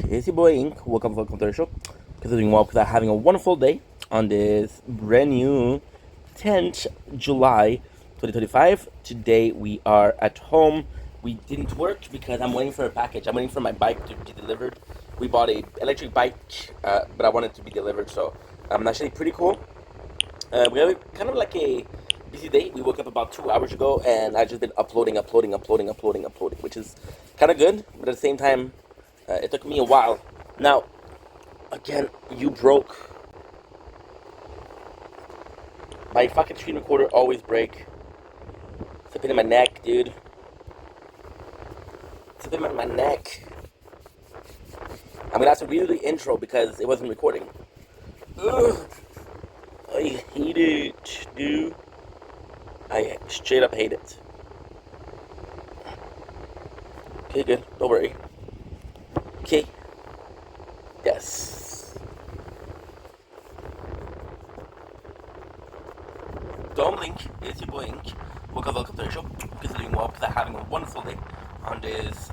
It's your boy Ink. Welcome to the show. Because I'm doing well, because I'm having a wonderful day on this brand new 10th July 2025. Today we are at home. We didn't work because I'm waiting for a package. I'm waiting for my bike to be delivered. We bought a electric bike, but I want it to be delivered, so actually pretty cool. We have kind of like a busy day. We woke up about 2 hours ago, and I've just been uploading, which is kind of good. But at the same time, it took me a while. Now, again, you broke. My fucking screen recorder always break. It's a pain in my neck, dude. It's a pain in my neck. I'm gonna have to redo the intro because it wasn't recording. Ugh. I hate it, dude. I straight up hate it. Okay, good. Don't worry. Okay. Yes. Dom Link, it's your boy Ink. Welcome to the show. Considering well, because I'm having a wonderful day on this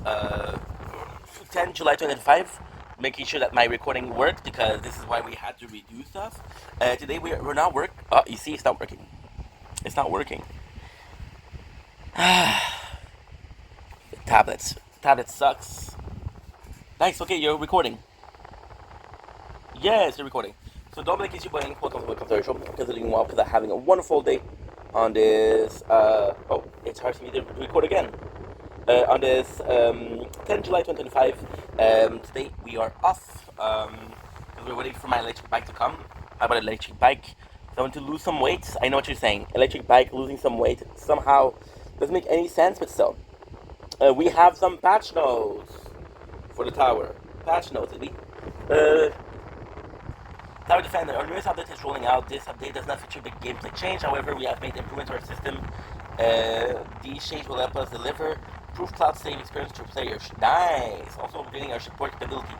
10 July 2025. Making sure that my recording worked because this is why we had to redo stuff. Today we're not work. Oh, you see, it's not working. It's not working. Tablets. Tablet sucks. Nice. Okay, you're recording. Yes, you're recording. So Dominic is your boy. Welcome to the show. Considering well, because I'm having a wonderful day on this. Oh, it's hard for me to record again. On this 10 July 2025. Today we are off because we're waiting for my electric bike to come. I bought an electric bike. So I want to lose some weight. I know what you're saying. Electric bike losing some weight somehow doesn't make any sense, but still. We have some patch notes for the tower. Patch notes, did we? Tower Defender, our newest update is rolling out. This update does not feature big gameplay change. However, we have made improvements to our system. These changes will help us deliver improved cloud save experience to players. Nice. Also upgrading our support capability.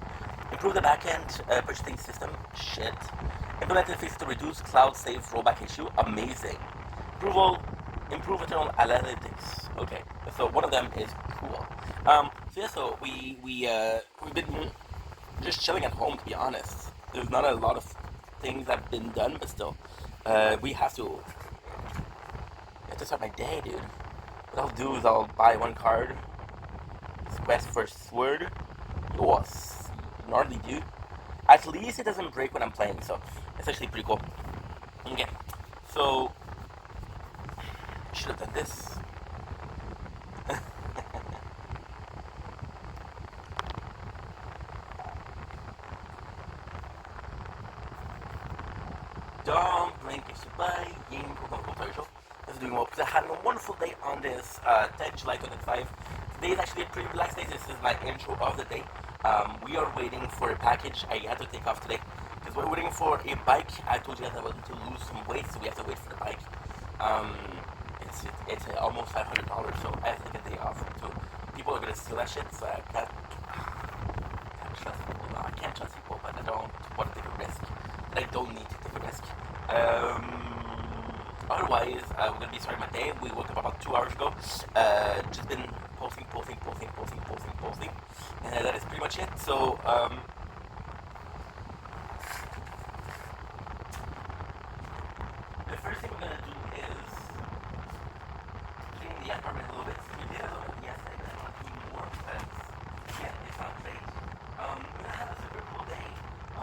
Improve the backend purchasing system. Shit. Implemented fixes to reduce cloud save rollback issue. Amazing. Improve internal analytics. Okay, so one of them is cool. So we've been just chilling at home, to be honest. There's not a lot of things that have been done, but still, we have to start my day, dude. What I'll do is I'll buy one card, quest for sword. Yours, gnarly, dude. At least it doesn't break when I'm playing, so it's actually pretty cool. Okay, so should have done this. Don't blink if you play. This is doing well because I had a wonderful day on this 10 July 2025. Today is actually a pretty relaxed day. This is my intro of the day. We are waiting for a package. I had to take off today because we're waiting for a bike. I told you guys I wanted to lose some weight, so we have to wait for the bike. It's almost $500, so I have to take a day off. So people are gonna steal that shit. So can't trust people. No, I can't trust people, but I don't want to take a risk. I don't need to take a risk. Otherwise, we're gonna be starting my day. We woke up about 2 hours ago. Just been posting, and that is pretty much it. So, the first thing we're gonna do is clean the apartment a little bit. We did a little bit yesterday, but I want to do more because yeah, it's not great. We're gonna have a super cool day. I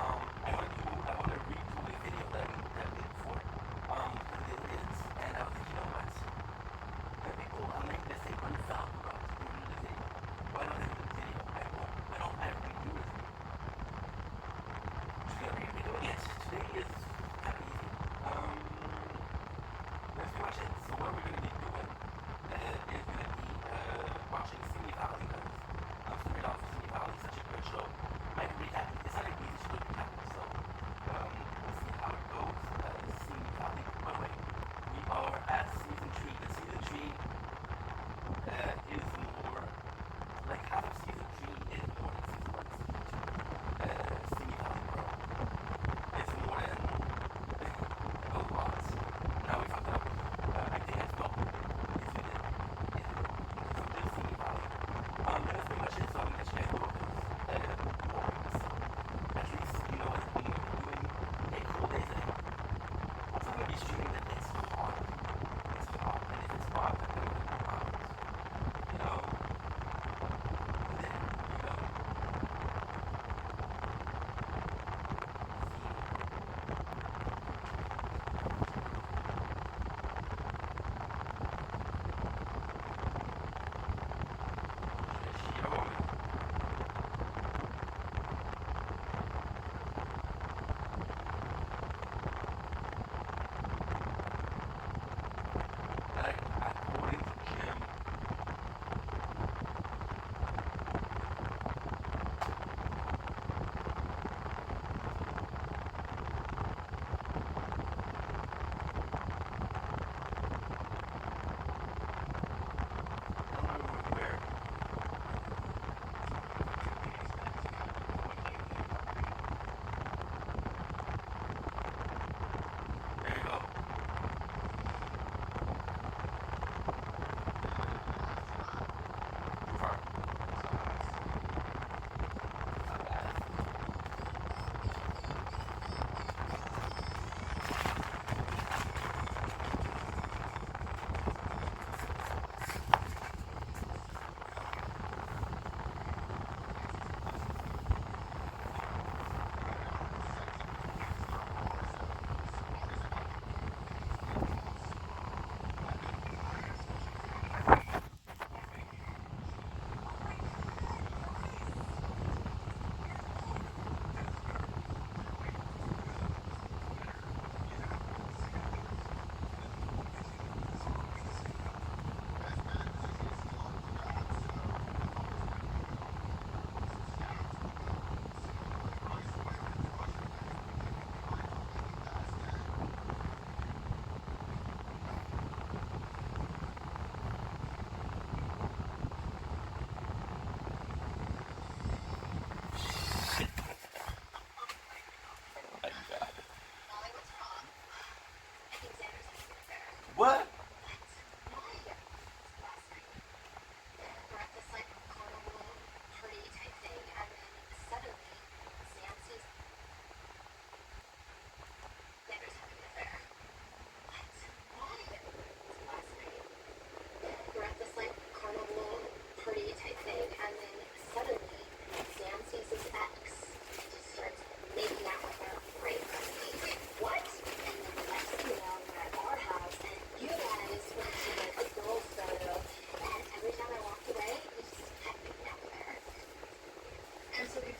want to redo a video that I did before. What it is, and I was like, you know what? People, I'm making this thing unfalcon about to do the video. Why don't I do the video? Why don't I redo the video?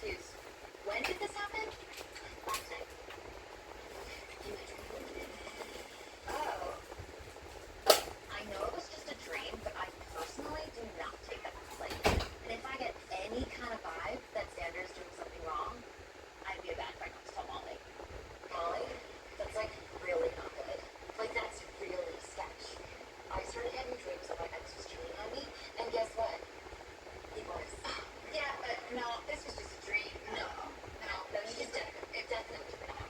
confused. When did this happen? Last night. You Oh. I know it was just a dream, but I personally do not take that lightly. And if I get any kind of vibe that Xander's doing something wrong, I'd be a bad friend to tell Molly. Molly? That's like really not good. Like that's really sketch. I started having dreams that my ex was cheating on me, and guess what? He was. Yeah, but no, this was just a dream. No, he's definitely, it definitely did not.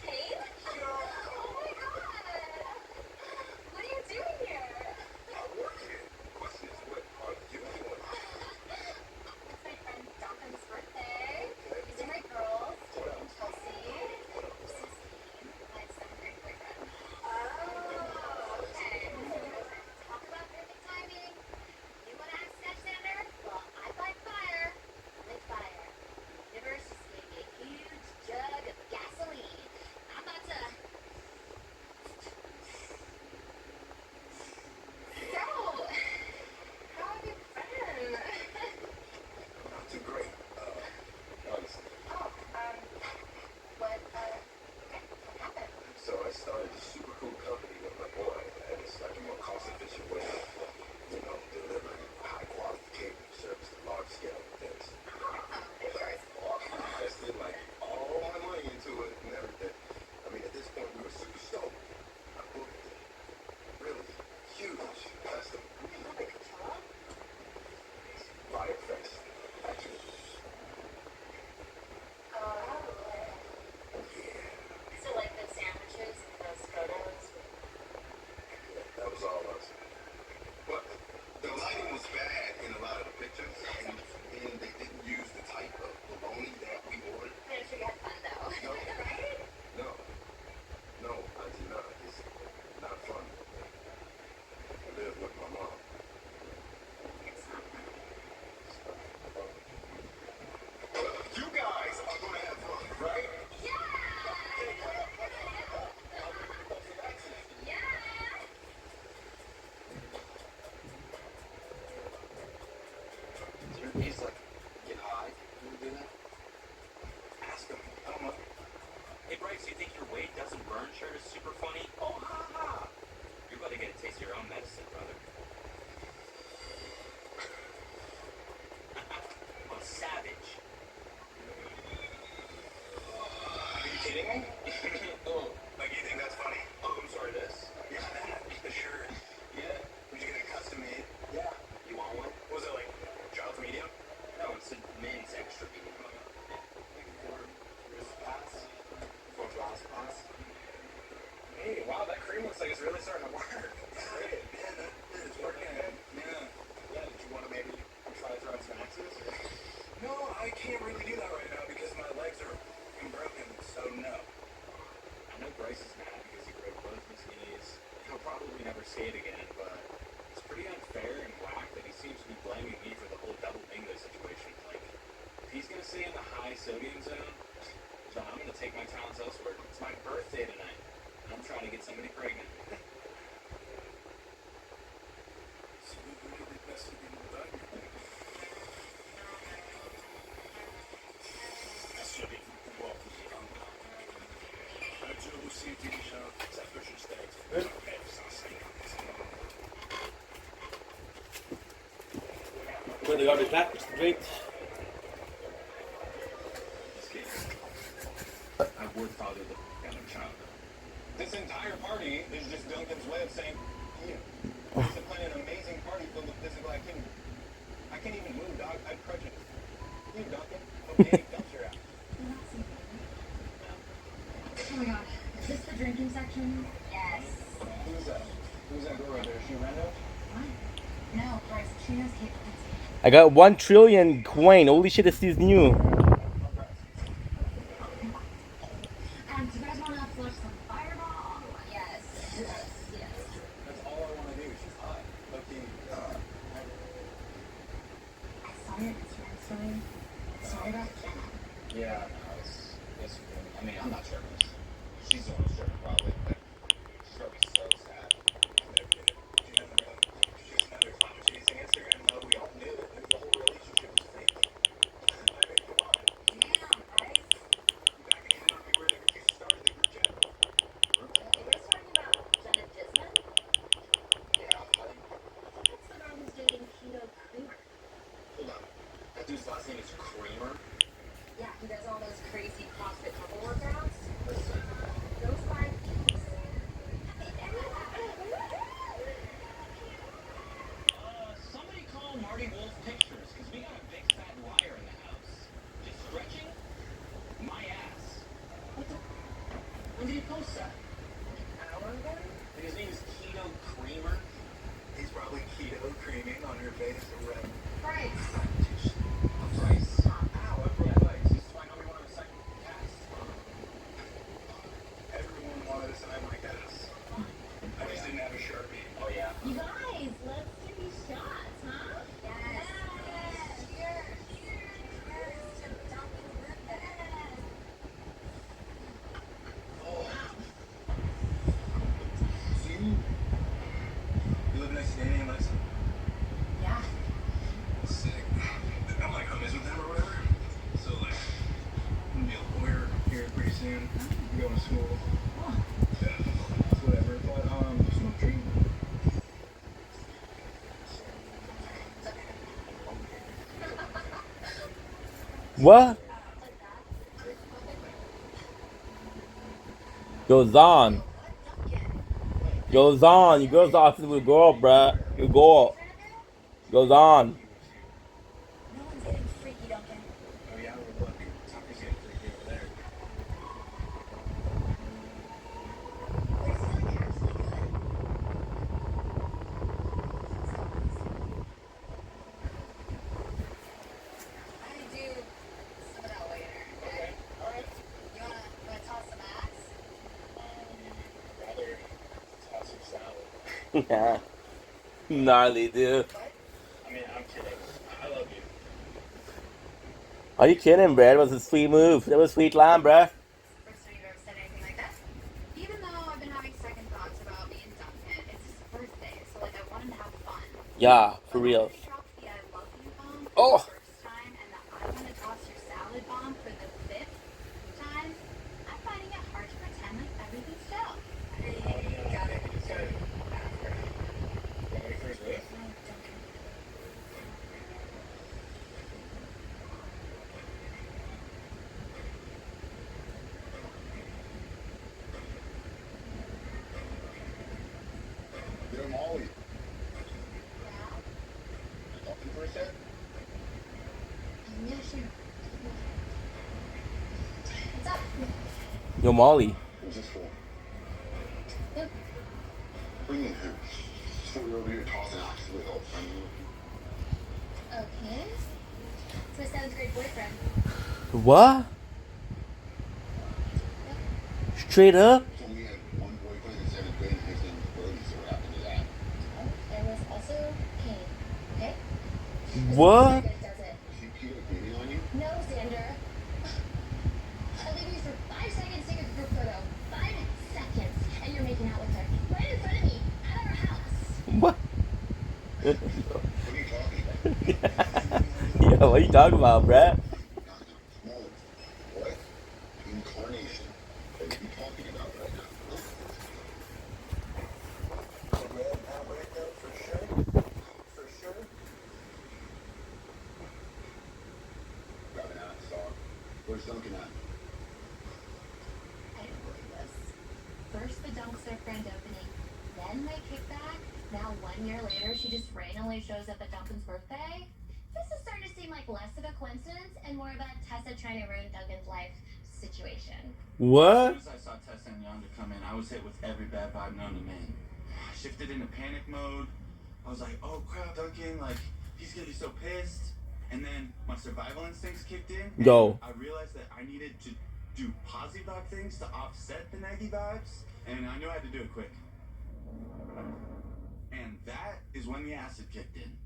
Kane? Oh my god! What are you doing here? I work here. Question is, what are you doing? It's my friend Duncan's birthday. Okay. These are my girls, Jane and Chelsea. This is Kane, my seventh grade boyfriend. Oh, okay. Talk about perfect timing. You want to ask Sketch Xander? Well, I fight fire. With fire. Universe just gave me a huge jug of gasoline. I'm about to. So, how have you been? Not too great, honestly. Oh, what happened? So I started a super cool company with my boy, and it's like a more cost-efficient way of, delivering high-quality catering service to large-scale events. Very cool. I invested like all my money into it and everything. I mean, at this point, we were super stoked. I booked it. Really huge festival. How big Coachella? Fire Fest, actually. Oh. Yeah. So like those sandwiches and those photos? Yeah, that was all us. But the lighting was bad in a lot of the pictures, and they didn't use the type of bologna that we ordered. I'm sure you had fun though. No. Right? No, I did not. It's not fun. I live with my mom. It's not fun. It's not fun. You guys are gonna have fun, right? Yeah! He's like, get high. Can we do that? Ask him. I don't know. Hey Bryce, you think your Wade doesn't burn shirt is super funny? Oh, ha ha! You're about to get a taste of your own medicine, brother. I'm a savage. Are you kidding me? Oh, like you think that's funny? Oh, I'm sorry, this. Yeah, that. The shirt. Yeah. Would you get it custom made? Yeah. You want one? Was it like child's medium? No, it's a men's extra medium. Like for wrist pass? For glass pass? Hey, wow, that cream looks like it's really starting to work. It's great. Yeah, it's working. Yeah. Did you want to maybe try throwing some axes? No, I can't really do that right now because my legs are broken, so no. I know Bryce is mad because he broke both his knees. He'll probably never say it again, but it's pretty unfair and whack that he seems to be blaming me for the whole double bingo situation. Like, if he's gonna stay in the high sodium zone, then I'm gonna take my talents elsewhere. It's my birthday tonight, and I'm trying to get somebody pregnant. So we really investigating the bug. Put the garbage back, which is great. Just kidding. I would father the kind of child. This entire party is just Duncan's way of saying, he's to plan an amazing party filled with physical activity. I can't even move, dog. I'm crutching. Duncan, okay, dumpster out. Oh my god, is this the drinking section? Yes. Who's that? Who's that girl right there? Is she Rendo? What? No, Bryce, she knows Kate Lindsay. I got 1 trillion coin. Holy shit, this is new. And do you guys want to flush some fireball? Yes. That's all I want to do. She's hot. Okay. I saw your Instagram story. Sorry about that. Yeah, no, it's I mean, I'm not sure. She's the one who's sure, probably, but she's probably so sad. She's another clown chasing Instagram love. We all knew it. The whole relationship was fake. dude's last name is Kramer? Yeah, he does all those crazy CrossFit couple workouts. Listen. Those 5 peaks. Somebody call Marty Wolf Pictures, because we got a big fat liar in the house. Just stretching? My ass. What the? When did he post that? An hour ago? And his name is Keto Creamer? He's probably keto creaming on her face or whatever. Price. Price? Ow, I broke legs. This is why nobody wanted a second cast. Everyone wanted a side my cast. I just didn't have a Sharpie. Oh, yeah. You guys, let's do these shots, huh? Yes. Cheers. Cheers to Duncan's birthday. So you live next to Danny and Lexa? Yeah. Sick. I'm like homies with them or whatever. So like, I'm gonna be a lawyer here pretty soon. I'm going to school. Yeah, whatever. But smoke tree. What? Goes on. Goes on. You goes off to a girl, bruh. You go. Goes on. No one's getting freaky, Duncan. Oh yeah, well look, Tucker's getting freaky over there. We're still actually good. I do some of that later. Okay. Alright. You wanna toss some axe? Rather toss some salad. Yeah. Gnarly, dude. I mean, I'm kidding. I love you. Are you kidding, bruh? That was a sweet move. That was a sweet line, bruh. First time you've ever said anything like that? Even though I've been having second thoughts about me and Duncan, it's his birthday, so like I want him to have fun. Yeah, for real. But after he dropped the I love you bomb for Oh. the first time and the I want to toss your salad bomb for the 5th time, I'm finding it hard to pretend like everything's chill. You got it. It's good. After. You want me to first with? No, Duncan. You're Molly. Yeah? Talk to you for a sec? Yeah, sure. What's up? Yo, Molly. Who's this for? Yep. Bring in who? So we're over here tossing axes with all Okay. It's my 7th grade boyfriend. What? Straight up? So we had one boyfriend in 7th grade and his name was Brody, so what happened to that? Oh, there was also Kane. Okay? What? This does it. Is he cute or beating on you? No, Xander. I leave you for 5 seconds to take a group photo. 5 seconds. And you're making out with her. Right in front of me. At our house. What? What are you talking about? Yo, what you talking about, bruh? Molly. What? Incarnation. What are you talking about right now? Red outbreak though, for sure. For sure. Grab an axe, dog. Where's Duncan at? I didn't believe this. First the Dunk Surf grand opening, then my kickback. Now 1 year later, she just randomly shows up at Duncan's birthday. This is starting to seem like less of a coincidence and more of a Tessa trying to ruin Duncan's life situation. What? As soon as I saw Tessa and Yonder come in, I was hit with every bad vibe known to man. I shifted into panic mode. I was like, oh crap, Duncan, like, he's gonna be so pissed. And then my survival instincts kicked in. and Go. I realized that I needed to do positive vibe things to offset the negative vibes. And I knew I had to do it quick. And that is when the acid kicked in.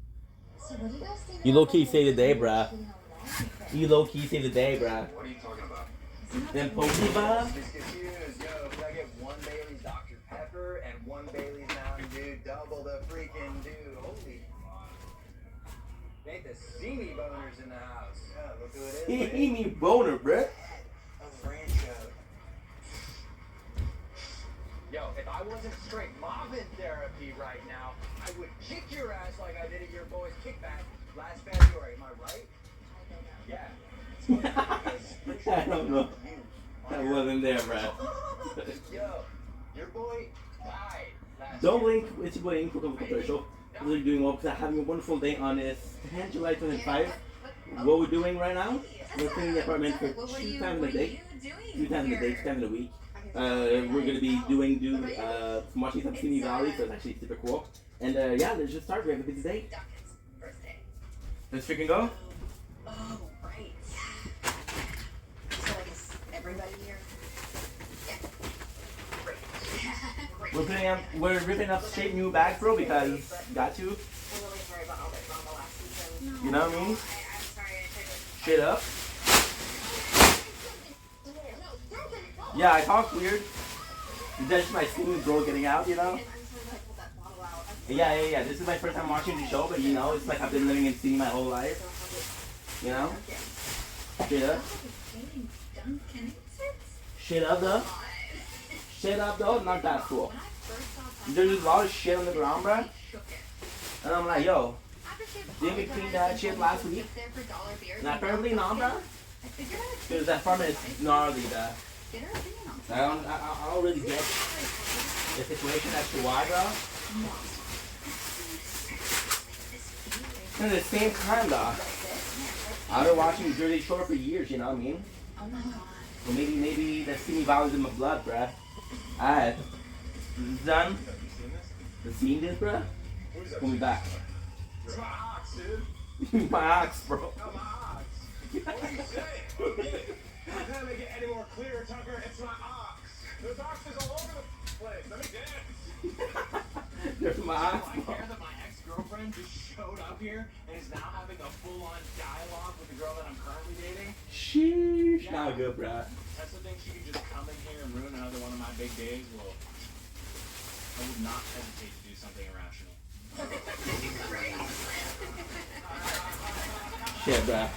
So what do you guys think? You about low-key the saved the day, whole bruh. cheating on Molly thing? You low key saved the day, bruh. What are you talking about? Them Pokeball? Just confused, yo. Can I get 1 Bailey's Dr. Pepper and 1 Bailey's Mountain Dew? Double the freaking dude. Holy. Ain't the steamy boners in the house. Yeah, look who it is. He me boner, bruh. A Rancho. Yo, if I wasn't straight mobbing therapy right now, I would kick your ass like I did at your boy's kickback last February. Am I right? I I don't know. I wasn't there, Brad. Yo, your boy died last Don't year. blink, it's your boy Ink for Commercial. We're doing well because I'm having a wonderful day on this 10 July 25. What we're doing right now, we're cleaning the apartment for 2 times a day. 2 times a day, 2 times a week. We're going to be watching some Simi Valley, so it's actually super cool. And yeah, let's just start. We have a busy day. Duncan's birthday. Let's freaking go. Oh, right. So I guess everybody here? Yeah. Great. Great. We're ripping up straight new bags, bro, because got to. I'm really sorry about all that drama last season. You know what I mean? I'm sorry I tried to... Shit up. Yeah, I talk weird. That's my smooth bro getting out, you know? I'm sorry that I pulled that bottle out. Yeah. This is my first time watching the show, but you know, it's like I've been living in Sydney my whole life. You know? Shit up. Shit up, though. Shit up, though. Not that cool. There's a lot of shit on the ground, bruh. And I'm like, yo, didn't we clean that shit last week? And apparently not, bruh. Because that apartment is gnarly, bruh. I don't really get the situation as to why, bro. And at the same time, though, I've been watching Jersey Shore for years, you know what I mean? Well, maybe the Simi Valley's in my blood, bruh. Alright. Done. The scene this, bruh? We'll be back. It's my ox, dude. My ox, bro. Not my ox. What are you saying? I can't make it any more clear, Tucker. It's my ox. There's oxes all over the place. Let me dance. There's my ox, I bro. care that my ex-girlfriend just showed up here and is now having a full-on dialogue with the girl that I'm currently dating. Sheesh. Not good, bruh. Tessa thinks she can just come in here and ruin another one of my big days. Well, I would not hesitate to do something irrational. Shit, bruh.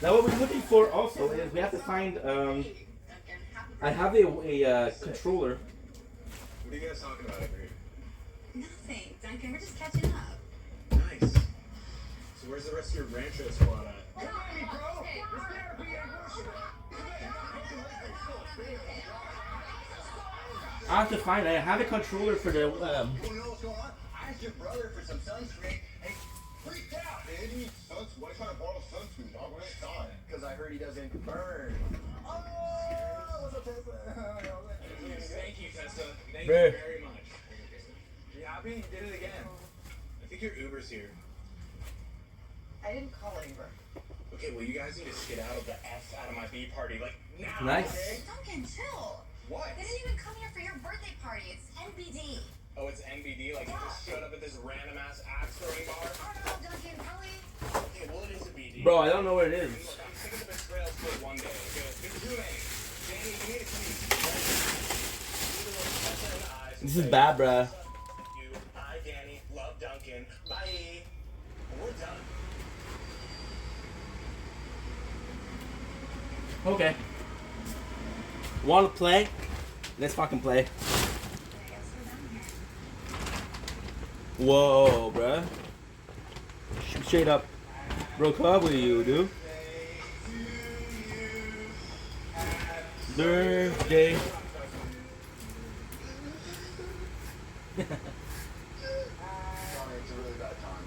Now what we're looking for also is we have to find, I have a controller. What are you guys talking about over here? Nothing, Duncan. We're just catching up. Nice. So where's the rest of your Rancho squad at? I have to find it. I have a controller for the, You know what's going on? I asked your brother for some sunscreen and he freaked out, dude. He What kind of bottle of sunscreen, dog? When it's time. because I heard he doesn't burn. Oh, what's up, Tessa? Thank you, Tessa. Thank Bruh. you very much. You happy? You did it again. I think your Uber's here. I didn't call an Uber. Okay, well, you guys need to skedaddle the F out of my B party, like, now, Nice. okay? Duncan, chill. What? They didn't even come here for your birthday party. It's NBD. Oh, it's NBD? Like, you just showed up at this random-ass axe-throwing bar? I don't know, Duncan. Probably. Okay, well, it is a BD. bro, I don't know where it is. Look, I'm sick of the betrayal split one day, okay? It's too many. Danny, you need to come easy. You need to look Tessa in the eyes and This is say, bad, bruh. You, I, Danny, love Duncan. Bye. And we're done. Okay. Want to play? Let's fucking play. Whoa, bruh. Straight up broke up with you, dude. Birthday. Sorry, it's a really bad time.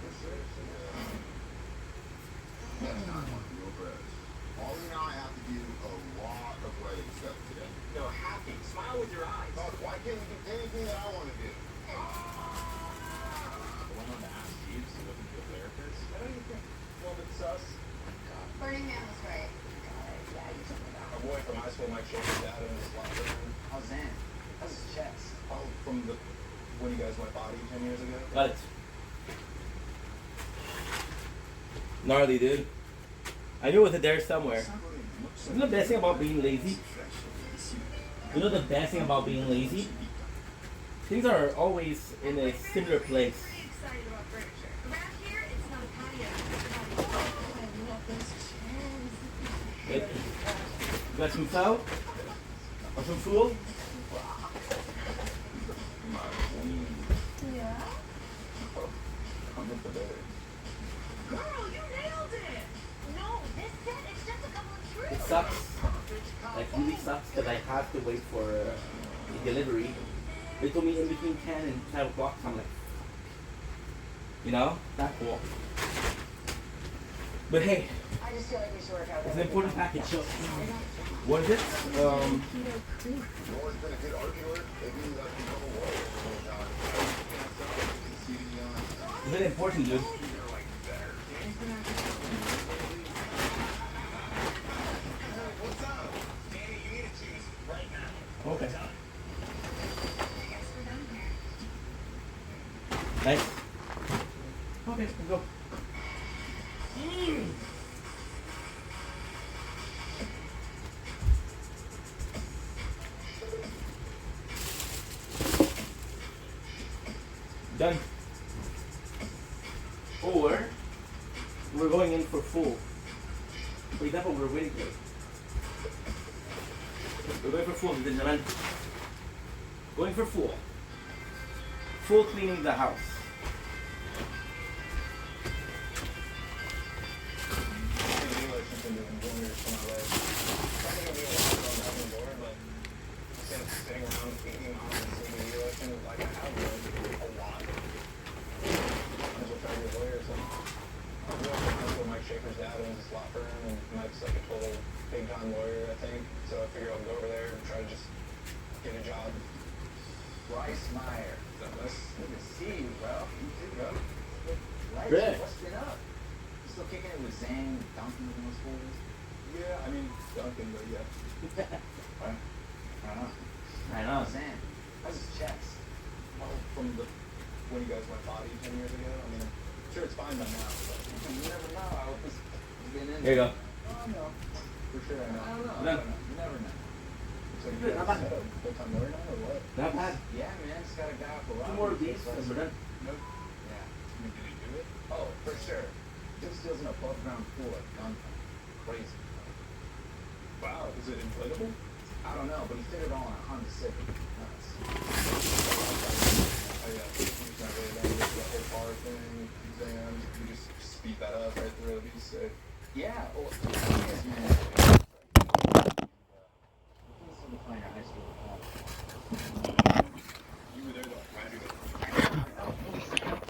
Next time on Real Bros. Ollie and I have to do a lot of wedding stuff today. No, happy. Smile with your eyes. Fuck, why can't we do anything that I want to do? I went on to ask Jeeves to look into a therapist. I don't even think. Well, it's sus. Burning Man was right. My boy from high school might shake his dad in his locker room. How's Zan? How's his chest? Oh, from the when you guys went body 10 years ago? Got it. Gnarly, dude. I knew it was there somewhere. You know the best thing about being lazy? You know the best thing about being lazy? Things are always in a similar place. Pretty excited about furniture. Around here, it's not a patio. I love those chairs. Wait, got some foul? Or some fool? Yeah? I'm up to bed. Girl, you nailed it! No, this set is just sucks. Like really sucks because I have to wait for the delivery. They told me in between 10 and 5 o'clock. So I'm like, you know, not cool. But hey, I just feel like we should work out. it's an important package. So, what is it? You've always been a good arguer. Maybe you have to become a lawyer sometime. It's really important, dude. What's up? Danny, you need to choose right now. Okay. Nice. Okay, let's go. Done. Or we're going in for full. For example, we're waiting here. We're going for full, ladies and gentlemen. Going for full. Full cleaning the house. Sitting around eating on and seeing the election like I have been a lot. Might as well try to be a lawyer or something. I grew up in high school. Mike Schaefer's dad owns this law firm, and Mike's like a total big time lawyer, I think. So I figured I'll go over there and try to just get a job. Bryce Meyer. That's Good to see you, bro. You too, bro. Right. Rick. What's been up? You still kicking it with Zane, Duncan, and those boys? yeah, I mean Duncan, but yeah. Right. Right on. I know. Zane, how's his chest? Well, from the when you guys went body 10 years ago, I mean, I'm sure it's fine by now. But You never know. I hope he's been in There you go. Oh, no. for sure, I know. I don't know. No. I don't know. You never know. So you Good, guys not bad. set a full-time lawyer now or what? Not bad. Yeah, man. Just got a guy for Two more of these and we're done. Nope. Yeah. I mean, did he do it? Oh, for sure. Dude steals an above ground pool at gunpoint. Crazy. Wow, is it inflatable? I don't know, but he fit it all on a Honda Civic. Nuts. Oh yeah, he's not really done with the whole car thing, exam. You just speed that up right through, it'll be sick. Yeah, well, the thing is, man. Please to find our high school diploma. You were there though, graduated.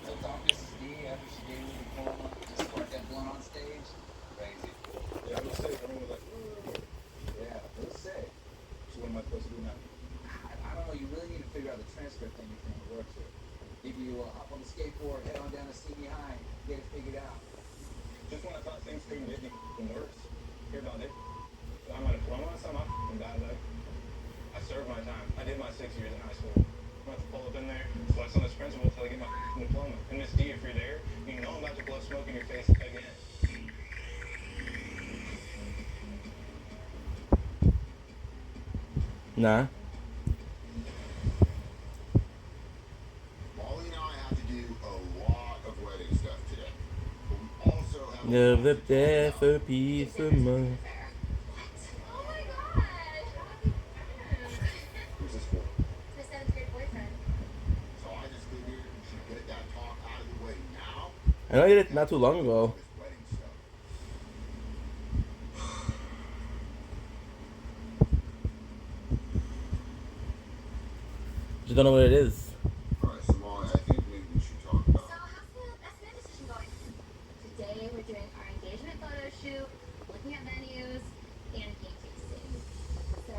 So talk Mrs. D after she gave me the diploma, just sparked that blunt on stage. Crazy. Yeah, I was sick. Everyone was like, ooh. Yeah, it was sick. So what am I supposed to do now? I don't know, you really need to figure out the transcript thing if you want to work here. If you hop on the skateboard, head on down to Stevie High, get it figured out. Just when I thought things couldn't get any worse. Here about it. I'm a diploma or something. I'm bad. I served my time. I did my 6 years in high school. I'm about to pull up in there, flex on this principal until I get my diploma. And Miss D, if you're there, you know I'm about to blow smoke in your face again. Nah. Molly and I have to do a lot of wedding stuff today. But we also have Never there for peace of mind. Oh my gosh! Happy friends! Who's this for? My 7th grade boyfriend. So I just figured we should get that talk out of the way now. I know I did it not too long ago. This wedding stuff. Just don't know what it is. Alright, so Molly, I think maybe we should talk So about how's the decision going? Today we're doing our engagement photo shoot, looking at venues, and cake tasting. So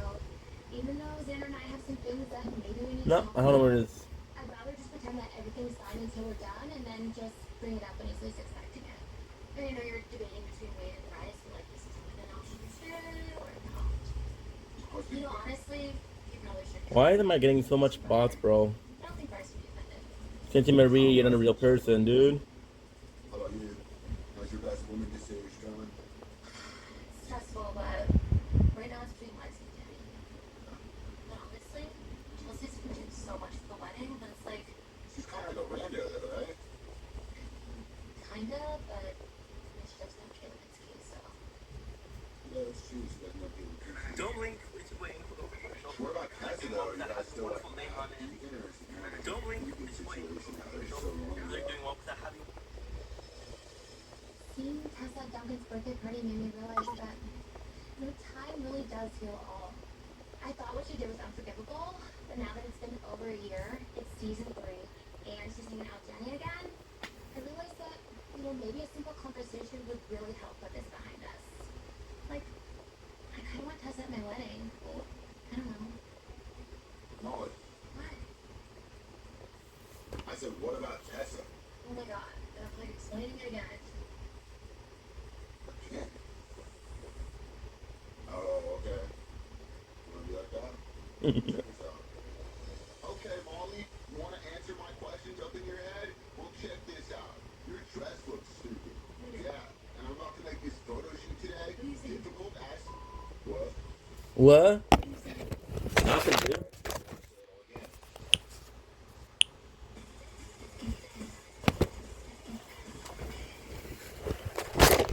even though Xander and I have some things that maybe we need No, to I don't know what it is. I'd rather just pretend that everything's fine until we're done and then just bring it up when he's least expecting it. And you know, you're debating between Wade and Bryce, but like, this is an option instead or not. You know, honestly, you probably should. Why am I getting so much bots, bro? I don't think Bryce would be offended. Senti Marie, you're not a real person, dude. how about you? How's your best woman this age going? It's stressful, but right now it's between Lex and Jenny. But honestly, Chelsea's doing so much for the wedding, but it's like, She's kind of like a rando though, right? kinda, but I mean, she doesn't have Caleb and Ski, so. Yeah, it's true. She doesn't have people. Don't blink. It's waiting for the commercial. What about Tessa though? Are you guys still like Wonderful name on it. vegan or is it kind of Don't blink. weird It's waiting for situation the how they're commercial. so long They're ago? doing well with that happy. Seeing Tessa at Duncan's birthday party made me realize that no feel all. I thought what you did was unforgivable, but now that it's been over a year, it's season 3, and she's hanging out with Jenny again, I realized that, maybe a simple conversation would really help put this behind us. Like, I kind of want Tessa at my wedding. I don't know. Molly, What? I said, what about Tessa? Oh my god. I'm like explaining it again. Can't. Oh, okay. Wanna be like that? Check this out. Okay, Molly, you wanna answer my questions up in your head? Well, check this out. Your dress looks stupid. Yeah, and I'm about to make this photo shoot today. Difficult as... What? What? Nothing, dude.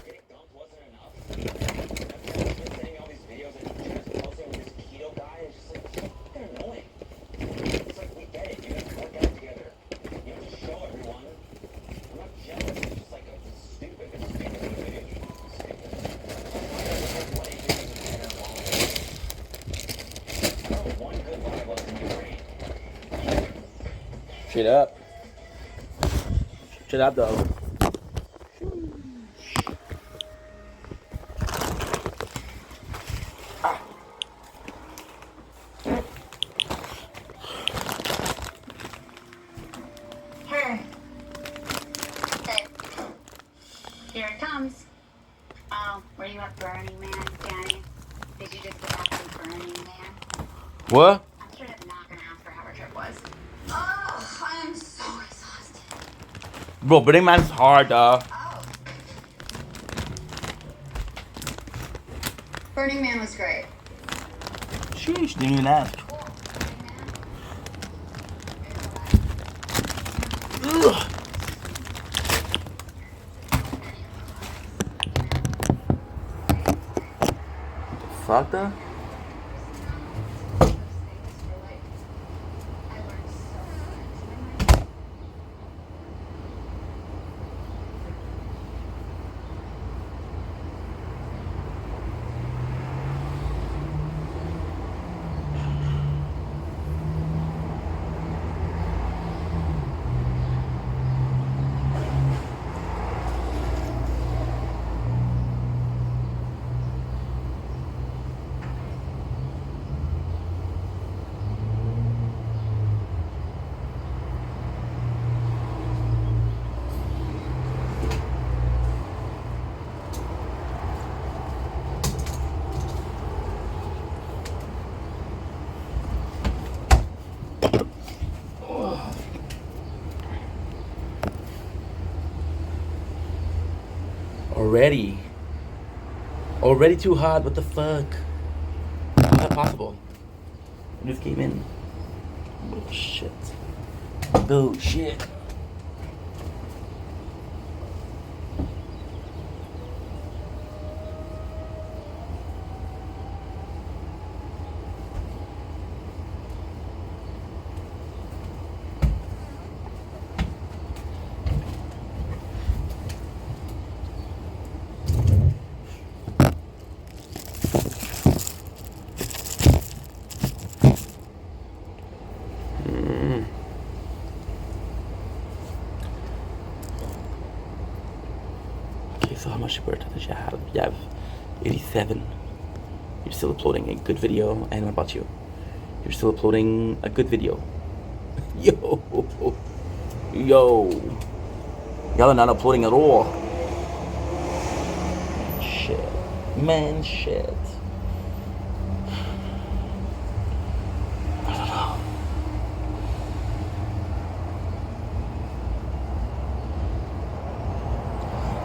Getting dumped wasn't enough. I've been sending all these videos and just posting with this keto guy. It's just like, so fucking annoying. It's like, we get it. You guys work out together. You have to show everyone. I'm not jealous. It's just like, it's stupid. It's stupid. The videos are stupid. Everybody doing this kind of long. I know one good vibe wasn't great. Straight up. Straight up, though. Here. Here it comes. Oh, were you at Burning Man, Danny? Did you just get back from Burning Man? What? I'm sure I'm not gonna ask her how her trip was. Oh, I am so exhausted. Bro, Burning Man's hard, dog. Oh. Burning Man was great. Sheesh, didn't even ask. Cool. Burning Man. Ugh. Fuck that? Already too hot. What the fuck? How's that possible? I just came in. Bullshit. Bullshit. Okay, so how much work did you have? You have 87. You're still uploading a good video. And what about you? You're still uploading a good video. Yo. Y'all are not uploading at all. Shit. Man, shit. I don't know.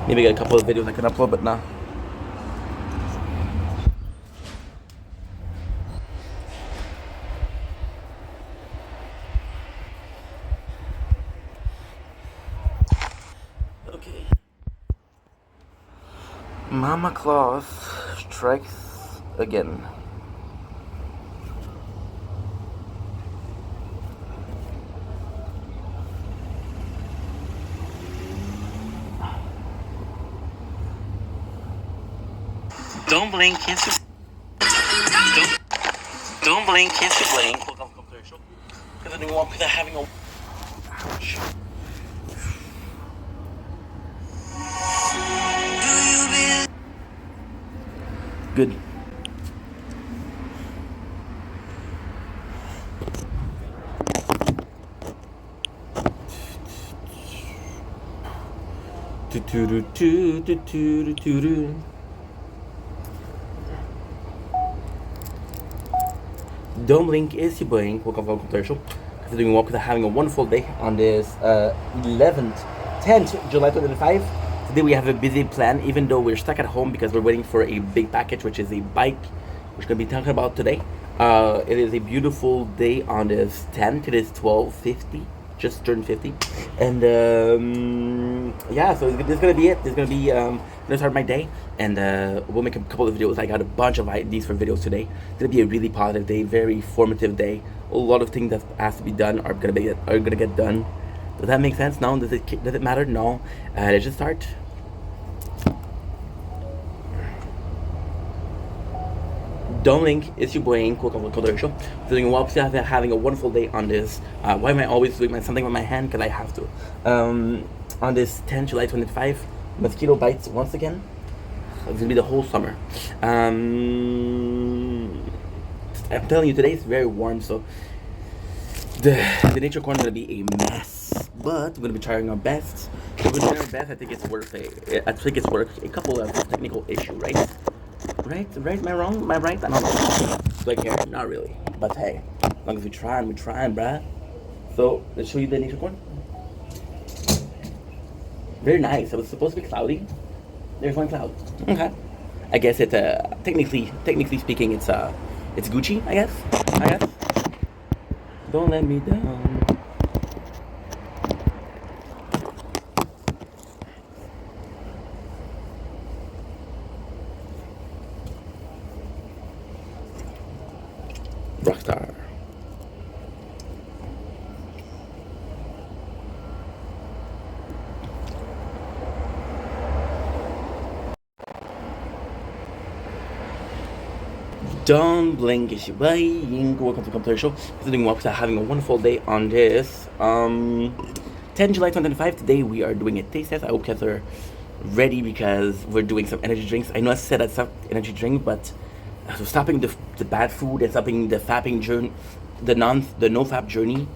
Maybe get a couple of videos I can upload, but nah. Okay. Mama Claus strikes again. Don't blink, kiss. Don't Don't blink, yes you blink. We'll come commercial. Because I don't want people having a... Ouch. Good. Don't blink, is you blink. Welcome to commercial. Considering well, because having a wonderful day on this 10th July 2025. Today we have a busy plan, even though we're stuck at home because we're waiting for a big package, which is a bike, which we're going to be talking about today. It is a beautiful day on this 10th. It is 12:50. Just turned 50, and yeah, so this is gonna be it. This is gonna be gonna start my day, and we'll make a couple of videos. I got a bunch of ideas for videos today. It's gonna be a really positive day, very formative day. A lot of things that has to be done are gonna get done. Does that make sense? No. Does it matter? No. Let's just start. Don't link, it's your boy Ink, welcome to the show. Doing well, having a wonderful day on this. Why am I always doing something with my hand? Because I have to. On this 10 July 25, mosquito bites once again. It's gonna be the whole summer. I'm telling you, today is very warm, so the nature corner is gonna be a mess. But we're gonna be trying our best. If we're doing our best, I think it's worth a couple of technical issues, right? Right? Am I wrong? Am I right? I don't know. Do I care? Not really. But hey, as long as we're trying, bruh. So, let's show you the nature corn. Very nice. It was supposed to be cloudy. There's one cloud. Okay. I guess it's, technically speaking, it's Gucci, I guess. Don't let me down. Rockstar. Don't blink, it's your boy Ying. Welcome to Computer Show. Doing well because I'm having a wonderful day on this 10 July 2025. Today we are doing a taste test. I hope you guys are ready because we're doing some energy drinks. I know I said that's not energy drink, but so stopping the bad food and stopping the fapping journey, the no fap journey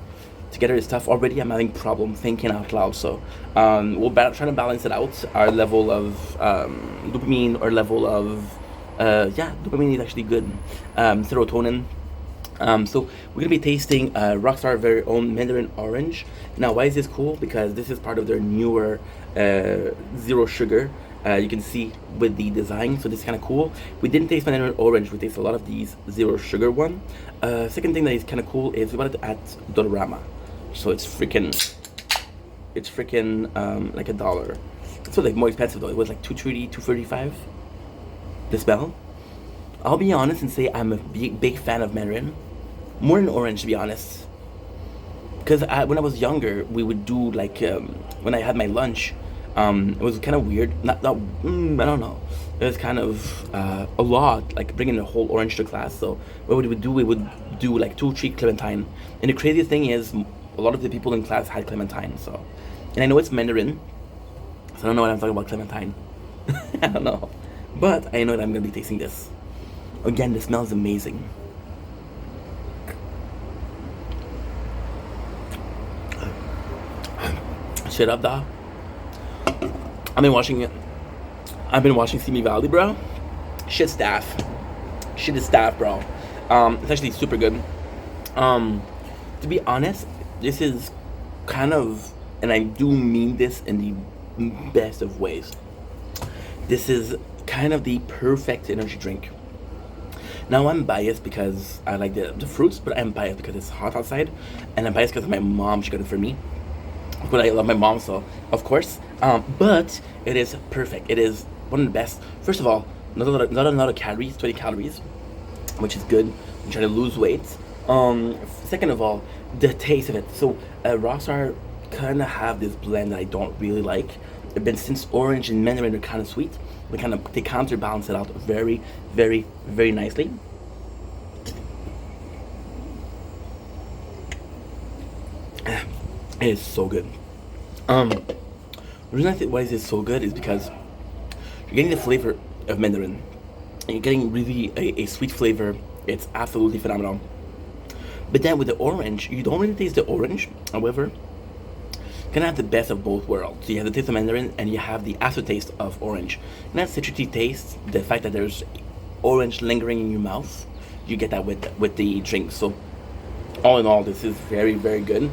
together is tough. Already I'm having problem thinking out loud. So we'll try to balance it out. Our level of dopamine or level of dopamine is actually good. Serotonin. So we're gonna be tasting Rockstar very own Mandarin Orange. Now, why is this cool? Because this is part of their newer zero sugar. You can see with the design, so this is kind of cool. We didn't taste Mandarin Orange, we tasted a lot of these zero sugar one. Second thing that is kind of cool is we bought it at Dollarama. So it's freaking like $1. It's like more expensive though. It was like $2.30, $2.35. The smell. I'll be honest and say I'm a big fan of Mandarin. More than Orange, to be honest. Because when I was younger, we would do like, when I had my lunch, it was kind of weird. I don't know. It was kind of a lot, like bringing a whole orange to class. So what we would do like 2 or 3 clementine. And the craziest thing is, a lot of the people in class had clementine. So, and I know it's Mandarin, so I don't know what I'm talking about clementine. I don't know, but I know that I'm gonna be tasting this. Again, the smell is amazing. Shut up, dog. I've been watching Simi Valley, bro. Shit is staff, bro. It's actually super good. To be honest, this is kind of, and I do mean this in the best of ways, this is kind of the perfect energy drink. Now, I'm biased because I like the fruits, but I'm biased because it's hot outside, and I'm biased because my mom, she got it for me. But I love my mom, so of course. But it is perfect. It is one of the best. First of all, not a lot of calories, 20 calories, which is good. I'm trying to lose weight. Second of all, the taste of it. So Rockstar kind of have this blend that I don't really like. But since Orange and Mandarin are kind of sweet, they counterbalance it out very, very, very nicely. It is so good. The reason I think why is it so good is because you're getting the flavor of mandarin, and you're getting really a sweet flavor. It's absolutely phenomenal. But then with the orange, you don't really taste the orange. However, you can have the best of both worlds. So you have the taste of mandarin and you have the aftertaste of orange. And that citrusy taste, the fact that there's orange lingering in your mouth, you get that with the drink. So all in all, this is very, very good.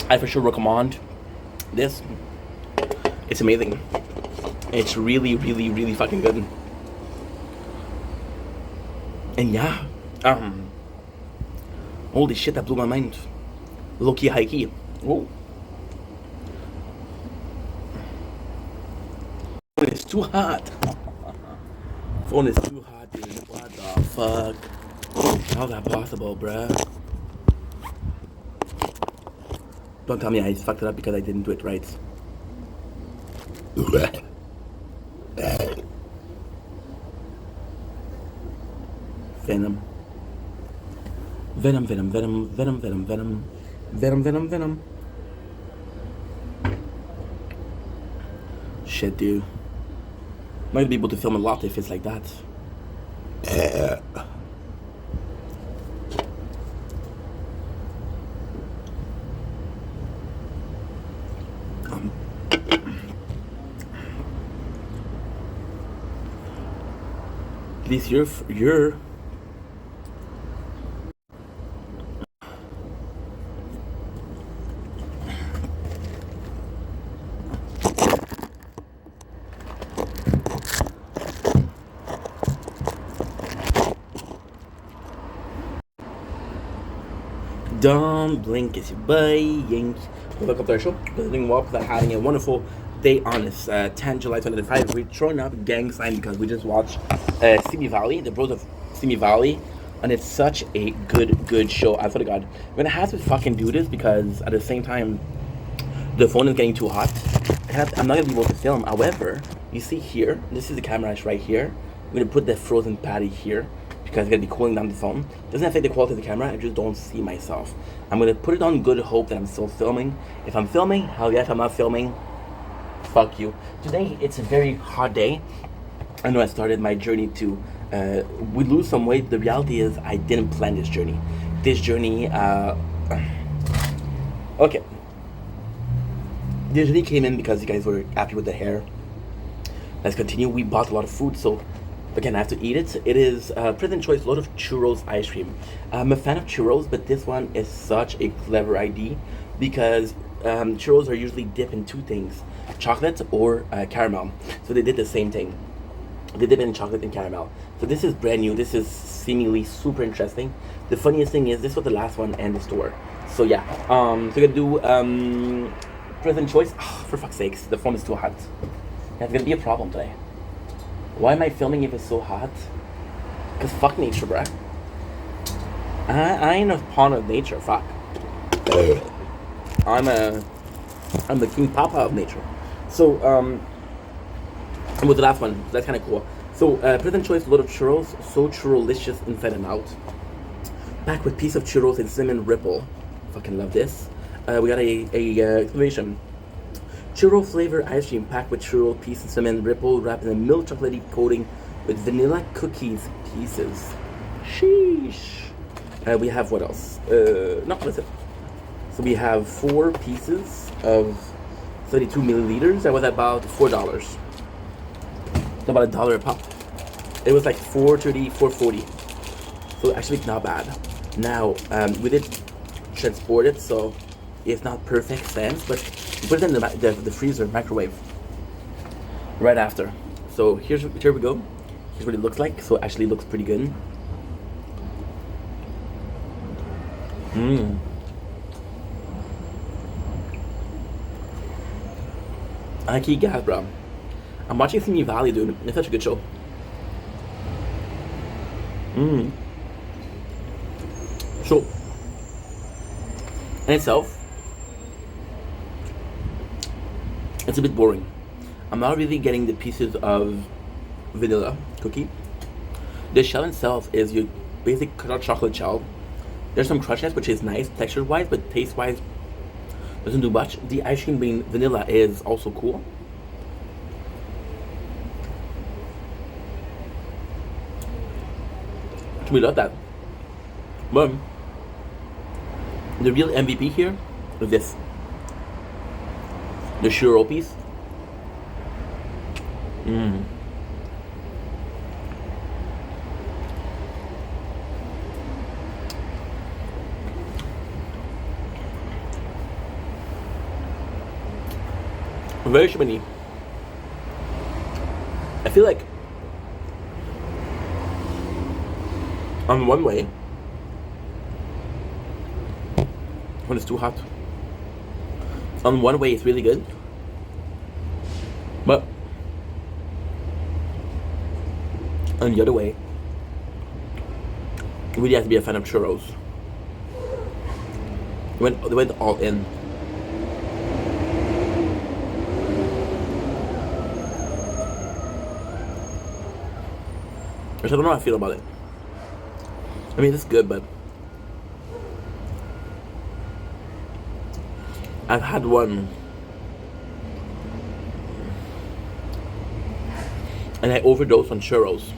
I for sure recommend this. It's amazing. It's really, really, really fucking good. And yeah, holy shit, that blew my mind. Low key, high key. Whoa. Phone is too hot. Phone is too hot, dude. What the fuck? How's that possible, bruh? Don't tell me I fucked it up because I didn't do it right. Venom. Venom, venom, venom, venom, venom, venom. Venom, venom, venom. Shit, dude. Might be able to film a lot if it's like that. At least you're Don't blink, it's your boy Yank. Welcome to our show. Doing well, having a wonderful day on this 10 July 2025. We're throwing up gang sign because we just watched Simi Valley, the Bros of Simi Valley, and it's such a good show. I swear to God, we're gonna have to fucking do this because at the same time, the phone is getting too hot. I'm not gonna be able to film. However, you see here, this is the camera right here. I'm gonna put the frozen patty here because it's gonna be cooling down the phone. Doesn't affect the quality of the camera, I just don't see myself. I'm gonna put it on good hope that I'm still filming. If I'm filming, hell yeah. If I'm not filming, fuck you. Today, it's a very hot day. I know I started my journey to we lose some weight. The reality is I didn't plan this journey. Okay. This journey came in because you guys were happy with the hair. Let's continue. We bought a lot of food, so again, I have to eat it. It is President Choice Load of Churros ice cream. I'm a fan of churros, but this one is such a clever idea because churros are usually dipped in two things, chocolate or caramel. So they did the same thing. They dip it in chocolate and caramel. So this is brand new. This is seemingly super interesting. The funniest thing is this was the last one in the store. So yeah, so we're gonna do President Choice. Oh, for fuck's sakes, the phone is too hot. That's gonna be a problem today. Why am I filming if it's so hot? Because fuck nature, bruh. I ain't a pawn of nature, fuck. I'm the king papa of nature. So, and with the last one, that's kind of cool. So, President Choice Load of Churros, so churrolicious inside and out. Back with piece of churros and cinnamon ripple. Fucking love this. We got a exclamation. Churro flavor ice cream packed with churro piece and cinnamon ripple wrapped in a milk chocolatey coating with vanilla cookies pieces. Sheesh. We have what else? No, that's it. So we have 4 pieces of 32 milliliters. That was about $4. About $1 a pop. It was like $4.30, $4.40. So actually not bad. Now we did transport it, so it's not perfect sense, but we put it in the freezer microwave right after. So here we go. Here's what it looks like. So it actually looks pretty good. I keep gas, bro. I'm watching Simi Valley, dude. It's such a good show. So in itself, it's a bit boring. I'm not really getting the pieces of vanilla cookie. The shell itself is you basic cut out chocolate shell. There's some crunchiness, which is nice texture wise, but taste wise doesn't do much. The ice cream being vanilla is also cool. We love that. But the real MVP here is this. The churro piece. Very shimmy. I feel like on one way, when it's too hot, on one way it's really good, but on the other way, you really have to be a fan of churros. They went all in. I don't know how I feel about it. I mean, it's good, but I've had one and I overdosed on churros.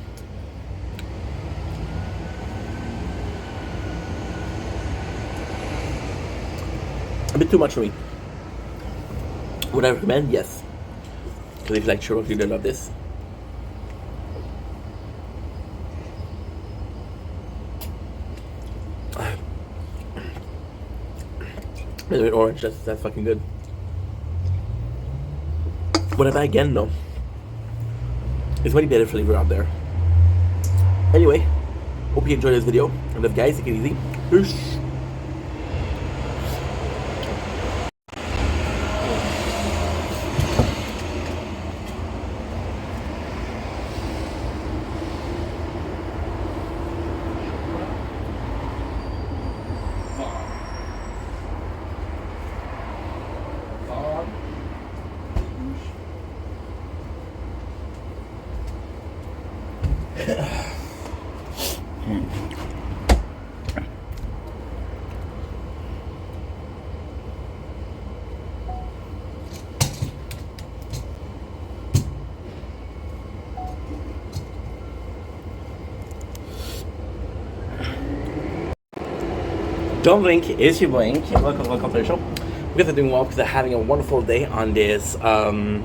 A bit too much for me. Would I recommend? Yes. Because if you like churros, you're gonna love this. With orange, that's fucking good. What I buy again though? It's way better flavor out there. Anyway, hope you enjoyed this video. I love guys, take it easy. Peace. Don't blink, it's your blink. Welcome to the show. You guys are doing well because they're having a wonderful day on this 10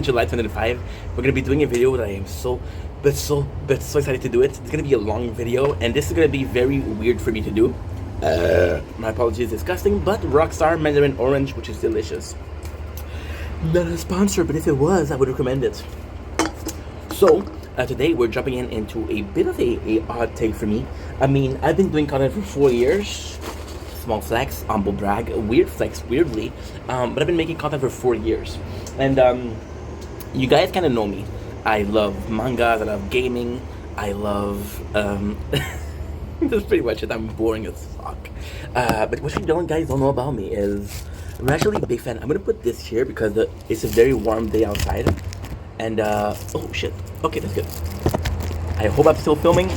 July 2025. We're gonna be doing a video that I am so excited to do it. It's gonna be a long video, and this is gonna be very weird for me to do. My apologies, disgusting, but Rockstar Mandarin Orange, which is delicious. Not a sponsor, but if it was, I would recommend it. So today we're jumping into a bit of a odd take for me. I mean, I've been doing content for 4 years. Small flex, humble brag, weird flex, weirdly. But I've been making content for 4 years. And you guys kind of know me. I love mangas, I love gaming, I love... that's pretty much it. I'm boring as fuck. But what you guys don't know about me is I'm actually a big fan. I'm going to put this here because it's a very warm day outside. And, oh shit. Okay, that's good. I hope I'm still filming.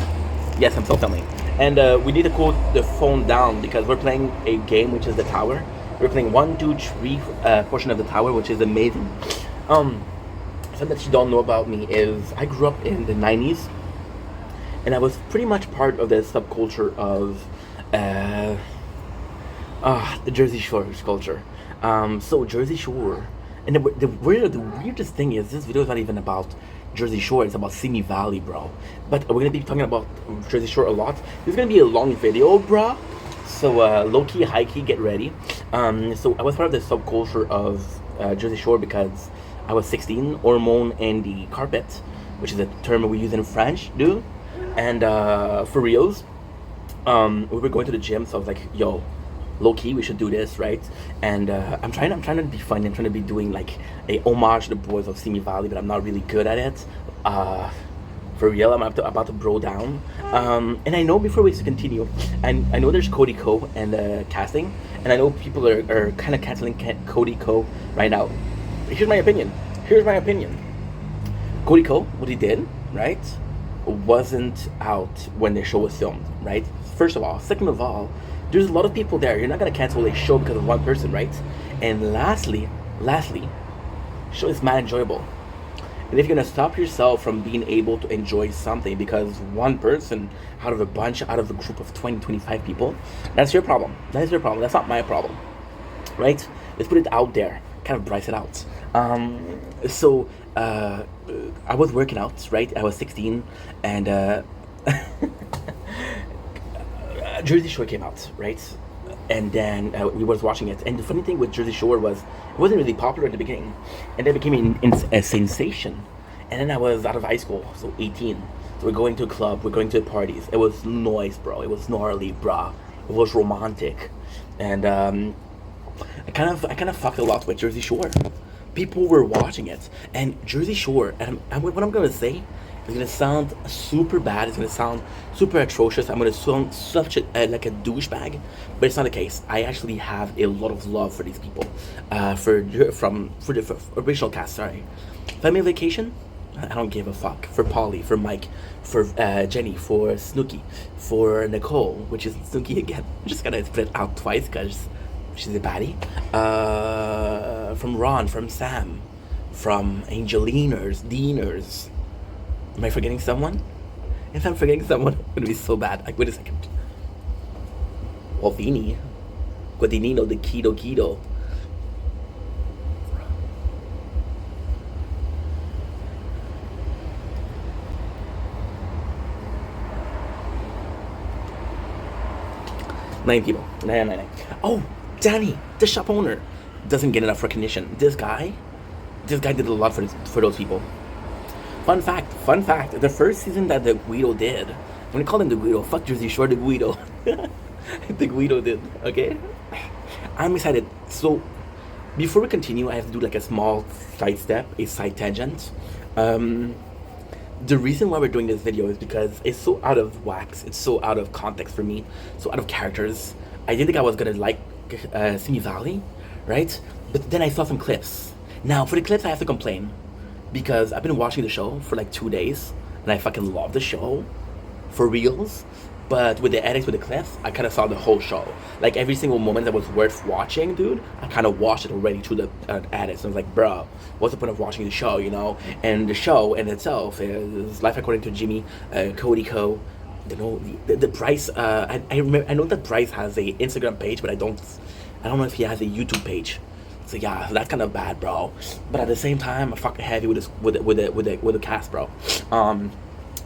Yes, I'm still filming. And we need to cool the phone down because we're playing a game which is the tower. We're playing 1, 2, 3 portion of the tower, which is amazing. Something that you don't know about me is I grew up in the 90s. And I was pretty much part of the subculture of the Jersey Shore culture. So Jersey Shore. And the weirdest thing is this video is not even about Jersey Shore, it's about Simi Valley, bro. But we're gonna be talking about Jersey Shore a lot. This is gonna be a long video, bro. So low-key, high-key, get ready. So I was part of the subculture of Jersey Shore because I was 16, hormone and the carpet, which is a term we use in French, dude. And for reals, we were going to the gym, so I was like, yo, low-key, we should do this, right? And I'm trying to be funny. I'm trying to be doing like a homage to the boys of Simi Valley, but I'm not really good at it. For real, I'm about to bro down. And I know before we continue, and I know there's Cody Ko and casting, and I know people are kind of canceling Cody Ko right now. Here's my opinion. Cody Ko, what he did, right? wasn't out when the show was filmed, right? First of all. Second of all, there's a lot of people there. You're not gonna cancel a show because of one person, right? And lastly, show is mad enjoyable. And if you're gonna stop yourself from being able to enjoy something because one person out of a bunch, out of a group of 20, 25 people, that's your problem. That is your problem. That's not my problem, right? Let's put it out there, kind of price it out. So I was working out, right? I was 16, and Jersey Shore came out, right? And then we was watching it. And the funny thing with Jersey Shore was it wasn't really popular at the beginning, and then it became a sensation. And then I was out of high school, so 18. So we're going to a club, we're going to parties. It was noise, bro. It was gnarly, bro. It was romantic, and I kind of fucked a lot with Jersey Shore. People were watching it, and Jersey Shore. And what I'm gonna say is gonna sound super bad. It's gonna sound super atrocious. I'm gonna sound such like a douchebag, but it's not the case. I actually have a lot of love for these people, for the original cast. Sorry, Family Vacation. I don't give a fuck. For Polly, for Mike, for Jenny, for Snooki, for Nicole, which is Snooki again. I'm just gonna put it out twice because she's a baddie. From Ron, from Sam, from Angeliners, Deaners. Am I forgetting someone? If I'm forgetting someone, I'm gonna be so bad. Like, wait a second. Wolfini, Guadagnino, the Kido. 9 people. 9. Oh, Danny, the shop owner, doesn't get enough recognition. This guy did a lot for those people. Fun fact, the first season that the Guido did, I'm gonna call him the Guido, fuck Jersey Shore, the Guido. The Guido did, okay? I'm excited. So, before we continue, I have to do like a small side tangent. The reason why we're doing this video is because it's so out of wax, it's so out of context for me, so out of characters. I didn't think I was gonna like Simi Valley, right? But then I saw some clips. Now, for the clips, I have to complain because I've been watching the show for like 2 days, and I fucking love the show, for reals. But with the edits, with the clips, I kind of saw the whole show. Like every single moment that was worth watching, dude, I kind of watched it already through the edits. And I was like, bro, what's the point of watching the show, you know? And the show in itself is Life According to Jimmy, Cody Co. You know, the Bryce. I know that Bryce has a Instagram page, but I don't know if he has a YouTube page. So yeah, that's kind of bad, bro. But at the same time, I'm fucking heavy with the cast, bro.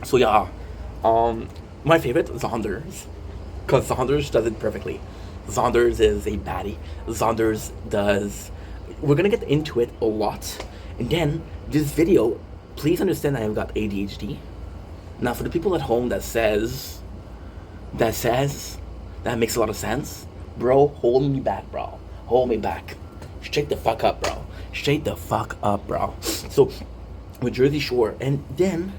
So yeah, my favorite, Zonders, because Zonders does it perfectly. Zonders is a baddie. Zonders does... We're gonna get into it a lot. And then, this video, please understand I have got ADHD. Now, for the people at home that says that makes a lot of sense, bro, hold me back, bro. Hold me back. Straight the fuck up, bro. Straight the fuck up, bro. So, with Jersey Shore, and then...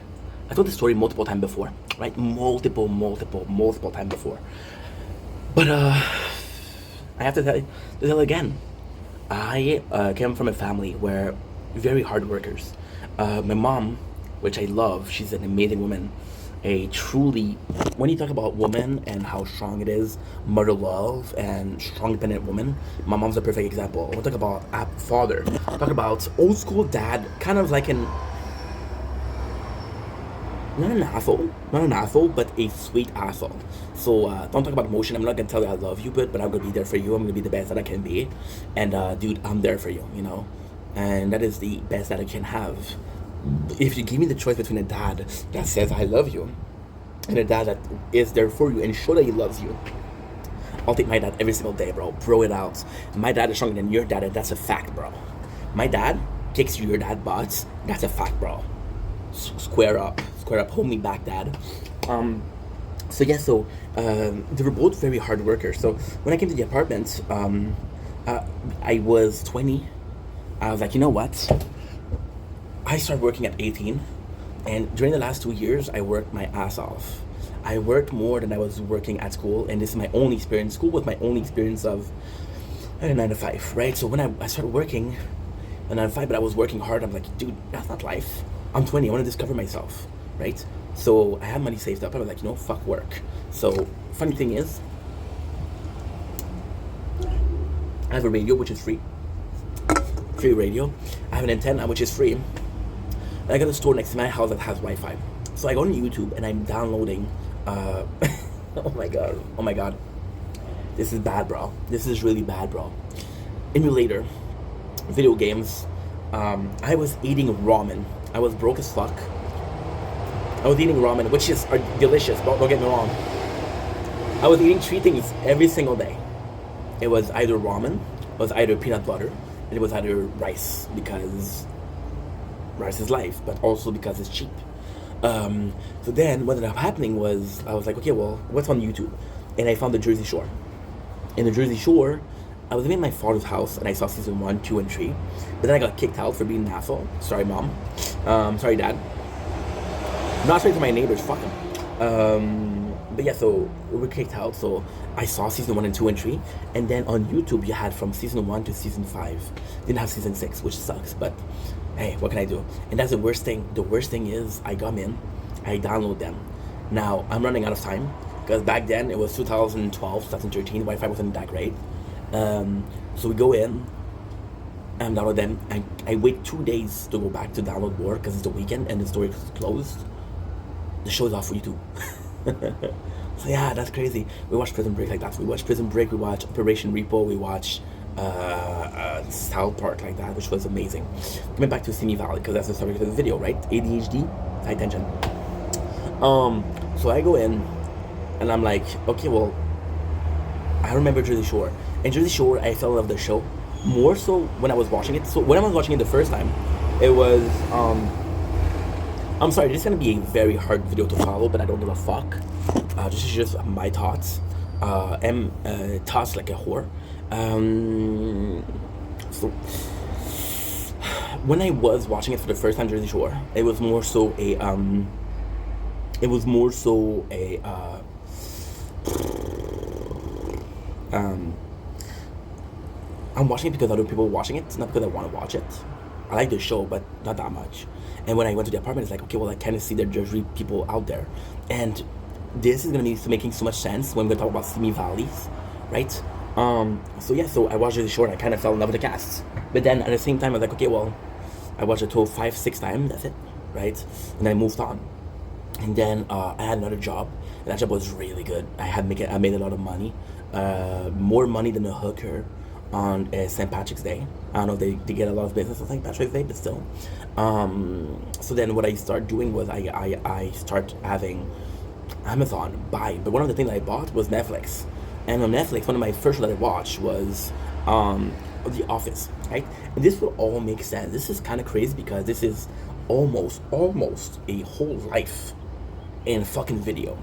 I told this story multiple times before, right? Multiple times before. But I have to tell again. I came from a family where very hard workers. My mom, which I love, she's an amazing woman. A truly, when you talk about woman and how strong it is, mother love and strong independent woman, my mom's a perfect example. We'll talk about father. Talk about old school dad, kind of like an... Not an asshole, but a sweet asshole. So don't talk about emotion. I'm not gonna tell you I love you, but I'm gonna be there for you. I'm gonna be the best that I can be, and dude, I'm there for you, you know. And that is the best that I can have. If you give me the choice between a dad that says I love you, and a dad that is there for you and show that he loves you, I'll take my dad every single day, bro. Bro it out. My dad is stronger than your dad, and that's a fact, bro. My dad kicks your dad butts. That's a fact, bro. Square up, hold me back, dad. So they were both very hard workers. So when I came to the apartment, I was 20. I was like, you know what? I started working at 18, and during the last 2 years, I worked my ass off. I worked more than I was working at school, and this is my only experience. School was my only experience of 9 to 5, right? So when I started working, 9 to 5, but I was working hard. I'm like, dude, that's not life. I'm 20. I want to discover myself, right? So I had money saved up. I was like, fuck work. So funny thing is, I have a radio which is free radio. I have an antenna which is free. And I got a store next to my house that has Wi-Fi. So I go on YouTube and I'm downloading. Oh my god, this is bad, bro. This is really bad, bro. Emulator, video games. I was eating ramen. I was broke as fuck. I was eating ramen, which is delicious. Don't get me wrong. I was eating 3 things every single day. It was either ramen, it was either peanut butter, and it was either rice, because rice is life, but also because it's cheap. So then what ended up happening was, I was like, okay, well, what's on YouTube? And I found the Jersey Shore. In the Jersey Shore, I was living in my father's house, and I saw season 1, 2, and 3. But then I got kicked out for being an asshole. Sorry, Mom. Sorry, Dad. Not sorry to my neighbors, fuck them. But yeah, so we were kicked out, so I saw season 1 and 2 and 3, and then on YouTube you had from season 1 to season 5. Didn't have season 6, which sucks, but hey, what can I do? And that's the worst thing. The worst thing is, I come in, I download them. Now, I'm running out of time, because back then, it was 2012, 2013, Wi-Fi wasn't that great. So we go in, and download them, and I wait 2 days to go back to download more, because it's the weekend, and the store is closed. The show is off for YouTube. So yeah, that's crazy. We watched Prison Break like that. We watched Prison Break, we watched Operation Repo, we watched South Park like that, which was amazing. Coming back to Simi Valley, because that's the subject of the video, right? ADHD, high tension. So I go in, and I'm like, okay, well, I remember Jersey Shore. And Jersey Shore, I fell in love with the show more so when I was watching it. So when I was watching it the first time, it was, I'm sorry, this is going to be a very hard video to follow, but I don't give a fuck. This is just my thoughts. Thoughts like a whore. So when I was watching it for the first time, Jersey Shore, it was more so a, I'm watching it because other people were watching it, not because I want to watch it. I like the show, but not that much. And when I went to the apartment, it's like, okay, well, I kind of see there Jersey people out there. And this is going to be making so much sense when we're talking about Simi Valleys, right? So yeah, so I watched Jersey Shore and I kind of fell in love with the cast. But then at the same time, I was like, okay, well, I watched it total 5-6 times, that's it, right? And I moved on. And then I had another job, and that job was really good. I made a lot of money, more money than a hooker on St. Patrick's Day. I don't know if they get a lot of business on St. Patrick's Day, but still. So then what I started doing was I started having Amazon buy. But one of the things I bought was Netflix. And on Netflix, one of my first shows that I watched was The Office, right? And this will all make sense. This is kind of crazy because this is almost a whole life in fucking video.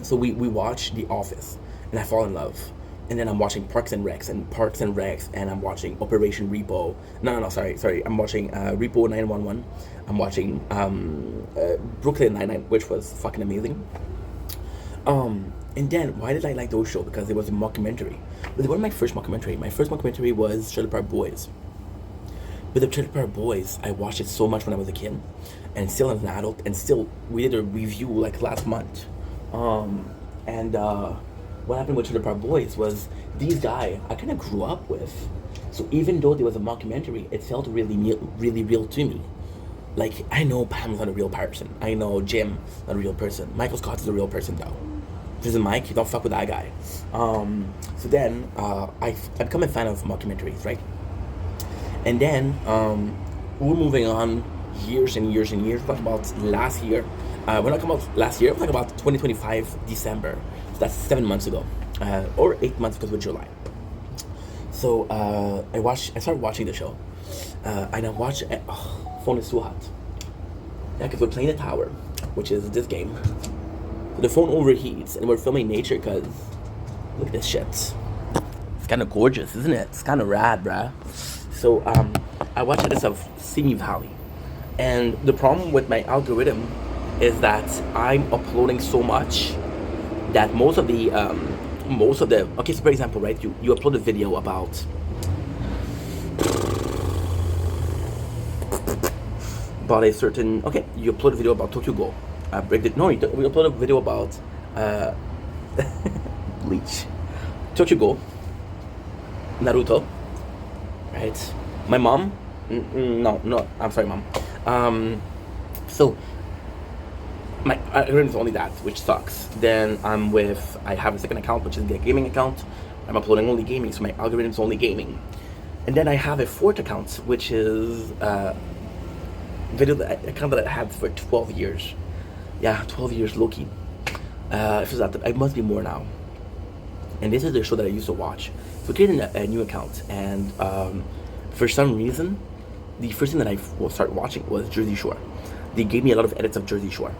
So we watch The Office, and I fall in love. And then I'm watching Parks and Recs, and I'm watching Operation Repo. No, sorry. I'm watching Repo 911. I'm watching Brooklyn Nine-Nine, which was fucking amazing. And then, why did I like those shows? Because it was a mockumentary. But it wasn't my first mockumentary. My first mockumentary was Trailer Park Boys. But the Trailer Park Boys, I watched it so much when I was a kid, and still as an adult, and still, we did a review like last month. What happened with Trailer Park Boys was, these guys I kind of grew up with. So even though there was a mockumentary, it felt really real to me. Like, I know Pam's not a real person. I know Jim, not a real person. Michael Scott is a real person though. If it's a Mike, you don't fuck with that guy. So then, I've become a fan of mockumentaries, right? And then, we're moving on years and years and years. We're talking about last year. We're not talking about last year, we're talking about 2025 December. So that's 7 months ago. Or 8 months because we're July. So, I started watching the show. And I watched, phone is too hot. Yeah, because we're playing the tower, which is this game. So the phone overheats, and we're filming nature because, look at this shit. It's kind of gorgeous, isn't it? It's kind of rad, bruh. So, I watched this of Simi Valley. And the problem with my algorithm is that I'm uploading so much that most of the, okay, so for example, right, you upload a video about about a certain. Okay, you upload a video about Tokyo Ghoul. We upload a video about Bleach, Tokyo Ghoul, Naruto. Right. My mom. No. I'm sorry, mom. So. My algorithm is only that, which sucks. Then I have a second account, which is the gaming account. I'm uploading only gaming, so my algorithm is only gaming. And then I have a fourth account, which is account that I had for 12 years. Yeah, 12 years, low-key. It must be more now. And this is the show that I used to watch. So I created a new account, and for some reason, the first thing that I started watching was Jersey Shore. They gave me a lot of edits of Jersey Shore.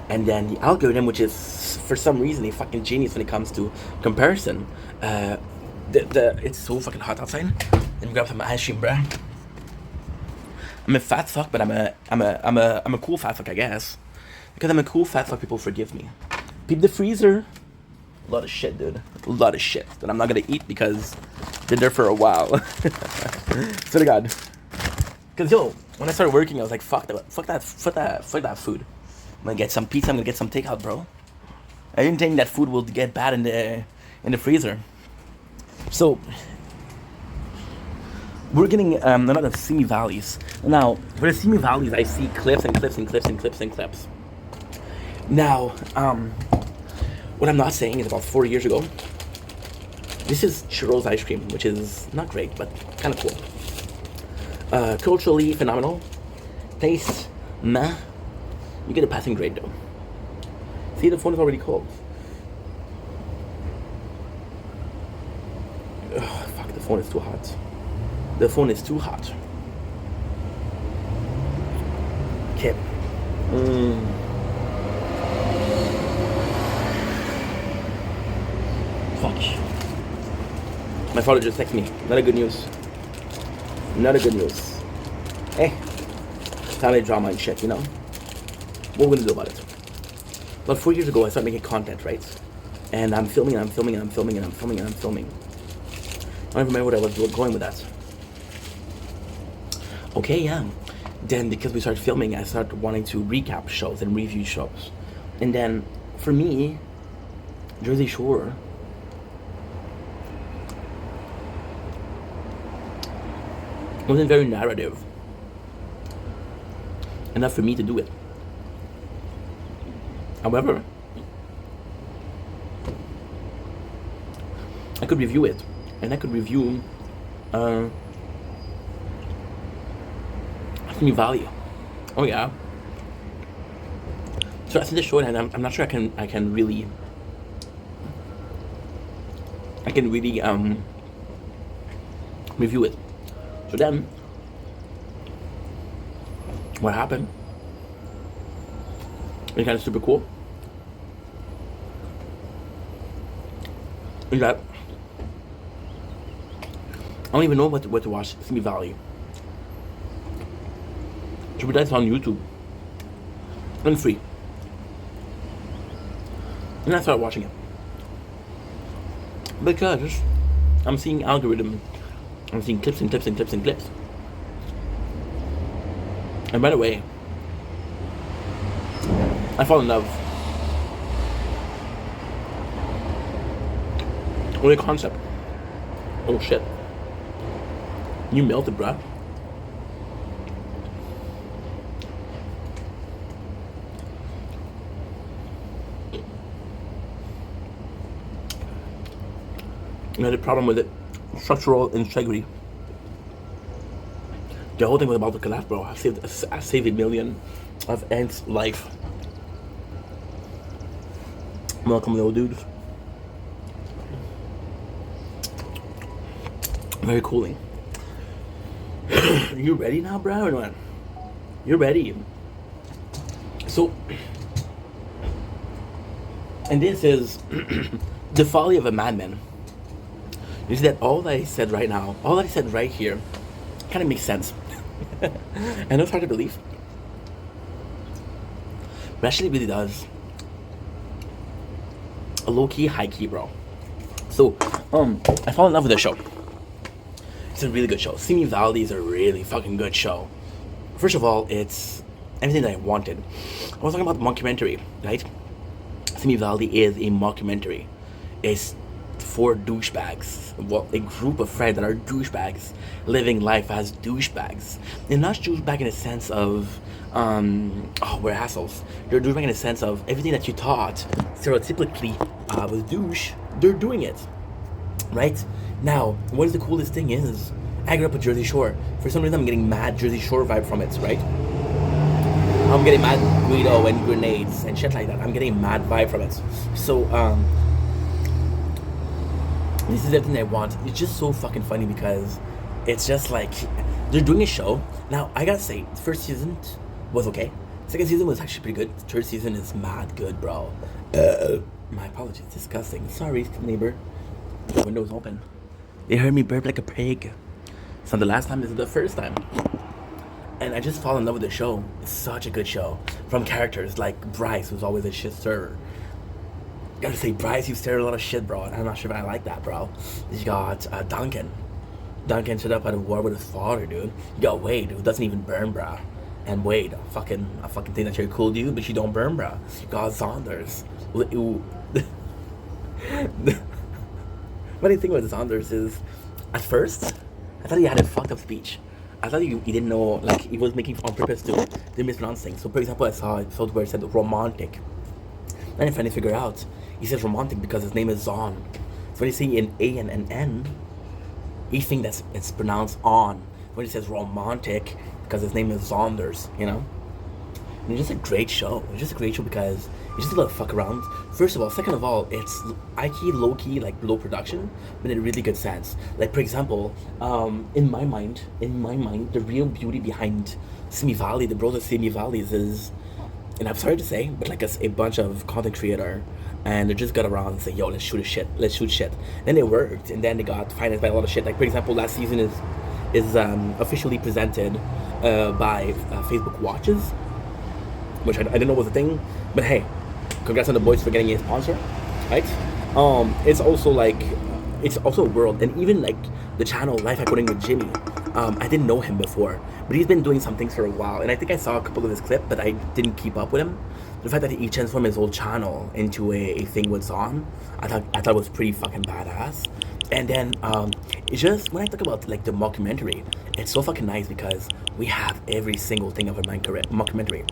And then the algorithm, which is for some reason a fucking genius when it comes to comparison, it's so fucking hot outside. Let me grab some ice cream, bruh. I'm a fat fuck, but I'm a cool fat fuck, I guess. Because I'm a cool fat fuck, people forgive me. Peep the freezer. A lot of shit, dude. A lot of shit that I'm not gonna eat because been there for a while. Swear to God. Cause when I started working, I was like, fuck that food. I'm gonna get some pizza. I'm gonna get some takeout, bro. I didn't think that food will get bad in the freezer. So we're getting another Simi Valleys. Now for the Simi Valleys, I see clips and clips and clips and clips and clips. Now, what I'm not saying is about 4 years ago. This is churros ice cream, which is not great, but kind of cool. Culturally phenomenal. Taste, meh. You get a passing grade though. See, the phone is already cold. Ugh, fuck, the phone is too hot. The phone is too hot. Okay. Fuck. My father just texted me. Not a good news. Not a good news. Hey. Family drama and shit, you know? What are we gonna do about it? About 4 years ago, I started making content, right? And I'm filming, and I'm filming, and I'm filming, and I'm filming, and I'm filming. I don't remember what I was going with that. Okay, yeah. Then, because we started filming, I started wanting to recap shows and review shows. And then, for me, Jersey Shore wasn't very narrative enough for me to do it. However, I could review it, and I could review Simi Valley. Oh yeah. So I see the show, and I'm not sure I can really review it. So then, what happened? It's kind of super cool. Is that I don't even know what to watch. Simi Valley. So that's on YouTube and free. And I started watching it because I'm seeing algorithm. I'm seeing clips and clips and clips and clips. And by the way, I fall in love with the concept. Oh shit. You melted, bruh. Another problem with it, structural integrity. The whole thing was about to collapse, bro. I saved a million of ants' life. Welcome, little dudes. Very cooling. You ready now, bro, or what? You're ready. So, and this is the folly of a madman. You see that all that I said right now, all that I said right here, kind of makes sense. I know it's hard to believe, but actually it really does. A low-key, high-key, bro. So, I fall in love with the show. It's a really good show. Simi Valley is a really fucking good show. First of all, it's everything that I wanted. I was talking about the mockumentary, right? Simi Valley is a mockumentary. It's for douchebags. Well, a group of friends that are douchebags living life as douchebags. They're not douchebag in the sense of, we're assholes. They're douchebag in the sense of everything that you thought stereotypically was douche, they're doing it. Right? Now, what is the coolest thing is, I grew up with Jersey Shore. For some reason, I'm getting mad Jersey Shore vibe from it, right? I'm getting mad Guido and grenades and shit like that. I'm getting mad vibe from it. So, this is everything I want. It's just so fucking funny because it's just like they're doing a show. Now, I gotta say, the first season was okay. Second season was actually pretty good. Third season is mad good, bro. My apologies, disgusting. Sorry, neighbor. The window's open. They heard me burp like a pig. It's not the last time, it's the first time. And I just fall in love with the show. It's such a good show. From characters like Bryce, who's always a shit stirrer. Gotta say, Bryce, you stir a lot of shit, bro. And I'm not sure if I like that, bro. You got Duncan. Duncan shut up at a war with his father, dude. You got Wade, who doesn't even burn, bro. And Wade, I fucking think that you're a cool dude, but you don't burn, bro. You got Saunders. Funny thing with Saunders is, at first, I thought he had a fucked up speech. I thought he didn't know, like, he was making on purpose to mispronounce things. So, for example, I saw an episode where it said romantic. Then I finally figured out, he says romantic because his name is Zon. So when you see an A and an N, you think that it's pronounced on. When he says romantic, because his name is Saunders, you know? And it's just a great show. It's just a great show because it's just a lot of fuck around. First of all. Second of all, it's high-key, low-key, like low production, but in a really good sense. Like, for example, in my mind, the real beauty behind Simi Valley, the bros of Simi Valleys is, and I'm sorry to say, but like a bunch of content creator, and they just got around and say, yo, let's shoot shit. Then it worked, and then they got financed by a lot of shit. Like, for example, last season is officially presented by Facebook Watches, which I didn't know was a thing, but hey, congrats on the boys for getting a sponsor, right? It's also like, it's also a world, and even like the channel Life According with Jimmy, I didn't know him before, but he's been doing some things for a while, and I think I saw a couple of his clips, but I didn't keep up with him. The fact that he transformed his whole channel into a thing with Zon, I thought was pretty fucking badass. And then it's just, when I talk about like the mockumentary, it's so fucking nice because we have every single thing of a mockumentary.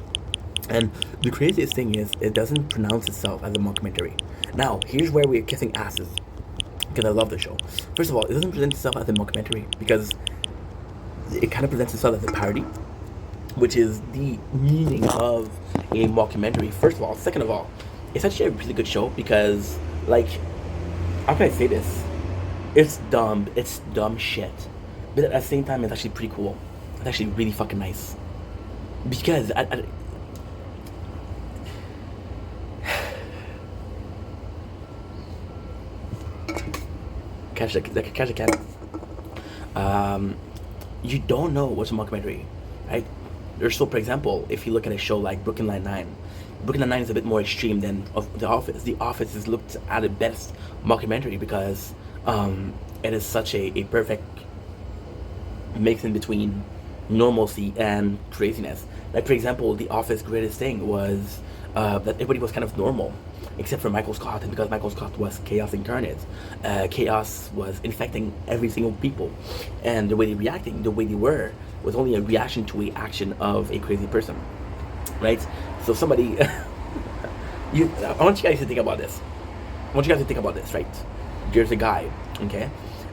And the craziest thing is, it doesn't pronounce itself as a mockumentary. Now, here's where we're kissing asses, because I love the show. First of all, it doesn't present itself as a mockumentary, because it kind of presents itself as a parody, which is the meaning of a mockumentary, first of all. Second of all, it's actually a really good show, because, like, how can I say this? It's dumb shit, but at the same time, it's actually pretty cool. It's actually really fucking nice, because catch a cat. You don't know what's a mockumentary, right? There's so, for example, if you look at a show like Brooklyn Nine-Nine is a bit more extreme than The Office. The Office is looked at the best mockumentary because it is such a perfect mix in between normalcy and craziness. Like, for example, The Office greatest thing was that everybody was kind of normal, except for Michael Scott, and because Michael Scott was chaos incarnate, chaos was infecting every single people, and the way they reacting, the way they were, was only a reaction to a action of a crazy person, right? So somebody, I want you guys to think about this. Right? There's a guy, okay?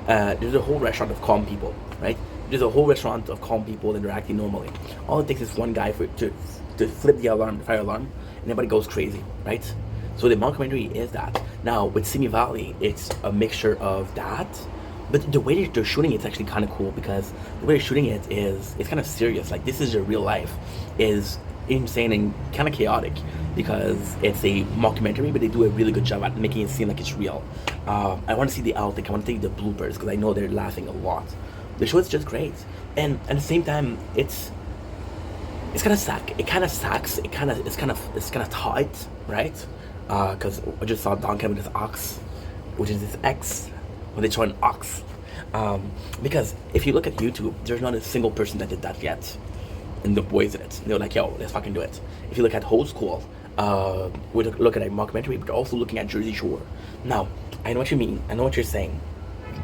There's a whole restaurant of calm people, right? There's a whole restaurant of calm people that are acting normally. All it takes is one guy to flip the fire alarm, and everybody goes crazy, right? So the mockumentary is that. Now, with Simi Valley, it's a mixture of that, but the way they're shooting it's actually kind of cool, because the way they're shooting it is, it's kind of serious. Like, this is your real life. Is insane and kind of chaotic, because it's a mockumentary, but they do a really good job at making it seem like it's real. I want to see the outtake, I want to see the bloopers, because I know they're laughing a lot. The show is just great, and at the same time, it's kind of sack. It's kind of tight, right? Because I just saw Duncan with his ox, which is his ex, when they throw an ox. Because if you look at YouTube, there's not a single person that did that yet. and the boys did it. They were like, yo, let's fucking do it. If you look at Whole School, we look at a mockumentary, but also looking at Jersey Shore. Now, I know what you mean. I know what you're saying.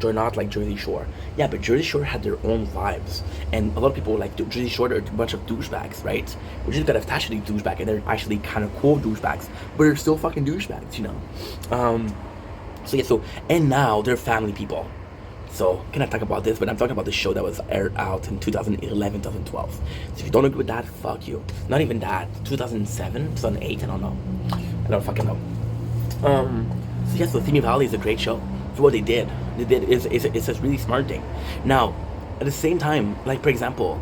They're not like Jersey Shore. Yeah, but Jersey Shore had their own vibes. And a lot of people like Jersey Shore, they're a bunch of douchebags, right? We just got attached to these douchebags, and they're actually kind of cool douchebags. But they're still fucking douchebags, you know? And now they're family people. So, can I talk about this? But I'm talking about the show that was aired out in 2011, 2012. So if you don't agree with that, fuck you. Not even that. 2007, 2008, I don't know. I don't fucking know. So Simi Valley is a great show. For what they did. It's a really smart thing. Now, at the same time, like for example,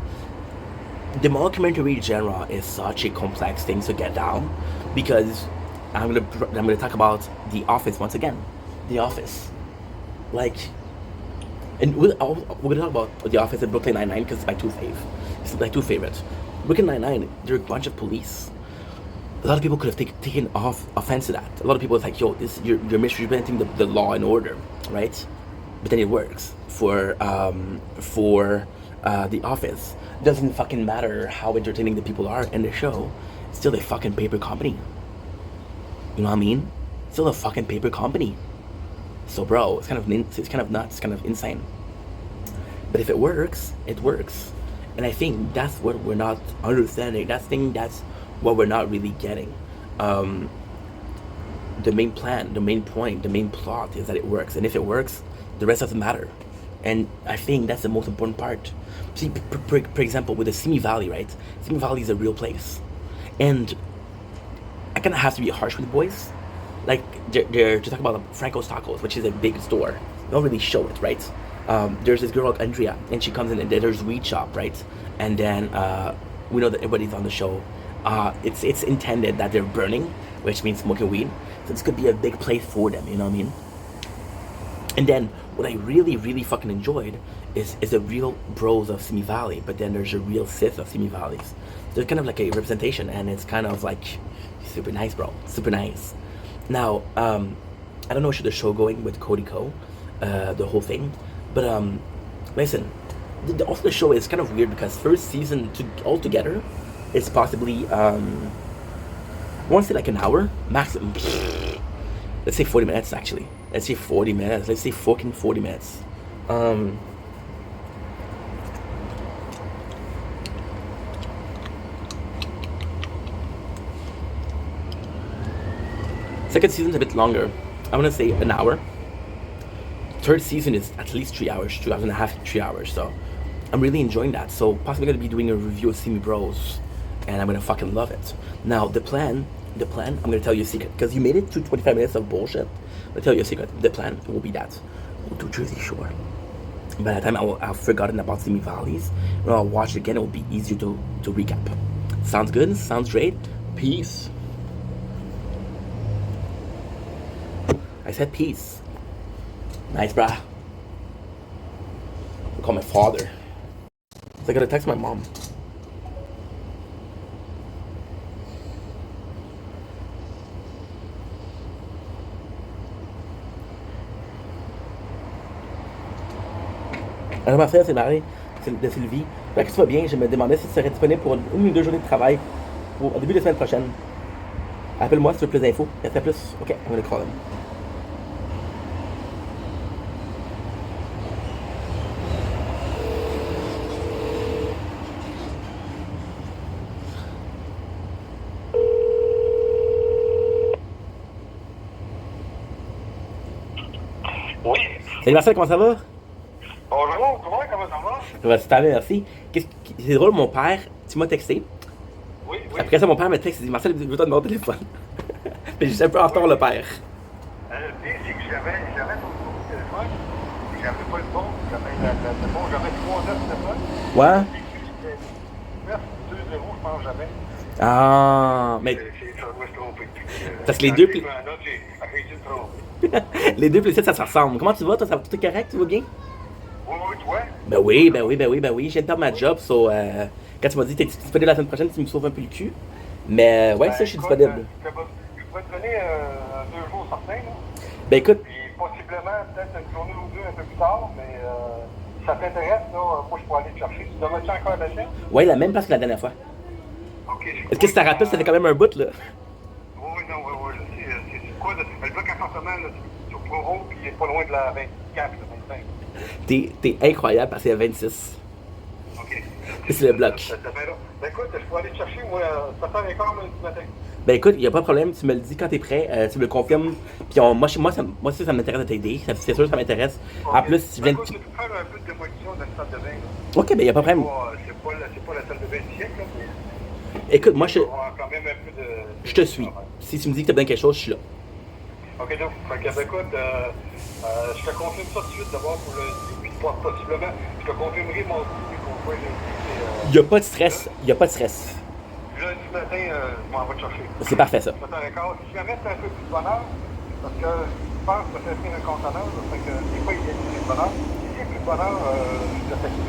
the mockumentary genre is such a complex thing to get down, because I'm gonna talk about The Office once again. The Office, like, and we're gonna talk about The Office and Brooklyn Nine-Nine because it's my two favorites. Brooklyn Nine-Nine, they're a bunch of police. A lot of people could have taken offense to that. A lot of people are like, yo, you're misrepresenting the law and order, right? But then it works for The Office. Doesn't fucking matter how entertaining the people are in the show. It's still a fucking paper company. You know what I mean? Still a fucking paper company. So bro, it's kind of nuts, it's kind of insane. But if it works, it works. And I think that's what we're not understanding. That's what we're not really getting. The main plan, the main point, the main plot is that it works. And if it works, the rest doesn't matter. And I think that's the most important part. See, for example, with the Simi Valley, right? Simi Valley is a real place. And I kind of have to be harsh with the boys. Like, they're to talk about Franco's Tacos, which is a big store. They don't really show it, right? There's this girl, Andrea, and she comes in and there's weed shop, right? And then we know that everybody's on the show. It's intended that they're burning, which means smoking weed. So this could be a big place for them, you know what I mean? And then what I really, really fucking enjoyed is the real bros of Simi Valley, but then there's a real sis of Simi Valleys. There's kind of like a representation, and it's kind of like super nice, bro. Super nice. Now, I don't know where the show going with Cody Ko, the whole thing, but listen, also the show is kind of weird because first season altogether, it's possibly I want to say like an hour maximum. Let's say 40 minutes actually. Let's say 40 minutes. Let's say fucking 40 minutes. Second season's a bit longer. I want to say an hour. Third season is at least 3 hours, 2.5 to 3 hours. So I'm really enjoying that. So possibly gonna be doing a review of Simi Bros, and I'm gonna fucking love it. Now the plan. I'm gonna tell you a secret because you made it to 25 minutes of bullshit. I'll tell you a secret. The plan will be that we'll do Jersey Shore. By the time I've forgotten about Simi Valleys, when I'll watch it again, it will be easier to recap. Sounds good? Sounds great? Peace. I said peace. Nice, brah. I'll call my father. So I gotta text my mom. Alors ma frère, c'est Marie, de Sylvie. Fait que tu vas bien, je me demandais si tu serais disponible pour une ou deux journées de travail au début de la semaine prochaine. Appelle-moi si tu veux plus d'infos. Il y a plus. Ok, I'm gonna call him. Oui. Salut Marcel, comment ça va? Bonjour, comment ça va? Ça va super bien, merci. C'est drôle, mon père, tu m'as texté. Oui. Après ça, mon père me texte, il dit Marcel, je veux ton numéro de téléphone. Puis j'étais un peu en retard, le père. Le pire, c'est que j'avais ton numéro de téléphone, et j'avais pas le bon. J'avais 3 téléphone. Ouais. 9-2-0, je pense, j'avais. Ah, mais. Ça doit se tromper. Parce que les deux. J'ai dû me tromper. Les 2 plus 7, ça se ressemble. Comment tu vas, toi? Tout est correct? Tu vas bien? Oui, toi? Ben oui. Je viens de perdre ma job, so, quand tu m'as dit que t'es disponible la semaine prochaine, tu me sauves un peu le cul. Mais ouais, ça, je suis disponible. Je peux te donner 2 jours certains, là. Ben écoute. Puis possiblement, peut-être une journée ou deux un peu plus tard, mais ça t'intéresse, là, moi, je pourrais aller te chercher. Tu devrais-tu encore la chaîne? Ouais, la même place que la dernière fois. OK. Est-ce que tu te rappelles, ça fait quand même un bout, là? Oui, non, oui, c'est quoi, le bloc appartement, là, sur Provo, puis il est pas loin de la 24, la 25. T'es incroyable parce qu'il y a 26. OK. C'est le bloc. Ben écoute, je pourrais aller te chercher, moi, 7h15 lundi matin. Ben écoute, il n'y a pas de problème, tu me le dis quand t'es prêt, tu me le confirmes. Puis moi, ça m'intéresse de t'aider, c'est sûr que ça m'intéresse. En plus, si je viens de... Écoute, je peux faire un peu de démolition dans une salle de bain, là. Ok, ben il n'y a pas de problème. C'est pas la salle de bain du siècle, là, mais Écoute, moi, il va y avoir quand même un peu de... je te suis. Si tu me dis que t'as besoin de quelque chose, je suis là. OK, donc, fait que, ben, écoute, je te confirme ça tout de suite d'abord pour lundi, puis possiblement, je te confirmerai mon coup qu'on voit lundi. Il n'y a pas de stress, il n'y a pas de stress. Lundi matin, je m'en vais te chercher. C'est parfait, ça. 7h15. Si jamais c'est un peu plus de bonheur, parce que je pense que ça fait un conteneur, fait que des fois, il y a plus de bonheur. Si il y a plus de bonheur, je te fais plus.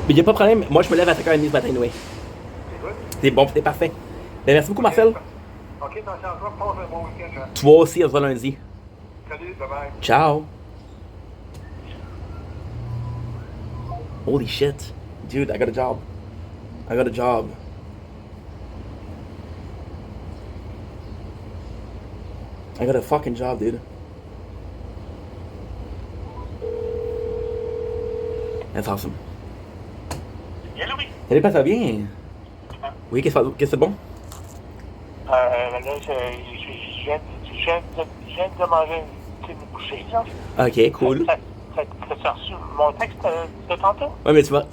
Mais il n'y a pas de problème, moi, je me lève à 5h30 ce matin, oui. C'est good? C'est bon, c'est parfait. Ben merci beaucoup, Marcel. OK, attention à toi, passe un bon week-end, Jean. Toi aussi, on se voit lundi. Salut, bye-bye. Ciao. Holy shit. Dude, I got a job. I got a job. I got a fucking job, dude. That's awesome. Hello, oui. Salut, ça va bien? Oui, qu'est-ce que c'est bon? Là, je viens de manger une petite bouchée, là. Ok, cool. T'as reçu mon texte de tantôt? Ouais, mais tu vas...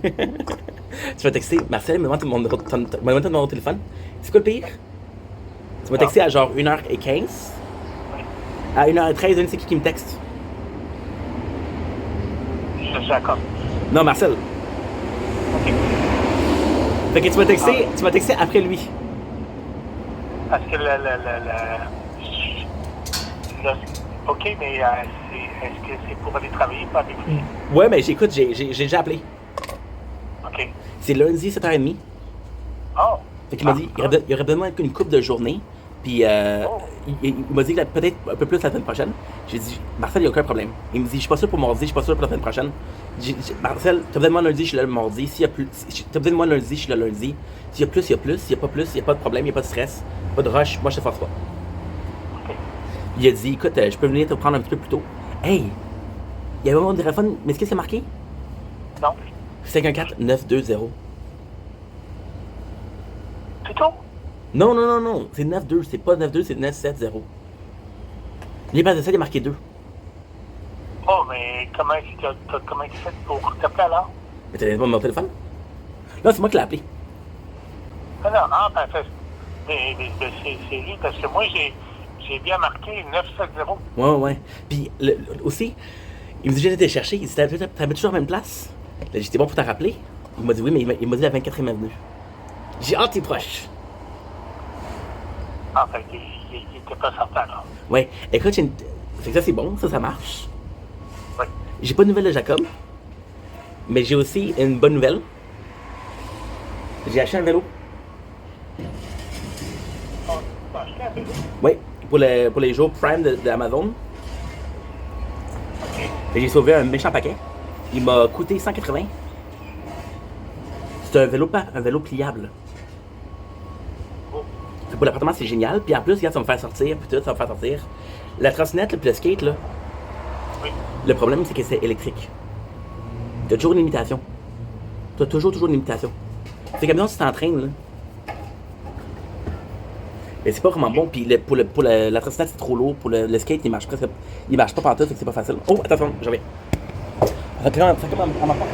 tu vas texter... Marcel, me demande ton numéro de téléphone. C'est quoi le pire? Tu m'as texté à genre 1h15. À 1h13, c'est qui me texte? Je suis d'accord. Non, Marcel. OK. Fait que tu vas texter après lui. Parce que OK, mais est-ce que c'est pour aller travailler, pas avec lui? Ouais, mais j'écoute, j'ai déjà appelé. OK. C'est lundi, 7h30. Oh! Fait qu'il m'a dit, il y aurait besoin qu'une couple de journées. Puis il m'a dit que peut-être un peu plus la semaine prochaine. J'ai dit, Marcel, il n'y a aucun problème. Il me dit, je suis pas sûr pour mardi, je suis pas sûr pour la semaine prochaine. J'ai dit, Marcel, t'as besoin de moi lundi, je suis là le mardi. S'il y a plus, t'as besoin de moi lundi, je suis là lundi. S'il y a plus, il y a plus. S'il y a pas plus, il n'y a pas de problème, il n'y a pas de stress, pas de rush. Moi, je te force pas. Il a dit, écoute, je peux venir te prendre un petit peu plus tôt. Hey, il y avait mon téléphone, mais qu'est-ce qu'il y a marqué? Non. 514-920. C'est tout? Non, c'est 9-2, c'est pas 9-2, c'est 9-7-0. Les bases de ça, il est marqué 2. Oh, mais comment tu fais pour t'appeler alors? Mais t'as pas mon téléphone? Non, c'est moi qui l'ai appelé. Non, mais c'est lui, parce que moi, j'ai bien marqué 970. Ouais. Puis aussi, il me dit, j'ai été chercher, il dit, t'habites toujours à la même place? Là, j'ai dit, bon pour t'en rappeler. Il m'a dit, oui, mais il m'a dit la 24e avenue. J'ai hâte, t'es proche. En fait, il était pas certain, là. Ouais, écoute, fait que ça, c'est bon, ça marche. Oui. J'ai pas de nouvelles de Jacob, mais j'ai aussi une bonne nouvelle. J'ai acheté un vélo. Oh, t'as acheté un vélo? Oui, pour les jours Prime de Amazon. OK. Et j'ai sauvé un méchant paquet. Il m'a coûté 180. C'est un vélo pliable. Fait pour l'appartement, c'est génial. Puis en plus, regarde, ça va me faire sortir. Puis tout, ça va me faire sortir. La trottinette, puis le skate, là. Oui. Le problème, c'est que c'est électrique. T'as toujours une limitation. T'as toujours une limitation. C'est comme si tu t'entraînes, là. Mais c'est pas vraiment bon. Puis pour la trottinette, c'est trop lourd. Pour le skate, il marche pas pantoute, fait que c'est pas facile. Oh, attention, je reviens. Ça commence à ma porte.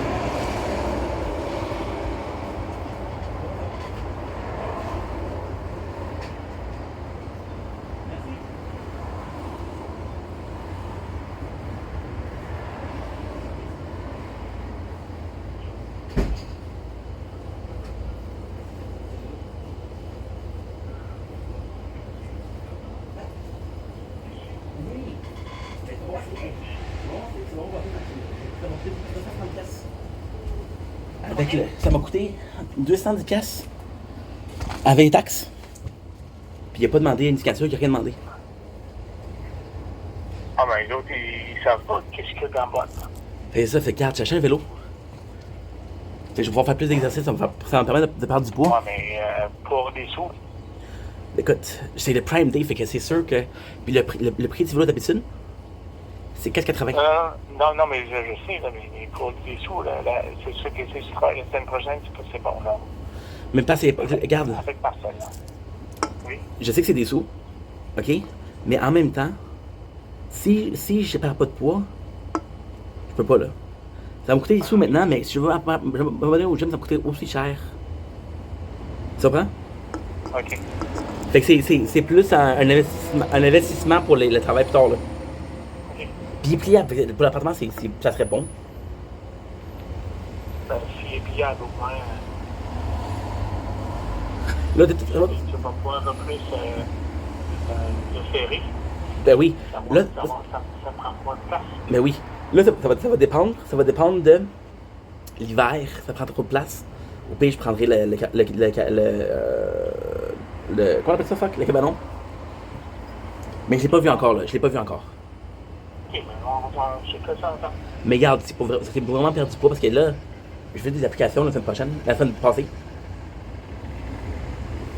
Ça m'a coûté 210 pièces avec les taxes. Puis il n'a pas demandé indicateur, il n'a rien demandé. Ah, ben, les autres, ils savent pas qu'est-ce qu'il y a dans la boîte. Fait ça, fait que regarde, j'ai acheté un vélo. Fait que je vais pouvoir faire plus d'exercices, ça va me permettre de perdre du poids. Ouais, mais pour des sous, Écoute, c'est le Prime Day, fait que c'est sûr que. Puis le prix du vélo d'habitude, c'est 4,80. non, mais je sais, là, mais pour des sous, là, c'est sûr que si je travaille la semaine prochaine, c'est bon, là. Même pas, c'est. Regarde, Avec personne, là. Oui. je sais que c'est des sous, ok? Mais en même temps, si je perds pas de poids, je peux pas, là. Ça va me coûter des sous maintenant, mais si je veux aller au gym, ça va me coûter aussi cher. Tu comprends? OK. Fait que c'est plus un investissement pour le travail plus tard, là. OK. Puis il est pliable, pour l'appartement, ça serait bon. Ben, s'il est pliable, au moins, Là, tu vas pouvoir un peu plus le serrer. ben oui. Là, Ça prend moins de place. ben oui. Là, ça va dépendre. Ça va dépendre de l'hiver. Ça prend trop de place. Au pire, je prendrai comment on appelle ça, fuck? Le cabanon. Mais je l'ai pas vu encore, là. Je l'ai pas vu encore. OK, mais on va checker ça ensemble. Mais regarde, c'est pour vraiment perdre du poids parce que là, je fais des applications la semaine prochaine, la semaine passée.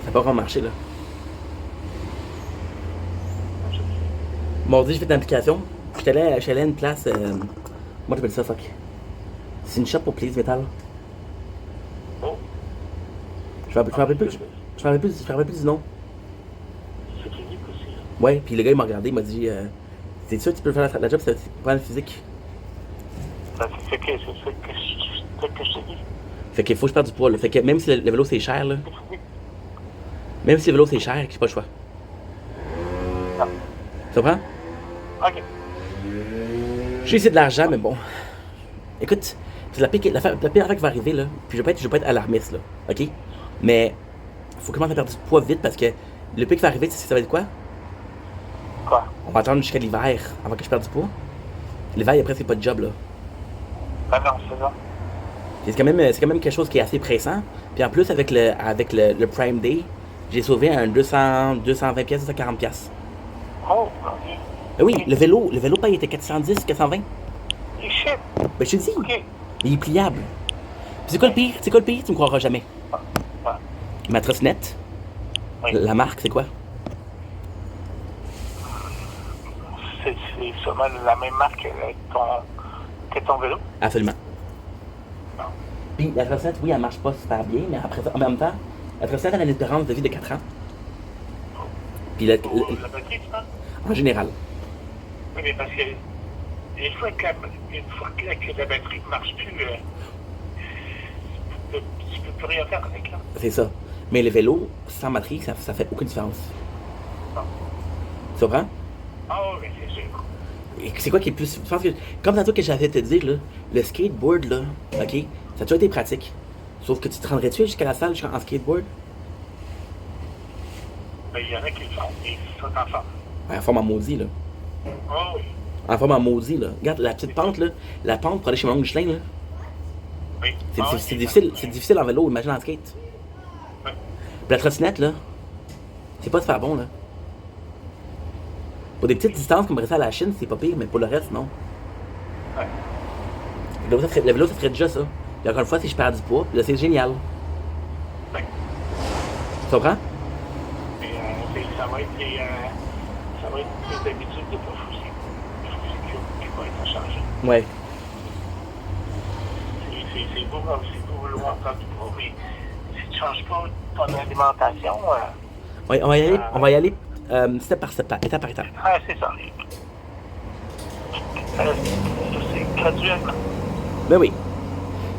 Ça n'a pas vraiment marché, là. Mardi, j'ai fait une application. J'étais allé à une place. Moi, j'appelle ça, fuck. C'est une shop pour plier du métal. Oh, Je me rappelle plus du nom. c'est clinique aussi, là. Ouais, puis le gars, il m'a regardé, il m'a dit c'est sûr que tu peux faire la job, c'est pas le physique. Ben, c'est ce que je te dis. Fait qu'il faut que je perde du poids, là. Fait que même si le vélo c'est cher, là. Même si le vélo c'est cher, j'ai pas le choix. Non. Tu comprends? OK. J'ai essayé de l'argent, mais bon. Écoute, c'est la pire affaire qui va arriver, là. Puis je vais pas être alarmiste, là. OK? Mais faut commencer à perdre du poids vite parce que le pire qui va arriver, ça va être quoi? Quoi? On va attendre jusqu'à l'hiver avant que je perde du poids. L'hiver, il y a presque pas de job, là. Ben non, c'est ça. C'est quand même quelque chose qui est assez pressant. Puis en plus, avec le Prime Day, j'ai sauvé un 20$ 240$. Oh, OK. Ben oui, le vélo paye était 410, 420. Et shit. Ben je te dis, OK. il est pliable. Puis c'est quoi le pire? Tu me croiras jamais. Ouais. Ma trottinette, Oui. la marque, c'est quoi? C'est sûrement la même marque que ton vélo. Absolument. Non. Puis la trottinette, oui, elle marche pas super bien, mais après ça, en même temps, la trottinette a une espérance de vie de 4 ans. Puis La batterie, tu penses? en général. Oui, mais parce que une fois que la batterie ne marche plus, tu peux plus rien faire avec, là. C'est ça. Mais le vélo, sans batterie, ça fait aucune différence. Non. Tu comprends? Ah oui, c'est sûr. Et c'est quoi qui est plus. Je pense que, comme tantôt que j'avais te dire, là, le skateboard, là, ok, ça a toujours été pratique. Sauf que tu te rendrais-tu jusqu'à la salle en skateboard? Ben, il y en a qui le font, et ça t'en fait. En forme en maudit, là. Oh oui. En forme en maudit, là. Regarde la petite pente, là. La pente pour aller chez mon oncle Michelin, là. Oui. C'est difficile en vélo, imagine en skate. Ouais. Puis la trottinette, là, c'est pas super bon, là. Pour des petites distances comme rester à la Chine, c'est pas pire, mais pour le reste, non. Ouais. Le vélo, ça serait déjà ça. Et encore une fois, si je perds du poids, là, c'est génial. Ouais. Tu comprends? Et ça va être les habitudes de bouffe aussi. Qui vont être changées. Ouais. C'est beau vouloir prendre du poids, mais si tu ne changes pas ton alimentation, Ouais, on va y aller step par step, étape par étape. c'est ça. C'est graduel. Ben oui.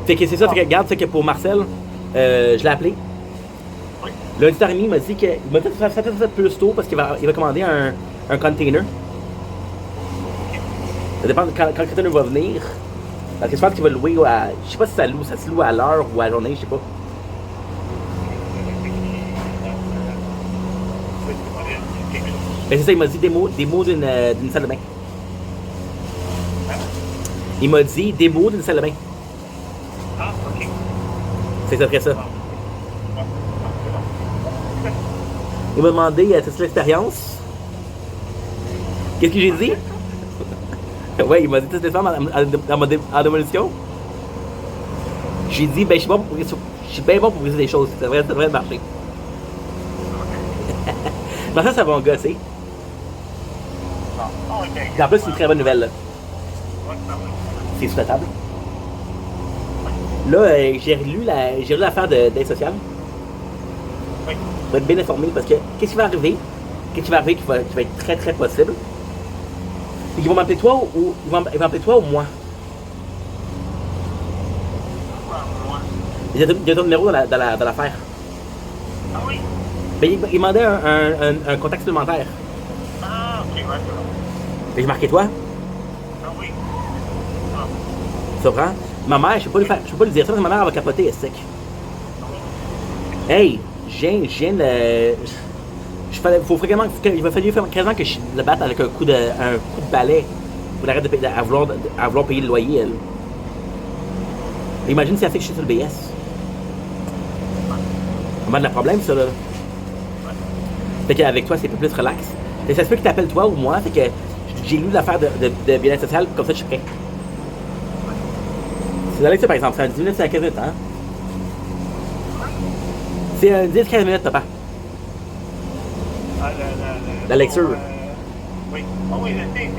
Fait que c'est ça, fait que regarde, c'est que pour Marcel, je l'ai appelé. Oui. Lundi dernier, il m'a dit qu'il m'a fait ça plus tôt parce qu'il va commander un container. Ça dépend de quand le container va venir. Parce que je pense qu'il va louer à. Je sais pas si ça se loue à l'heure ou à la journée, je sais pas. Mais c'est ça, il m'a dit des mots d'une salle de bain. Il m'a dit des mots d'une salle de bain. Ah, ok. C'est ça, ça. Il m'a demandé, as-tu l'expérience? Qu'est-ce que j'ai dit? Ouais, il m'a dit de descendre en démolition. J'ai dit, ben, je suis bien bon pour briser des choses. Ça devrait marcher. Mais ça va me gosser. Et en plus, c'est une très bonne nouvelle, là. C'est sous la table. Là, j'ai lu l'affaire d'aide sociale. Oui. Je vais être bien informé parce que qu'est-ce qui va arriver? Qu'est-ce qui va arriver qui va être très très possible? Ils vont m'appeler toi ou ils vont m'appeler toi ou moi? Il y a ton numéro dans l'affaire. Ah oui? Mais il demandait un contact supplémentaire. Ah, ok, ouais, c'est bon. J'ai marqué toi. Ah oui. Tu comprends? Ma mère, je peux pas lui dire ça parce que ma mère elle va capoter, elle est sec. Hey, je viens de. Il va falloir quasiment que je le batte avec un coup de balai pour arrêter à vouloir payer le loyer, elle. Imagine si elle fait que je suis sur le BS. Vraiment de la problème, ça, là. Fait qu'avec toi, c'est un peu plus relax. Fait que ça se peut qu'il t'appelle toi ou moi, fait que j'ai lu l'affaire de bien-être social, comme ça, je suis prêt. C'est la lecture, par exemple, c'est un 10 minutes, c'est à 15 minutes, hein? C'est un 10-15 minutes, papa. Ah, La lecture. Oui. Ah oui, je sais,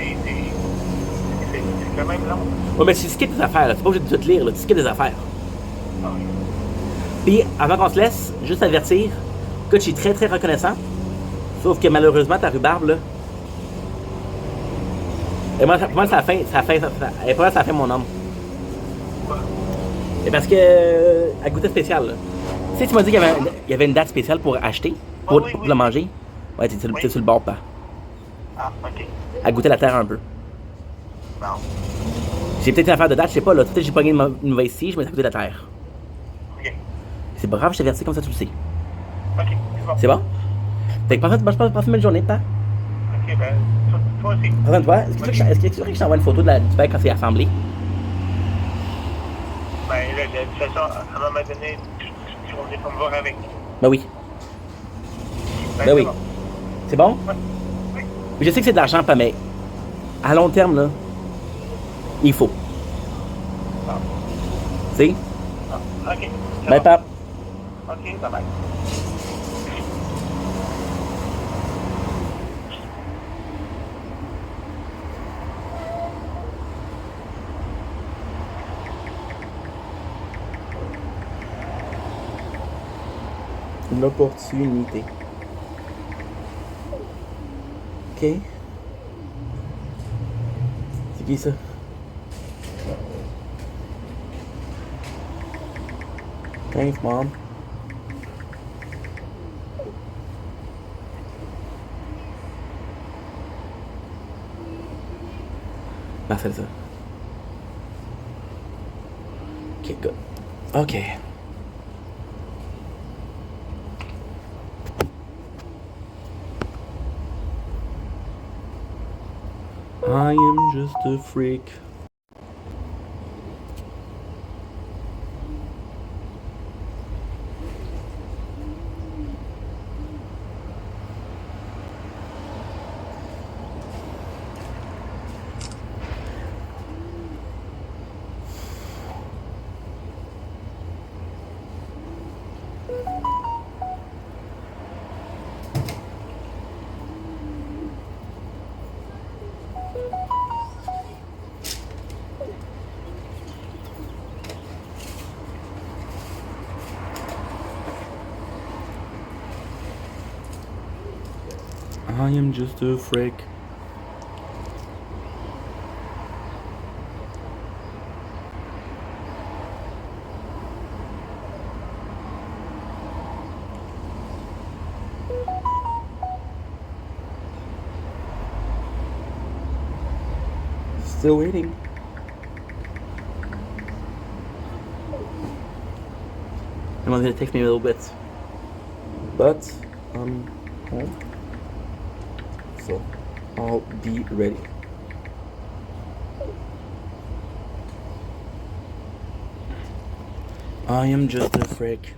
c'est quand même long. Ouais, mais tu skippes des affaires, là. C'est pas obligé de tout lire, là. Tu skippes des affaires. Ah oui. Puis, avant qu'on se laisse, juste avertir que je suis très très reconnaissant. Sauf que malheureusement, ta rhubarbe, là. Et moi, pour moi, ça a fait mon homme. Et parce que. Elle goûtait spéciale, là. Tu sais, tu m'as dit qu'il y avait une date spéciale pour acheter, pour le manger. Ouais, t'es sur le bord, pas. Ah, ok. Elle goûtait la terre un peu. Bon. J'ai peut-être une affaire de date, je sais pas, là. Peut-être que j'ai pogné une mauvaise tige, mais ça a goûté la terre. Ok. C'est pas grave, je t'avertis comme ça, tu le sais. Ok, c'est bon. C'est bon? Fait que passe une belle journée, pas? Ok, ben, toi aussi. Prends soin de toi. Est-ce que tu veux que je t'envoie une photo du père quand c'est assemblé? Ben, là, de toute façon, à un moment donné, tu vas venir me voir avec. Ben oui. Ben oui. C'est bon? Oui. Je sais que c'est de l'argent, pas, mais à long terme, là, il faut. Ah. Tu sais? Ah, ok. Bye, pap. Ok, bye bye. L'opportunité. Ok. C'est qui ça? Thanks, mom. Ah, c'est ça. Ok, good. Ok. I am just a freak. I am just a freak. Still waiting. I'm gonna take me a little bit, but I'm home. So I'll be ready. I am just a freak.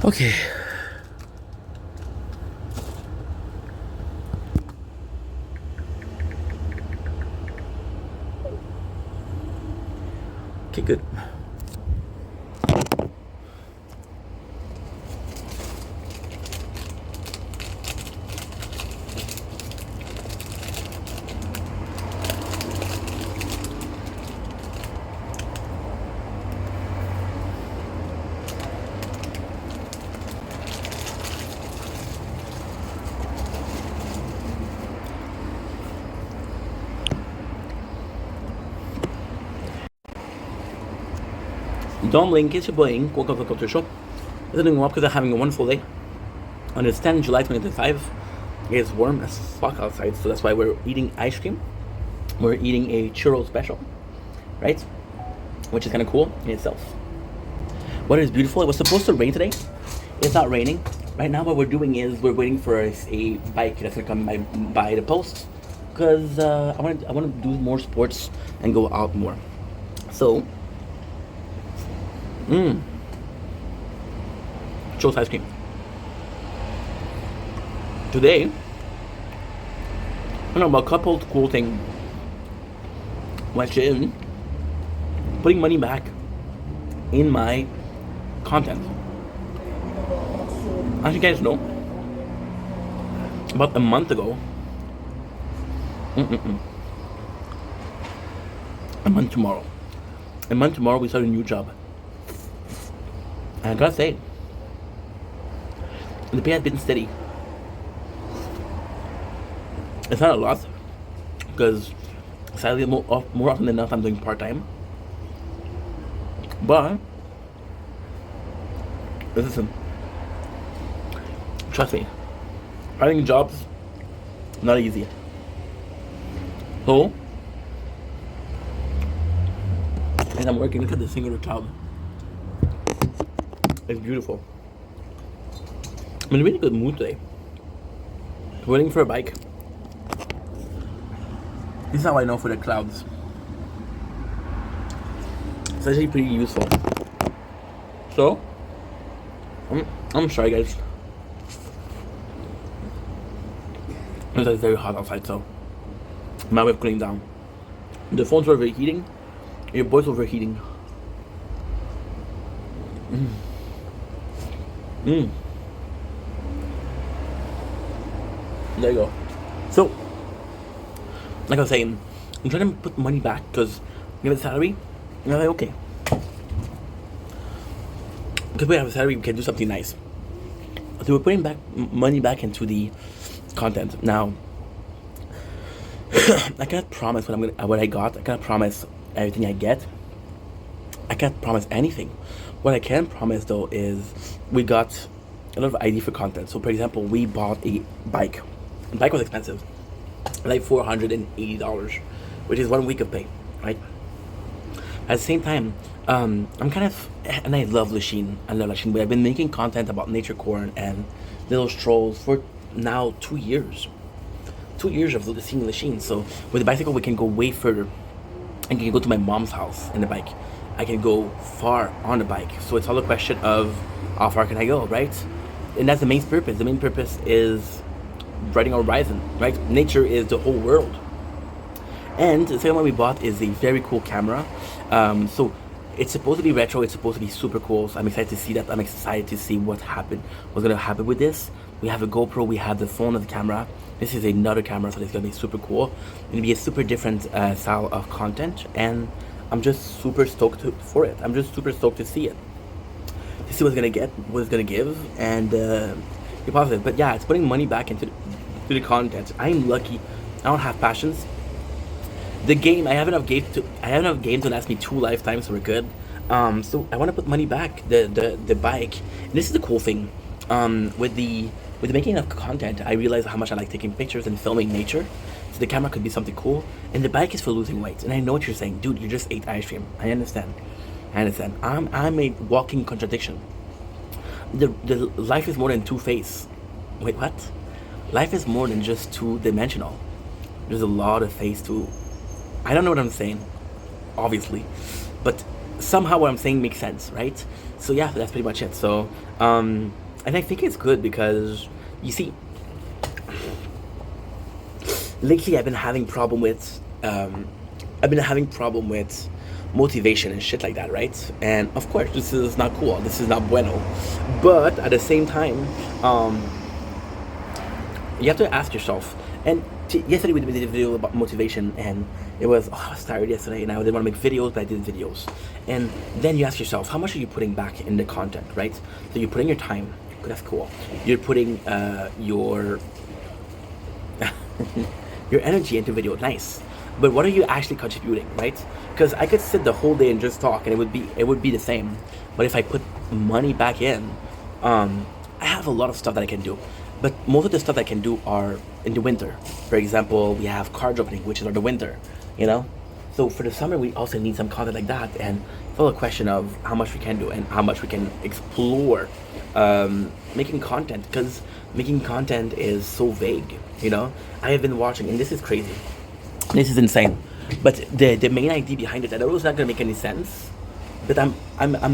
Okay. Okay, good. Dom Link, it's your boy Ink. Welcome to the Culture Show. It's doing well because I'm having a wonderful day. On this 10 July 2025, it's warm as fuck outside, so that's why we're eating ice cream. We're eating a churro special, right? Which is kind of cool in itself. What is beautiful, it was supposed to rain today. It's not raining. Right now what we're doing is we're waiting for a bike that's gonna come by the post. Because I want to do more sports and go out more. So, Joe's ice cream. Today, I don't know, a couple cool thing. Which is putting money back in my content. As you guys know, about a month ago, a month tomorrow we start a new job. And I gotta say, the pay has been steady. It's not a lot, because sadly more often than not I'm doing part-time. But listen, trust me, finding jobs not easy. So, and I'm working. Look at the singular cloud. It's beautiful. I'm in a really good mood today. Waiting for a bike. This is how I know for the clouds. It's actually pretty useful. So, I'm sorry guys. It's very hot outside, so my way of cooling down. The phone's overheating. Your boy's overheating. There you go. So, like I was saying, I'm trying to put money back because we have a salary. And I'm like, okay, because we have a salary, we can do something nice. So we're putting money back into the content now. I can't promise what I got. I can't promise everything I get. I can't promise anything. What I can promise though is we got a lot of ID for content. So for example, we bought a bike. The bike was expensive, like $480, which is 1 week of pay, right? At the same time, I'm kind of, and I love Lachine. But I've been making content about nature corn and little strolls for now 2 years. 2 years of seeing Lachine. So with the bicycle, we can go way further. I can go to my mom's house in the bike. I can go far on the bike. So it's all a question of how far can I go, right? And that's the main purpose. The main purpose is riding our horizon, right? Nature is the whole world. And the second one we bought is a very cool camera. So it's supposed to be retro. It's supposed to be super cool. So I'm excited to see that. I'm excited to see what's gonna happen with this. We have a GoPro. We have the phone and the camera. This is another camera, so it's gonna be super cool. It's gonna be a super different style of content, and I'm just super stoked for it. I'm just super stoked to see it, to see what's gonna give, and be positive. But yeah, it's putting money back into the content. I'm lucky. I don't have passions. The game, I have enough game to last me 2 lifetimes, so we're good. So I want to put money back. The bike. And this is the cool thing. with the making of content, I realized how much I like taking pictures and filming nature. So the camera could be something cool, and the bike is for losing weight. And I know what you're saying, dude. You just ate ice cream. I understand. I'm a walking contradiction. The life is more than two-faced. Wait, what? Life is more than just two-dimensional. There's a lot of face to. I don't know what I'm saying, obviously, but somehow what I'm saying makes sense, right? So yeah, that's pretty much it. So and I think it's good because you see, lately I've been having problem with motivation and shit like that, right? And of course, this is not cool. This is not bueno. But at the same time, you have to ask yourself. And yesterday we did a video about motivation, and it was, I was tired yesterday, and I didn't want to make videos, but I did videos. And then you ask yourself, how much are you putting back in the content, right? So you're putting your time. That's cool. You're putting your your energy into video. Nice. But what are you actually contributing, right? Because I could sit the whole day and just talk, and it would be the same. But if I put money back in, I have a lot of stuff that I can do. But most of the stuff I can do are in the winter. For example, we have cards opening, which is in the winter, you know? So for the summer, we also need some content like that. And it's all a question of how much we can do and how much we can explore making content. Because making content is so vague, you know? I have been watching, and this is crazy. This is insane. But the main idea behind it, I know it's not going to make any sense. But I'm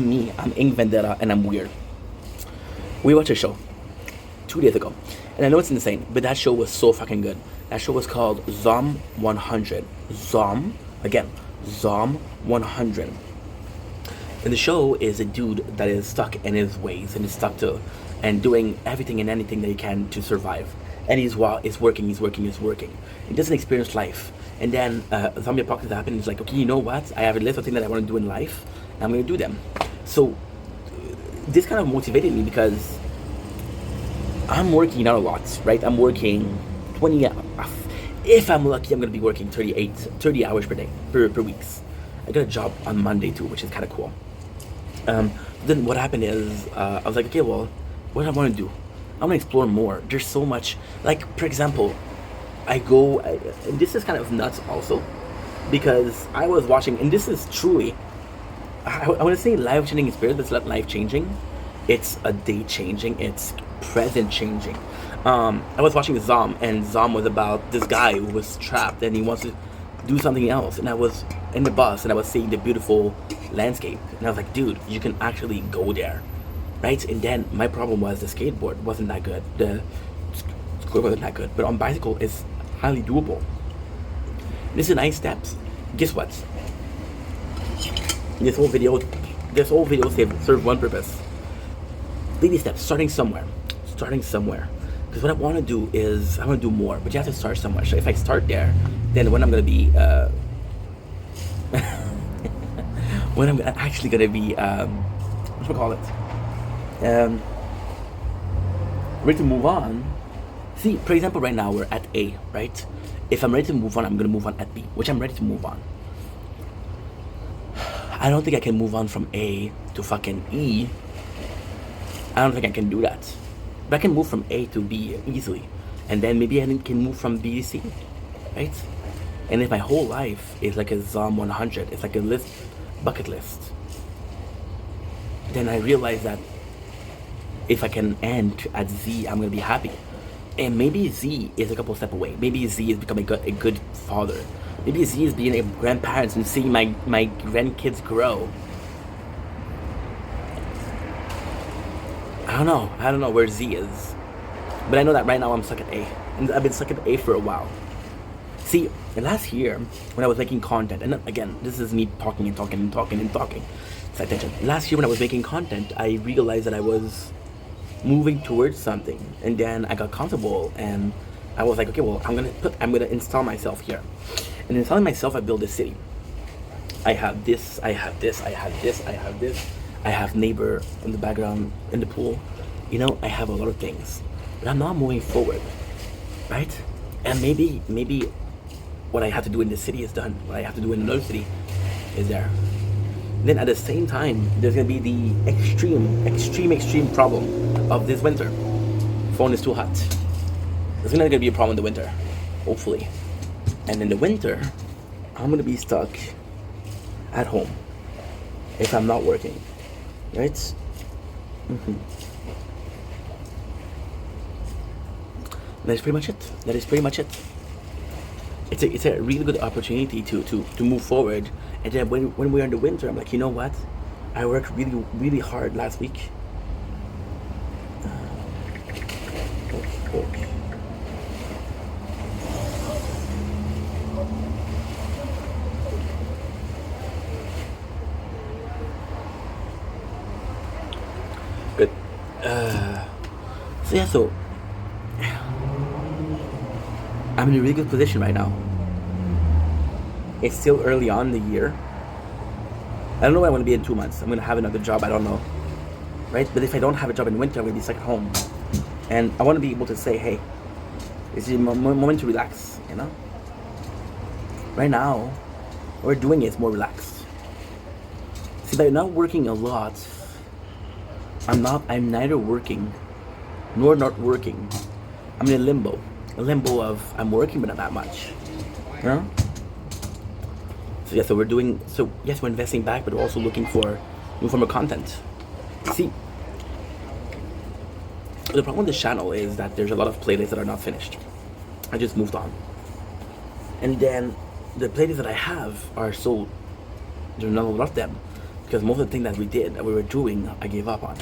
me. I'm Ink Vendetta, and I'm weird. We watched a show 2 days ago, and I know it's insane, but that show was so fucking good. That show was called Zom 100. Zom 100. And the show is a dude that is stuck in his ways and is stuck to and doing everything and anything that he can to survive. And he's working. He doesn't experience life. And then zombie apocalypse happened. He's like, okay, you know what? I have a list of things that I want to do in life, and I'm going to do them. So this kind of motivated me because I'm working out a lot, right? I'm working 20 hours. If I'm lucky, I'm going to be working 30 hours per day, per weeks. I got a job on Monday too, which is kind of cool. Then what happened is, I was like, okay, well, what do I want to do? I want to explore more. There's so much, like, for example, and this is kind of nuts also, because I was watching, and this is truly, I want to say life-changing experience, but it's not life-changing. It's a day-changing, it's present-changing. I was watching Zom, and Zom was about this guy who was trapped, and he wants to do something else, and I was in the bus, and I was seeing the beautiful landscape, and I was like, dude, you can actually go there, right? And then my problem was the skateboard wasn't that good, the scooter wasn't that good, but on bicycle, it's highly doable. This is nice steps. Guess what? This whole video served one purpose. Baby steps, starting somewhere. Because what I want to do is, I want to do more, but you have to start somewhere. So if I start there, then when I'm going to be, when I'm actually going to be, whatchamacallit, ready to move on. See, for example, right now we're at A, right? If I'm ready to move on, I'm going to move on at B, which I'm ready to move on. I don't think I can move on from A to fucking E. I don't think I can do that. But I can move from A to B easily. And then maybe I can move from B to C, right? And if my whole life is like a Zom 100, it's like a bucket list, then I realize that if I can end at Z, I'm going to be happy. And maybe Z is a couple steps away. Maybe Z is becoming a good father. Maybe Z is being a grandparent and seeing my grandkids grow. I don't know where Z is. But I know that right now I'm stuck at A. And I've been stuck at A for a while. See, last year, when I was making content, and again, this is me talking. It's attention. Last year when I was making content, I realized that I was moving towards something. And then I got comfortable and I was like, okay, well, I'm gonna install myself here. And installing myself, I built a city. I have this. I have neighbor in the background in the pool. You know, I have a lot of things. But I'm not moving forward, right? And maybe what I have to do in this city is done. What I have to do in another city is there. Then at the same time, there's gonna be the extreme problem of this winter. Phone is too hot. There's not gonna be a problem in the winter, hopefully. And in the winter, I'm gonna be stuck at home if I'm not working, right? That is pretty much it. That is pretty much it. It's a really good opportunity to move forward. And then when we're in the winter, I'm like, you know what? I worked really hard last week. Okay. Good. So I'm in a really good position right now. It's still early on in the year. I don't know where I want to be in 2 months. I'm going to have another job. I don't know. Right? But if I don't have a job in winter, I'm going to be stuck at home. And I want to be able to say, hey, this is a moment to relax, you know? Right now, what we're doing is more relaxed. See, by not working a lot, I'm neither working nor not working. I'm in a limbo. A limbo of I'm working but not that much. You know? So we're investing back, but we're also looking for new form of content. See, the problem with this channel is that there's a lot of playlists that are not finished. I just moved on. And then the playlists that I have are so, there's not a lot of them. Because most of the things that we were doing, I gave up on.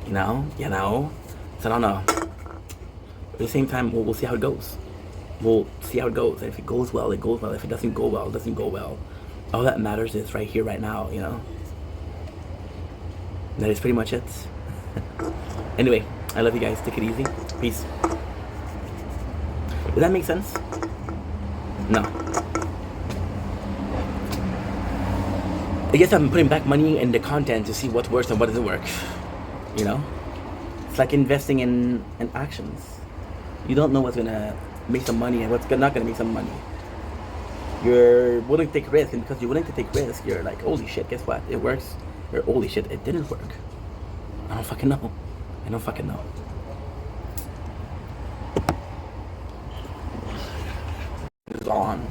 You know? So I don't know. At the same time, we'll see how it goes. We'll see how it goes. And if it goes well, it goes well. If it doesn't go well, it doesn't go well. All that matters is right here, right now, you know? That is pretty much it. Anyway, I love you guys. Take it easy. Peace. Does that make sense? No. I guess I'm putting back money in the content to see what works and what doesn't work. You know? It's like investing in actions. You don't know what's gonna make some money and what's not gonna make some money. You're willing to take risks, and because you're willing to take risks, you're like, holy shit, guess what? It works. Or holy shit, it didn't work. I don't fucking know. It's gone.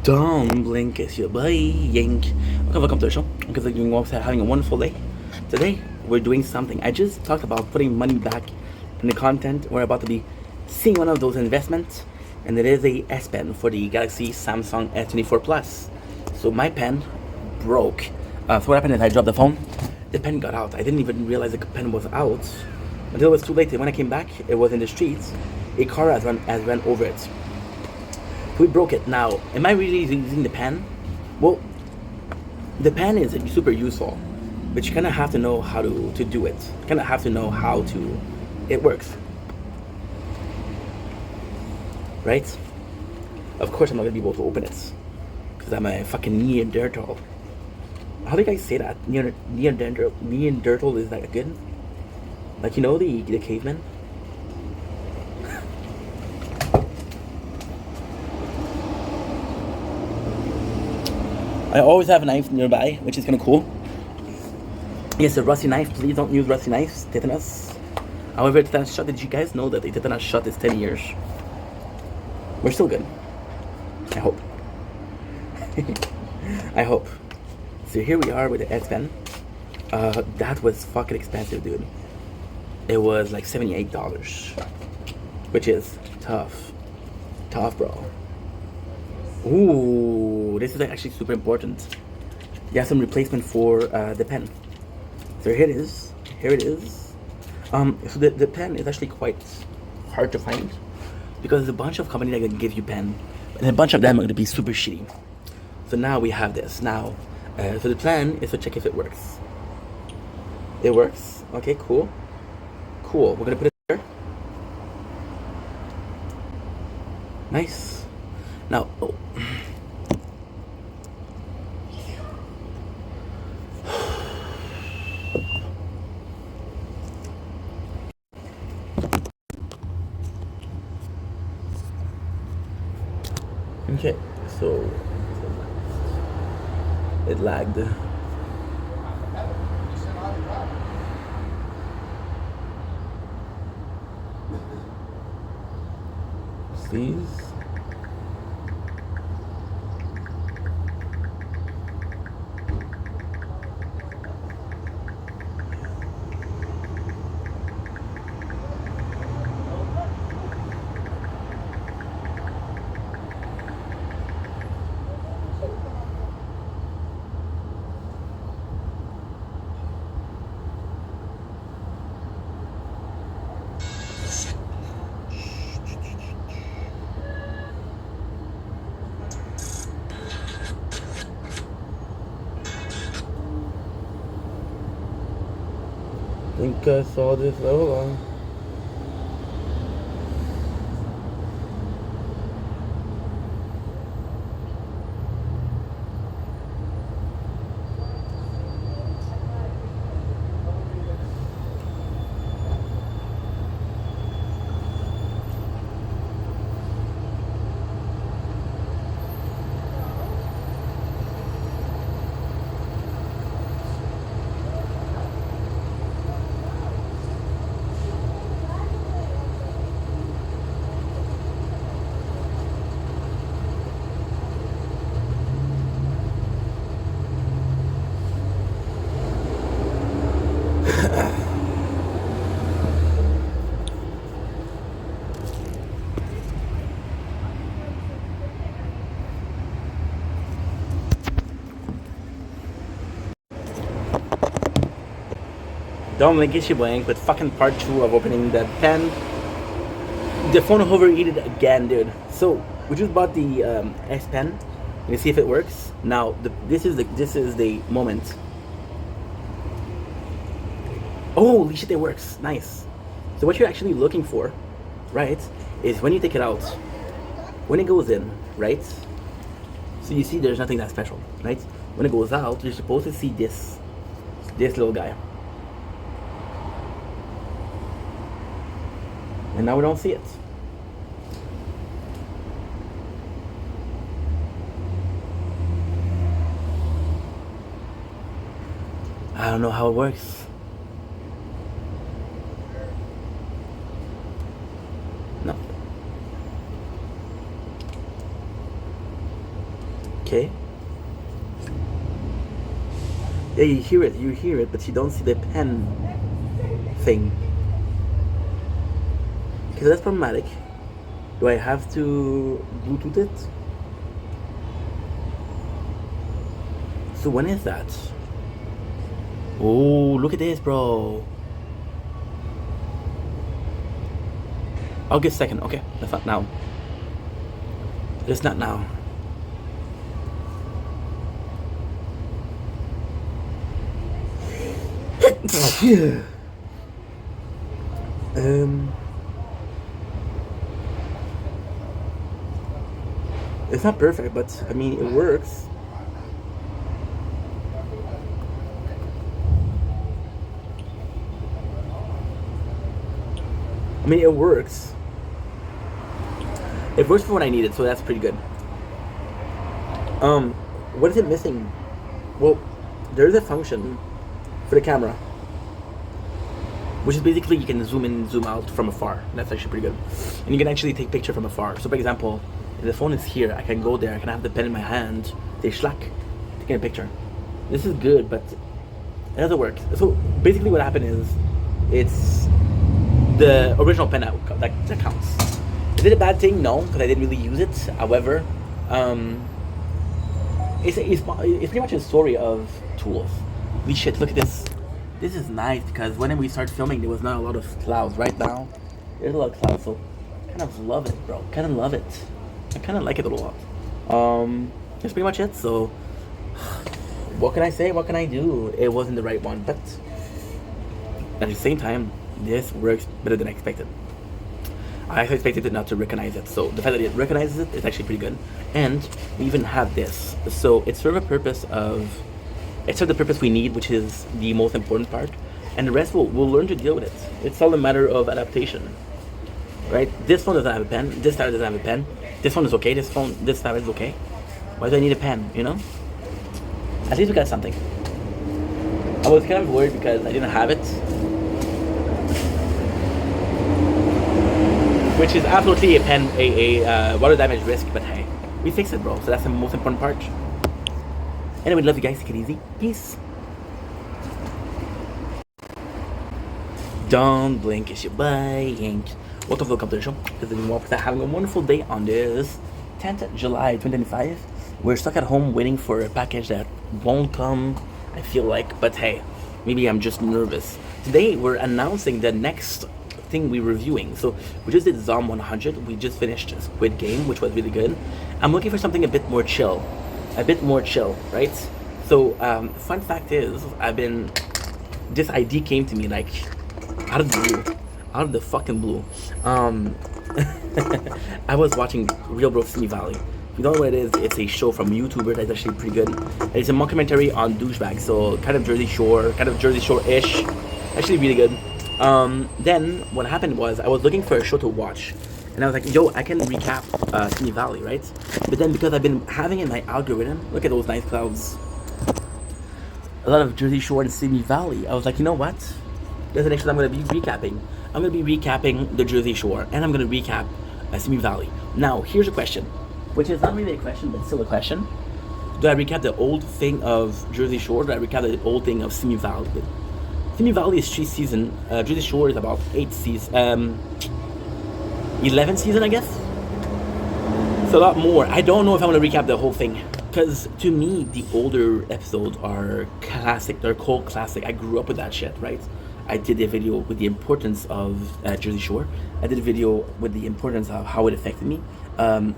Don't blink, it's your blank. Welcome to the show. Because you're having a wonderful day. Today, we're doing something. I just talked about putting money back in the content. We're about to be seeing one of those investments. And it is a S Pen for the Galaxy Samsung S24 Plus. So my pen broke. So what happened is I dropped the phone. The pen got out. I didn't even realize the pen was out until it was too late. And when I came back, it was in the streets. A car has run over it. We broke it. Now, am I really using the pen? Well, the pen is super useful, but you kind of have to know how to do it. You kind of have to know how it works. Right? Of course I'm not going to be able to open it, because I'm a fucking Neanderthal. How do you guys say that? Neanderthal is that good? Like, you know, the cavemen? I always have a knife nearby, which is kind of cool. Yes, a rusty knife. Please don't use rusty knives. Tetanus. However, tetanus shot. Did you guys know that the tetanus shot is 10 years? We're still good. I hope. I hope. So here we are with the S Pen. That was fucking expensive, dude. It was like $78, which is tough. Tough, bro. Ooh, this is actually super important. You have some replacement for the pen. So here it is. Here it is. So the pen is actually quite hard to find because there's a bunch of companies that can give you pen, and a bunch of them are going to be super shitty. So now we have this. Now, so the plan is to check if it works. It works. Okay, cool. Cool. We're gonna put it there. Nice. Now, oh. Okay, so it lagged. Please. I think I saw this. Hold on. Don't make it blank with fucking part 2 of opening the pen. The phone overheated again, dude. So we just bought the S Pen. You see if it works. Now this is the moment. Holy shit, it works. Nice. So what you're actually looking for, right, is when you take it out, when it goes in, right? So you see there's nothing that special, right? When it goes out, you're supposed to see this little guy. And now we don't see it. I don't know how it works. No. Okay. Yeah, you hear it, but you don't see the pen thing. Okay, that's problematic. Do I have to Bluetooth it? So when is that? Oh, look at this, bro. August 2nd. Okay, that's not now. It's not now. It's not perfect, but I mean, it works. I mean, it works. It works for what I needed, so that's pretty good. What is it missing? Well, there's a function for the camera, which is basically you can zoom in and zoom out from afar. That's actually pretty good. And you can actually take picture from afar. So for example, if the phone is here, I can go there, I can have the pen in my hand, say schlack, taking a picture. This is good, but it doesn't work. So basically what happened is, it's the original pen that counts. Is it a bad thing? No, because I didn't really use it. However, it's pretty much a story of tools. Holy shit, look at this this is nice because when we started filming, there was not a lot of clouds. Right now, there's a lot of clouds, so I kind of love it, bro. Kind of love it. I kind of like it a lot. That's pretty much it. So, what can I say? What can I do? It wasn't the right one, but at the same time, this works better than I expected. I actually expected it not to recognize it, so the fact that it recognizes it is actually pretty good. And we even have this, so it serves the purpose we need, which is the most important part, and the rest we'll learn to deal with it. It's all a matter of adaptation, right? This phone doesn't have a pen. This tablet doesn't have a pen. This one is okay. This tablet is okay. Why do I need a pen? You know? At least we got something. I was kind of worried because I didn't have it, which is absolutely a water damage risk, but hey, we fixed it, bro, so that's the most important part. Anyway, love you guys, take it easy, peace. Don't blink, it's your blank. Welcome to the show, because we're having a wonderful day on this 10th July 2025. We're stuck at home waiting for a package that won't come, I feel like, but hey, maybe I'm just nervous. Today, we're announcing the next thing we're reviewing. So we just did Zom 100. We just finished Squid Game, which was really good. I'm looking for something a bit more chill, right? So fun fact is, this idea came to me like out of the fucking blue. I was watching Real Bro Simi Valley. If you don't know what it is, it's a show from a YouTuber that's actually pretty good. And it's a mockumentary on douchebags, so kind of Jersey Shore-ish. Actually really good. Then what happened was I was looking for a show to watch, and I was like, yo, I can recap Simi Valley, right? But then because I've been having in my algorithm, look at those nice clouds, a lot of Jersey Shore and Simi Valley, I was like, you know what? There's the next one I'm going to be recapping. I'm going to be recapping the Jersey Shore, and I'm going to recap Simi Valley. Now, here's a question, which is not really a question, but still a question. Do I recap the old thing of Jersey Shore? Or do I recap the old thing of Simi Valley? Simi Valley is 3 seasons. Jersey Shore is about 8 seasons. 11 seasons, I guess. It's a lot more. I don't know if I'm gonna recap the whole thing, because to me the older episodes are classic. They're called classic. I grew up with that shit, right? I did a video with the importance of Jersey Shore. I did a video with the importance of how it affected me. I'm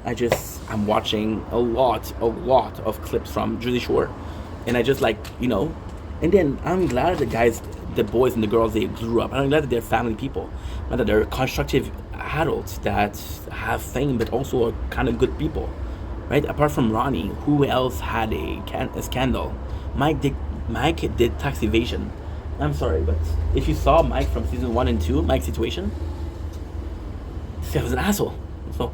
watching a lot of clips from Jersey Shore, and I just like, you know. And then I'm glad the boys and the girls, they grew up. I'm glad that they're family people, and that they're constructive adults that have fame, but also are kind of good people, right? Apart from Ronnie, who else had a scandal? Mike did tax evasion. I'm sorry, but if you saw Mike from season 1 and 2, Mike's situation, this guy was an asshole. So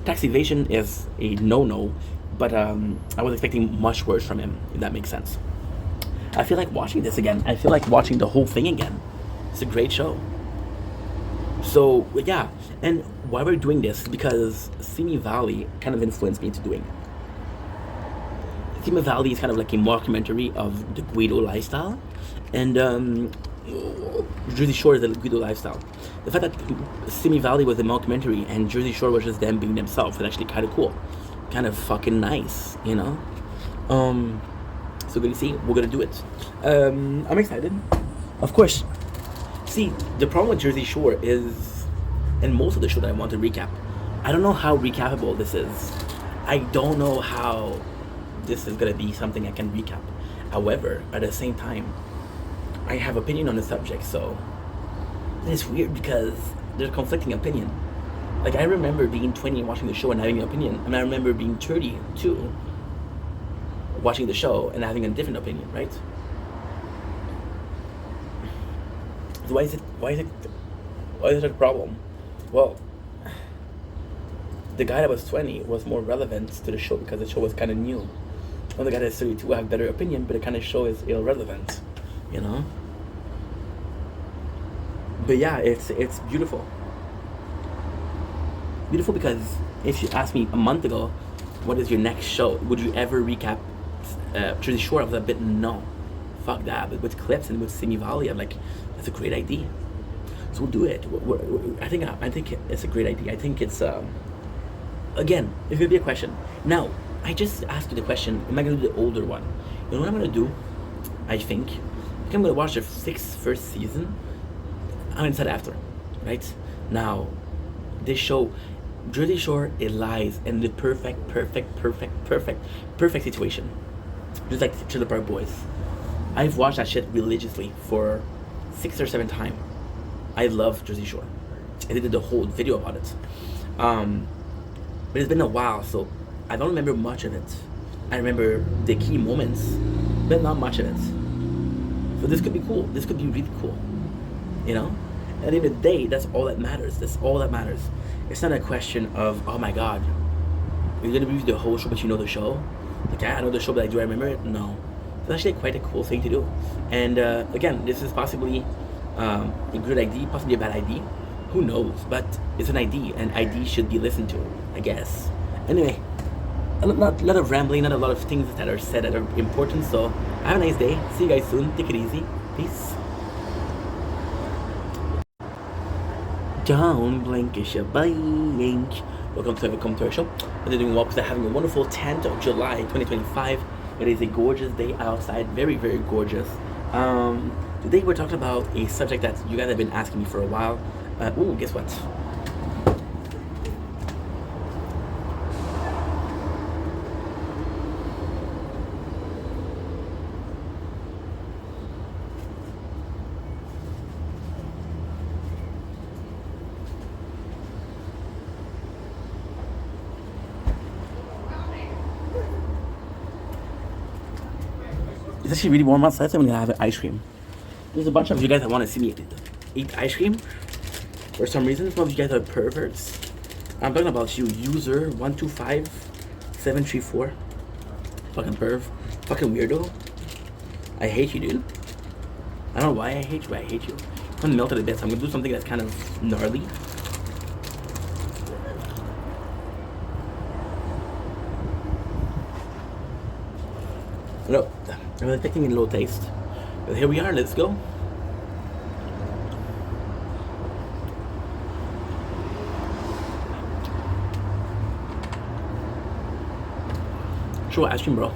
tax evasion is a no-no, but I was expecting much worse from him, if that makes sense. I feel like watching this again. I feel like watching the whole thing again. It's a great show. So, yeah. And why we're doing this is because Simi Valley kind of influenced me into doing it. Simi Valley is kind of like a mockumentary of the Guido lifestyle. And Jersey Shore is the Guido lifestyle. The fact that Simi Valley was a mockumentary and Jersey Shore was just them being themselves is actually kind of cool. Kind of fucking nice, you know? So good to see. We're gonna do it. I'm excited. Of course. See, the problem with Jersey Shore is, and most of the show that I want to recap, I don't know how recapable this is. I don't know how this is gonna be something I can recap. However, at the same time, I have opinion on the subject, so it's weird because there's conflicting opinion. Like, I remember being 20 and watching the show and having an opinion, and I remember being 30 too, watching the show and having a different opinion, right? So why is it a problem? Well, the guy that was 20 was more relevant to the show because the show was kind of new. Well, the guy that's 32 have better opinion, but the kind of show is irrelevant, you know? But yeah, it's beautiful. Beautiful because if you asked me a month ago, what is your next show? Would you ever recap Jersey Shore? I was a bit, no. Fuck that. But with clips and with Simi Valley, I'm like, that's a great idea. So we'll do it. I think it's a great idea. I think it's, again, it's going to be a question. Now, I just asked you the question, am I going to do the older one? You know what I'm going to do? I think, Okay, I'm gonna watch the first season. I'm gonna decide after, right? Now, this show, Jersey Shore, it lies in the perfect situation. Just like Trailer Park Boys. I've watched that shit religiously for 6 or 7 times. I love Jersey Shore. I did the whole video about it. But it's been a while, so I don't remember much of it. I remember the key moments, but not much of it. So this could be cool. This could be really cool. You know? At the end of the day, that's all that matters. That's all that matters. It's not a question of, oh my god, you're gonna review the whole show but you know the show? Like, I know the show, but do I remember it? No. It's actually quite a cool thing to do. And again, this is possibly a good idea, possibly a bad idea. Who knows? But it's an ID, and ID should be listened to, I guess. Anyway, not a lot of rambling, not a lot of things that are said that are important. So have a nice day. See you guys soon. Take it easy. Peace. Don't blink, it's your blink. Welcome to our show. We're doing well because they're having a wonderful 10th of July 2025. It is a gorgeous day outside, very, very gorgeous. Today we're talking about a subject that you guys have been asking me for a while. Guess what? It's actually really warm outside, so I'm gonna have ice cream. There's a bunch of you guys that want to see me eat ice cream. For some reason, some of you guys are perverts. I'm talking about you, user 125734. Fucking perv. Fucking weirdo. I hate you, dude. I don't know why I hate you, but I hate you. I'm gonna melt it a bit, so I'm gonna do something that's kind of gnarly. No, I'm expecting a little taste. But here we are, let's go. Sure, ice cream, bro.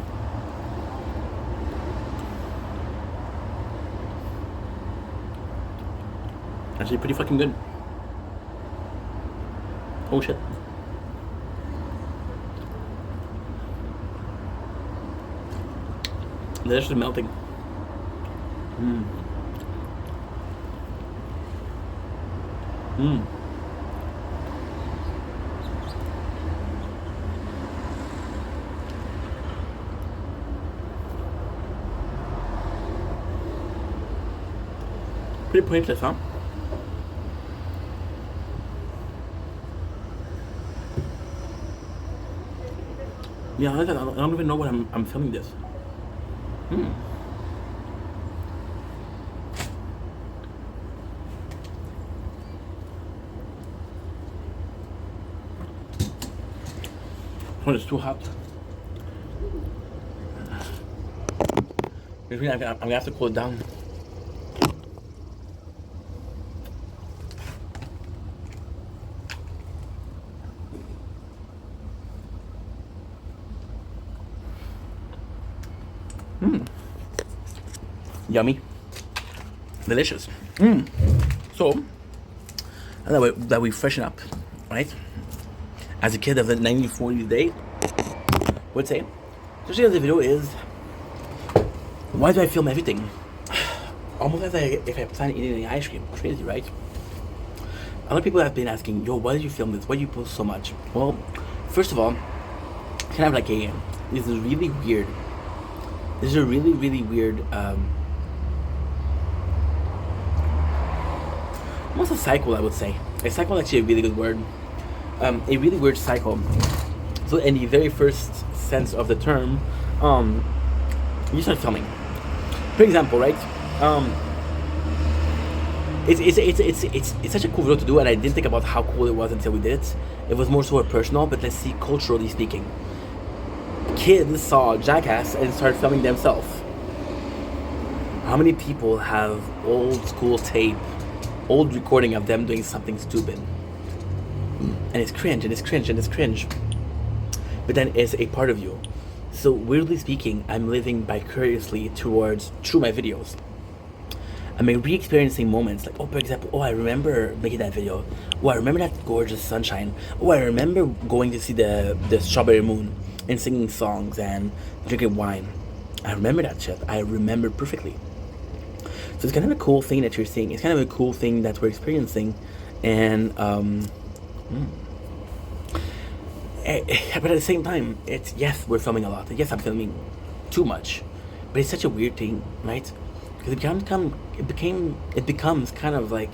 Actually, pretty fucking good. Oh shit. They're just melting. Pretty pointless, huh? Yeah, I don't even know what I'm filming this. Oh, it's too hot. I'm gonna have to cool it down. Yummy. Delicious. So, that we freshen up, right? As a kid of the 1940s day, would say, especially as the video is, why do I film everything? Almost as if I plan eating any ice cream. Crazy, right? A lot of people have been asking, yo, why did you film this? Why do you post so much? Well, first of all, kind of like this is really weird. This is a really, really weird, almost a cycle, I would say. A cycle is actually a really good word. A really weird cycle. So in the very first sense of the term, you start filming. For example, right? It's such a cool video to do, and I didn't think about how cool it was until we did it. It was more so personal, but let's see, culturally speaking. Kids saw Jackass and started filming themselves. How many people have old school tape, old recording of them doing something stupid? And it's cringe, and it's cringe, and it's cringe. But then it's a part of you. So weirdly speaking, I'm living vicariously through my videos. I'm re-experiencing moments like, oh, for example, oh, I remember making that video. Oh, I remember that gorgeous sunshine. Oh, I remember going to see the strawberry moon and singing songs and drinking wine. I remember that shit. I remember perfectly. So it's kind of a cool thing that you're seeing. It's kind of a cool thing that we're experiencing, and but at the same time, it's, yes, we're filming a lot. Yes, I'm filming too much, but it's such a weird thing, right? Because it becomes kind of like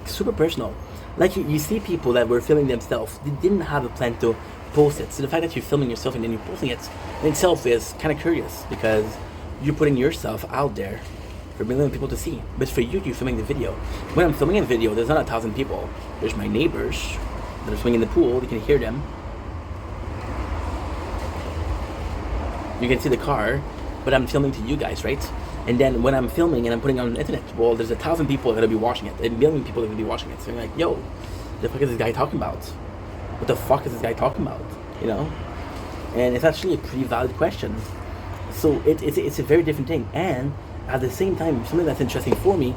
super personal. Like you see people that were filming themselves, they didn't have a plan to post it. So the fact that you're filming yourself and then you're posting it in itself is kind of curious, because you're putting yourself out there for a million people to see. But for you, you're filming the video. When I'm filming a video, there's not 1,000 people. There's my neighbors that are swimming in the pool. You can hear them. You can see the car, but I'm filming to you guys, right? And then when I'm filming and I'm putting it on the internet, well, there's 1,000 people that are gonna be watching it. 1 million people that are gonna be watching it. So you're like, yo, what the fuck is this guy talking about? What the fuck is this guy talking about? You know? And it's actually a pretty valid question. So it's a very different thing. And at the same time, something that's interesting for me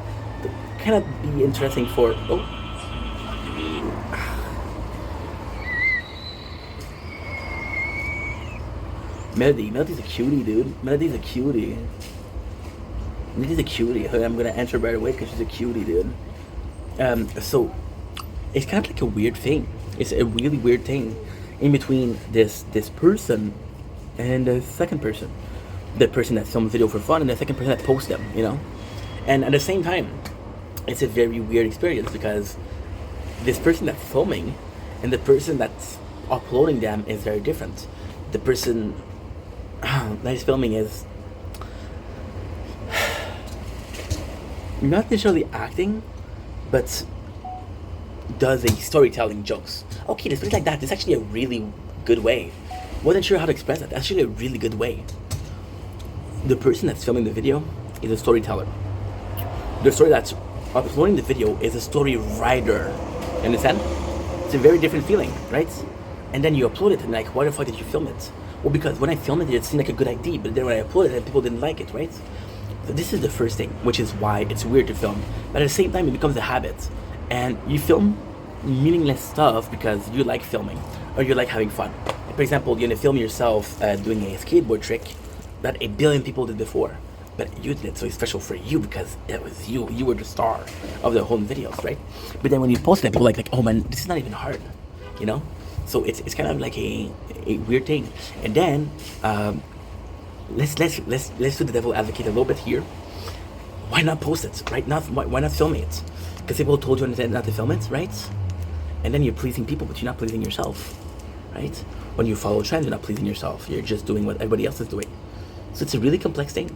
cannot be interesting for... Oh. Melody's a cutie, dude. Melody's a cutie. I'm gonna answer right away because she's a cutie, dude. So it's kind of like a weird thing. It's a really weird thing in between this person and the second person. The person that films video for fun and the second person that posts them, you know? And at the same time, it's a very weird experience, because this person that's filming and the person that's uploading them is very different. The person that is filming is not necessarily acting, but does a storytelling jokes. Okay, there's things like that. It's actually a really good way. Wasn't sure how to express that. That's actually a really good way. The person that's filming the video is a storyteller. The story that's uploading the video is a story writer. You understand? It's a very different feeling, right? And then you upload it and like, why the fuck did you film it? Well, because when I filmed it seemed like a good idea, but then when I uploaded it, people didn't like it, right? So this is the first thing, which is why it's weird to film. But at the same time, it becomes a habit. And you film meaningless stuff because you like filming, or you like having fun. For example, you're gonna film yourself doing a skateboard trick that 1 billion people did before, but you did it, so it's special for you because it was you. You were the star of the whole videos, right? But then when you post it, people are like, oh man, this is not even hard, you know? So it's kind of like a weird thing. And then let's do the devil advocate a little bit here. Why not post it, right? Why not film it? Because people told you not to film it, right? And then you're pleasing people, but you're not pleasing yourself, right? When you follow trends, you're not pleasing yourself. You're just doing what everybody else is doing. So it's a really complex thing.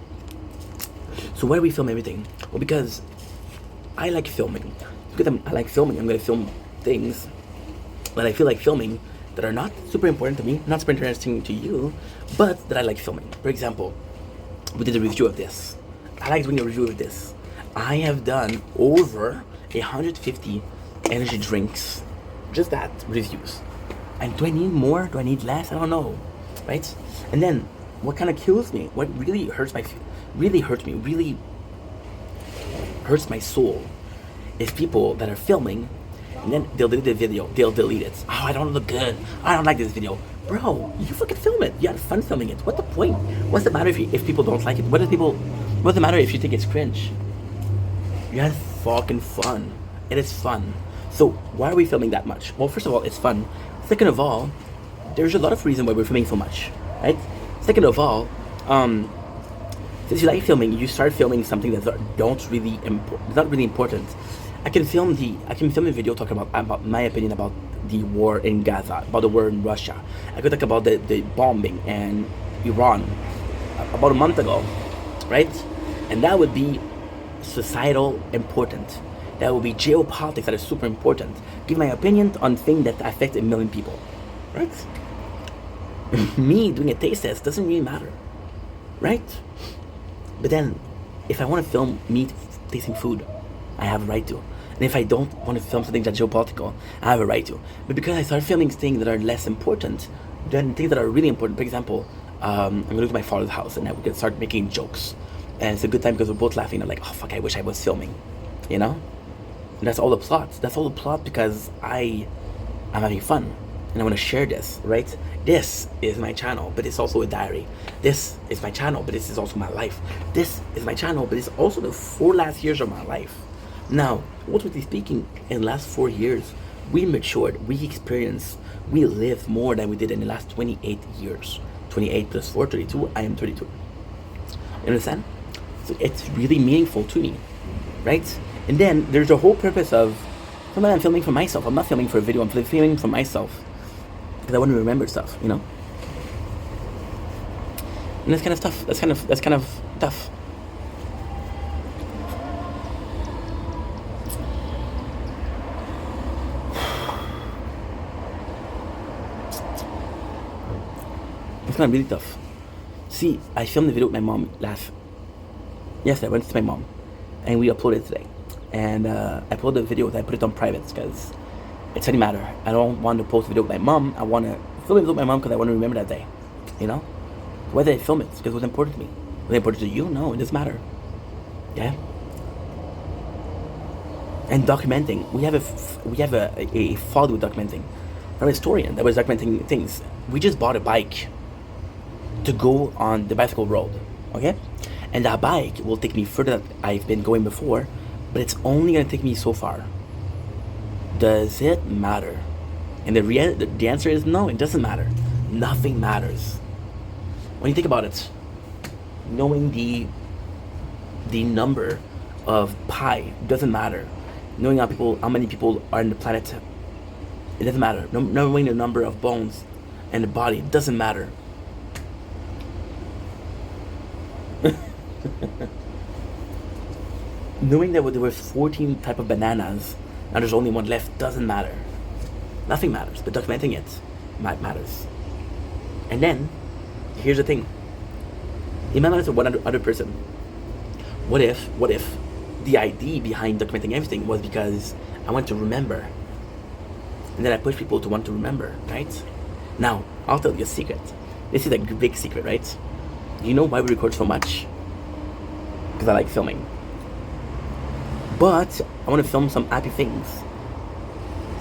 So why do we film everything? Well, because I like filming. Because I like filming, I'm going to film things that I feel like filming that are not super important to me, not super interesting to you, but that I like filming. For example, we did a review of this. I like doing a review of this. I have done over 150 energy drinks, just that, reviews. And do I need more? Do I need less? I don't know, right? And then what kind of kills me, what really hurts my soul is people that are filming and then they'll delete the video, they'll delete it. Oh, I don't look good, I don't like this video. Bro, you fucking film it, you had fun filming it. What's the point? What's the matter if people don't like it? What's the matter if you think it's cringe? You had fucking fun. It is fun. So why are we filming that much? Well, first of all, it's fun. Second of all, there's a lot of reason why we're filming so much, right? Second of all, since you like filming, you start filming something that's not really important. I can film a video talking about my opinion about the war in Gaza, about the war in Russia. I could talk about the bombing in Iran about a month ago, right? And that would be societal important. That would be geopolitics that is super important. Give my opinion on things that affect 1 million people, right? Me doing a taste test doesn't really matter, right? But then, if I want to film me tasting food, I have a right to. And if I don't want to film something that's geopolitical, I have a right to. But because I start filming things that are less important than things that are really important, for example, I'm going to my father's house and we can start making jokes. And it's a good time because we're both laughing. I'm like, oh fuck, I wish I was filming, you know? And that's all the plot. That's all the plot because I'm having fun and I want to share this, right? This is my channel, but it's also a diary. This is my channel, but this is also my life. This is my channel, but it's also the 4 last years of my life. Now, ultimately speaking, in the last 4 years, we matured, we experienced, we lived more than we did in the last 28 years. 28 plus 4, 32, I am 32. You understand? So it's really meaningful to me, right? And then there's the whole purpose of, sometimes I'm filming for myself. I'm not filming for a video, I'm filming for myself. Because I want to remember stuff, you know? And that's kind of tough. That's kind of tough. It's not really tough. See, I filmed the video with my mom yesterday. I went to my mom and we uploaded it today. And I uploaded the video and I put it on private because it doesn't matter. I don't want to post a video with my mom. I want to film a video with my mom because I want to remember that day. You know? Why did I film it? Because it was important to me. Was it important to you? No, it doesn't matter. Yeah? And documenting. We have a father with documenting. I'm a historian that was documenting things. We just bought a bike to go on the bicycle road. Okay? And that bike will take me further than I've been going before, but it's only going to take me so far. Does it matter? And the answer is no, it doesn't matter. Nothing matters. When you think about it, knowing the number of pi doesn't matter. Knowing how many people are in the planet, it doesn't matter. Knowing the number of bones in the body doesn't matter. Knowing that there were 14 type of bananas and there's only one left doesn't matter. Nothing matters, but documenting it matters. And then, here's the thing. It matters to one other person. What if the idea behind documenting everything was because I want to remember. And then I push people to want to remember, right? Now, I'll tell you a secret. This is a big secret, right? You know why we record so much? Because I like filming. But I want to film some happy things.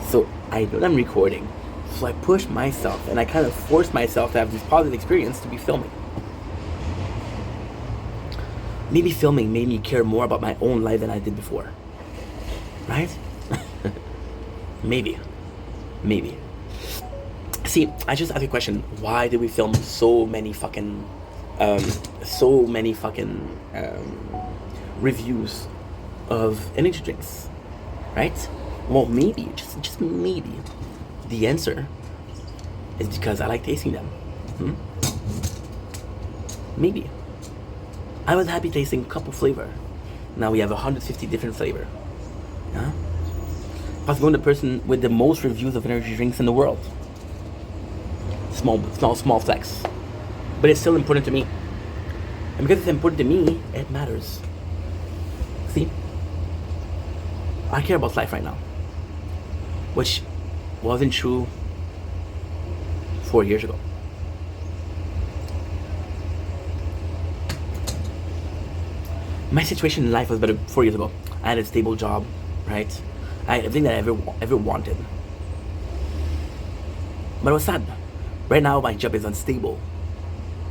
So I know that I'm recording. So I push myself and I kind of force myself to have this positive experience to be filming. Maybe filming made me care more about my own life than I did before. Right? Maybe. See, I just asked a question. Why did we film so many fucking reviews of energy drinks, right? Well, maybe, just maybe, the answer is because I like tasting them. Maybe. I was happy tasting a couple flavor. Now we have 150 different flavor. Yeah? Possibly the person with the most reviews of energy drinks in the world. Small flex. But it's still important to me. And because it's important to me, it matters. See? I care about life right now. Which wasn't true 4 years ago. My situation in life was better 4 years ago. I had a stable job, right? I had everything that I ever wanted. But it was sad. Right now, my job is unstable.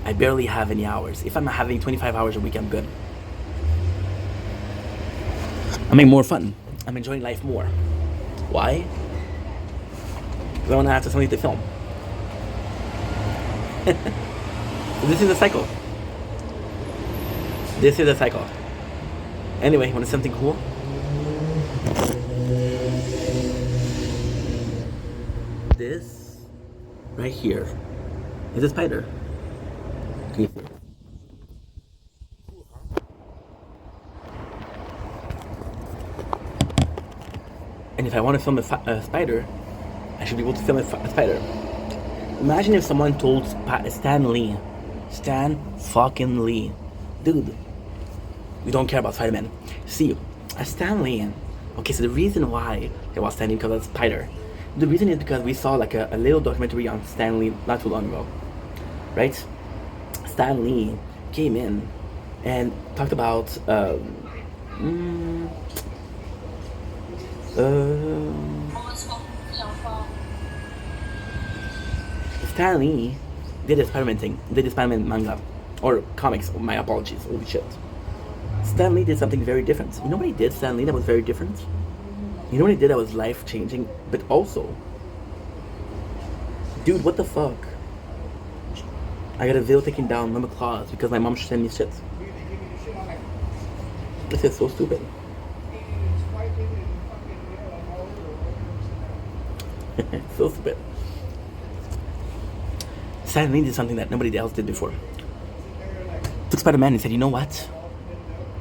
I barely have any hours. If I'm having 25 hours a week, I'm good. I'm having more fun. I'm enjoying life more. Why? Because I want to have something to film. This is a cycle. Anyway, want to see something cool? This right here is a spider. Can you see it? And if I want to film a spider, I should be able to film a spider. Imagine if someone told Stan fucking Lee, dude, we don't care about Spider-Man. See, Stan Lee. Okay, so the reason why they was Stan Lee because of spider. The reason is because we saw like a little documentary on Stan Lee not too long ago, right? Stan Lee came in and talked about Stan Lee did a Spider-Man thing, did a Spider-Man manga, or comics, my apologies, holy shit. Stan Lee did something very different. You know what he did, Stan Lee, that was very different? You know what he did that was life-changing, but also, dude, what the fuck? I got a video taken down by my claws because my mom sent me shit. This is so stupid. So stupid. Stan Lee did something that nobody else did before. Took Spider-Man and said, you know what?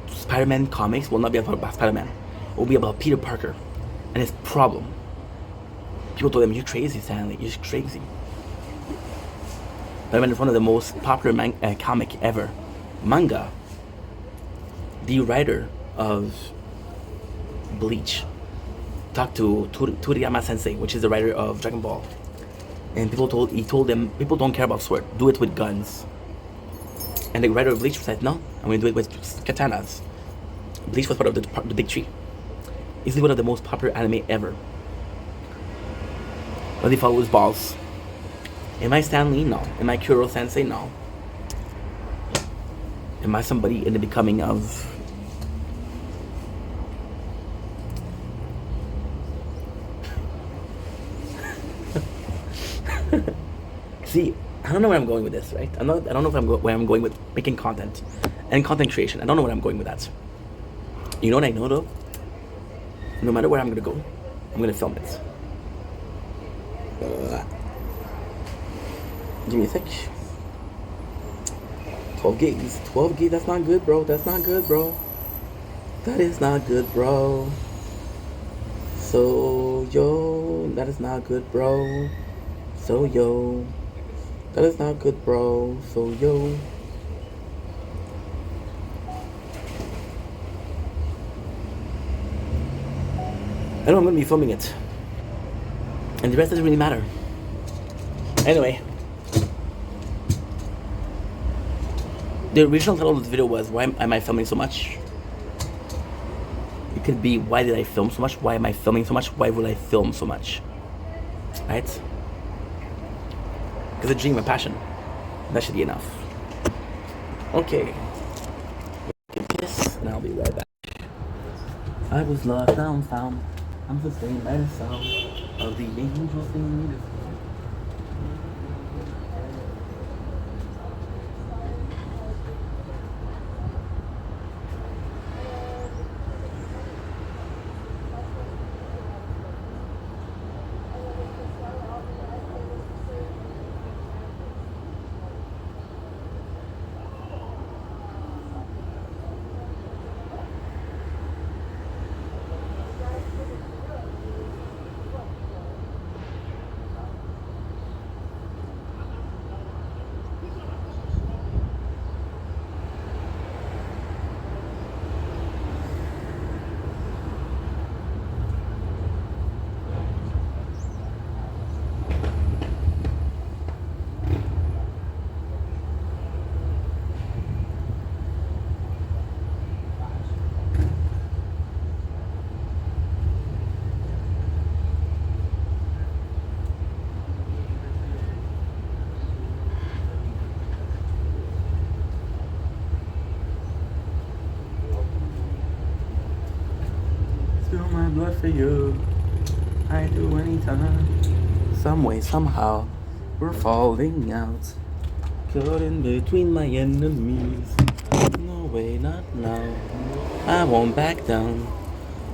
Spider-Man comics will not be about Spider-Man. It will be about Peter Parker and his problem. People told him, you're crazy, Stan Lee. You're crazy. Spider-Man is one of the most popular comic ever. Manga. The writer of Bleach talked to Toriyama Sensei, which is the writer of Dragon Ball. And he told them, people don't care about sword, do it with guns. And the writer of Bleach said, no, I'm going to do it with katanas. Bleach was part of the big tree. Easily one of the most popular anime ever. But he follows balls. Am I Stan Lee? No. Am I Kuro Sensei? No. Am I somebody in the becoming of... See, I don't know where I'm going with this, right? I don't know if where I'm going with making content and content creation. I don't know where I'm going with that. You know what I know though? No matter where I'm gonna go, I'm gonna film it. Give me a sec. 12 gigs. 12 gigs, that's not good, bro. That's not good, bro. That is not good, bro. So, yo, that is not good, bro. So, yo, that is not good, bro. So, yo. I know I'm gonna be filming it. And the rest doesn't really matter. Anyway. The original title of the video was, why am I filming so much? It could be, why did I film so much? Why am I filming so much? Why will I film so much? Right? Because a dream, a passion. That should be enough. Okay. Give this, and I'll be right back. I was lost, now I'm found. I'm sustained by the sound of the angels singing me to spill my blood for you. I do anytime. Some way, somehow, we're falling out. Caught in between my enemies. No way, not now. I won't back down.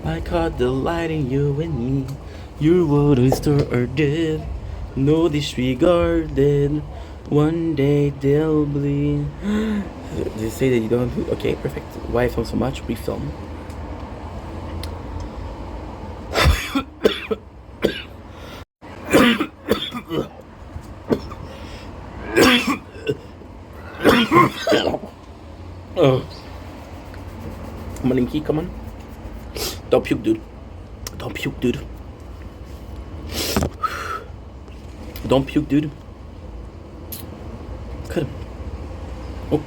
I caught the light in you and me. You're what I started. No disregarded. One day they'll bleed. They say that you don't do. Okay, perfect. Why I film so much? We film. Malinky, come on. Don't puke, dude. Don't puke, dude. Don't puke, dude. Cut him. Oh.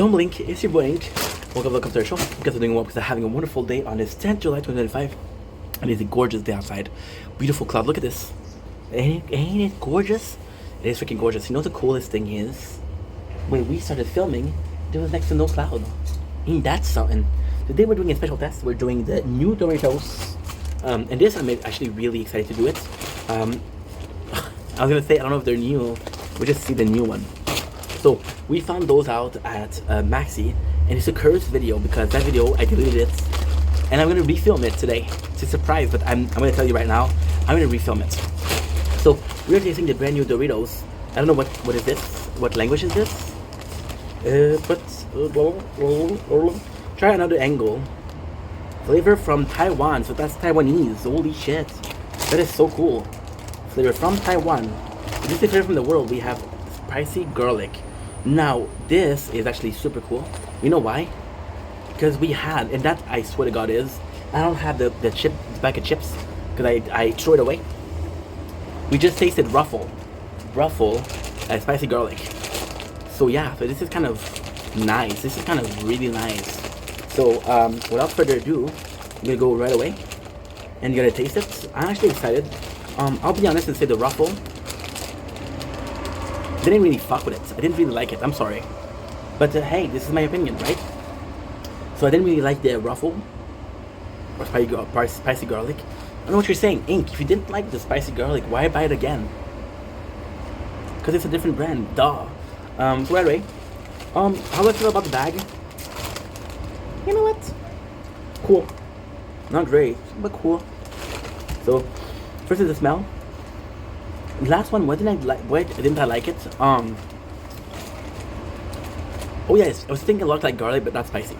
Don't blink, it's your boy Ink. Welcome to our show. You guys are doing well because I'm having a wonderful day on this 10th July 2025. And it's a gorgeous day outside. Beautiful cloud. Look at this. Ain't it gorgeous? It is freaking gorgeous. You know what the coolest thing is? When we started filming, there was next to no cloud. Ain't that something? Today we're doing a special test. We're doing the new Doritos. And this I'm actually really excited to do it. I was gonna say, I don't know if they're new. We'll just see the new one. So we found those out at Maxi, and it's a cursed video because that video I deleted it, and I'm gonna refilm it today. It's a surprise, but I'm gonna tell you right now, I'm gonna refilm it. So we're tasting the brand new Doritos. I don't know what is this? What language is this? Try another angle. Flavor from Taiwan, so that's Taiwanese. Holy shit, that is so cool. Flavor from Taiwan. This is the flavor from the world. We have spicy garlic. Now this is actually super cool. You know why? Because we had, and that I swear to God is, I don't have the bag of chips because I threw it away. We just tasted Ruffle, spicy garlic. So yeah, so this is kind of nice. This is kind of really nice. So without further ado, I'm gonna go right away and you're gonna taste it. I'm actually excited. I'll be honest and say the Ruffle didn't really fuck with it. I didn't really like it. I'm sorry, but hey, this is my opinion, right? So I didn't really like the Ruffle or spicy garlic. I don't know what you're saying, Ink. If you didn't like the spicy garlic, why buy it again? Because it's a different brand, duh. So right away, how do I feel about the bag? You know what? Cool. Not great, but cool. So first is the smell. Last one, why didn't I like it? Oh yes, I was thinking it looked like garlic, but not spicy.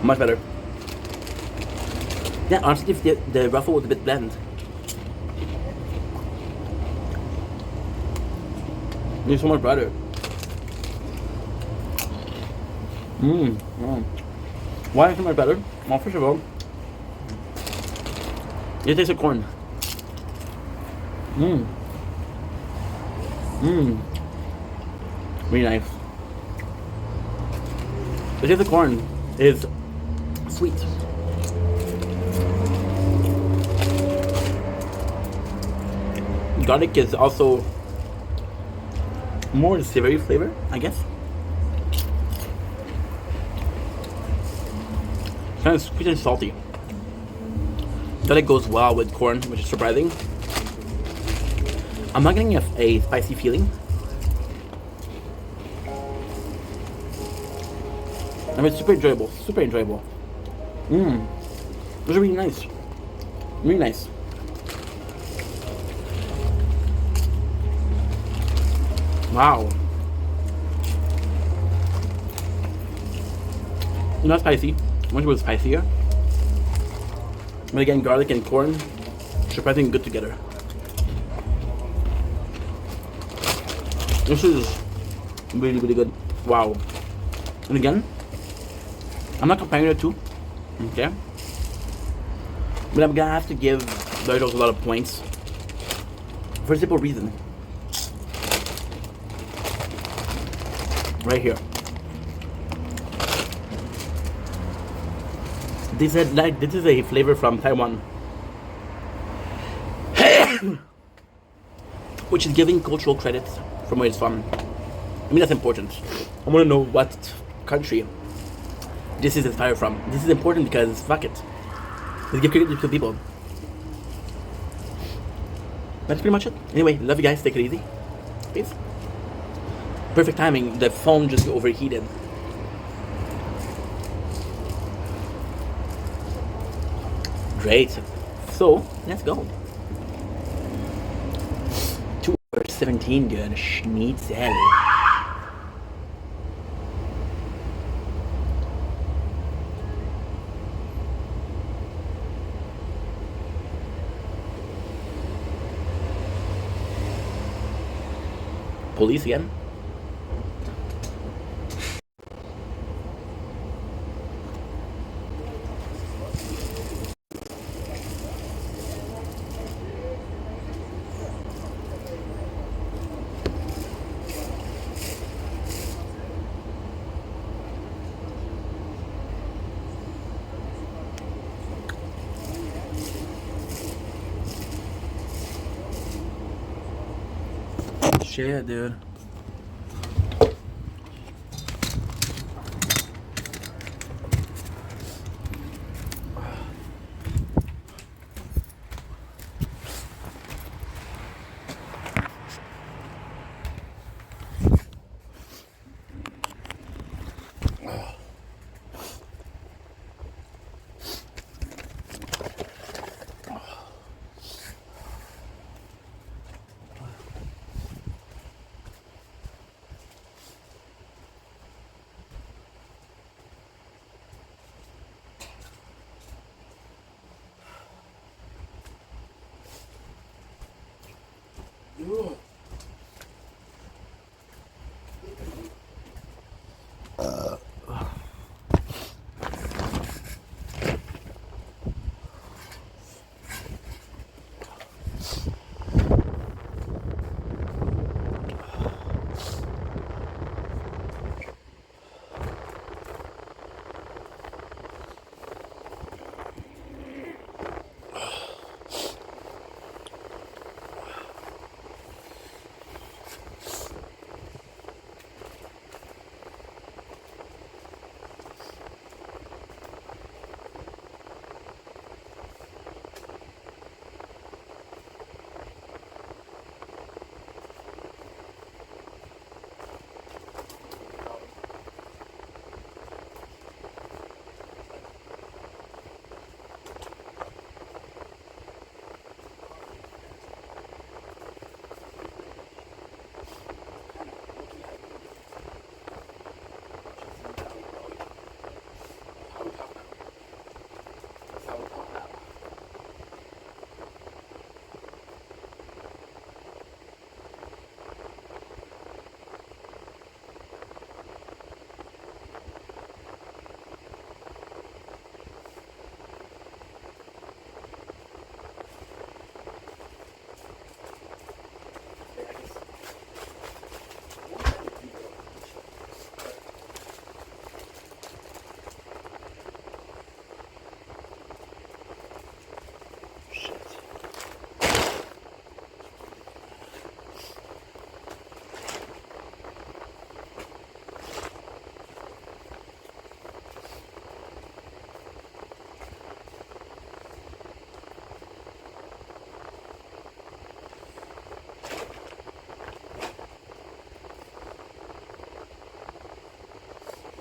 Much better. Yeah, honestly, if the Ruffle was a bit bland. It's so much better. Why is it so much better? Well, first of all, it tastes like corn. Really nice. The taste of corn is sweet. Garlic is also more savory flavor, I guess. Kind of sweet and salty. Garlic goes well with corn, which is surprising. I'm not getting a spicy feeling. I mean, it's super enjoyable. Super enjoyable. Those are really nice. Really nice. Wow. Not spicy. I wish it was spicier. But again, garlic and corn, surprisingly good together. This is really, really good. Wow. And again, I'm not comparing the two, okay? But I'm gonna have to give Doritos a lot of points for a simple reason. Right here. This is a flavor from Taiwan, which is giving cultural credit from where it's from. I mean, that's important. I want to know what country this is inspired from. This is important because fuck it. Let's give credit to people. That's pretty much it. Anyway, love you guys. Take it easy. Peace. Perfect timing. The phone just overheated. Great. So, let's go. 2:17, dude. Schnitzel. Police again? shit, dude.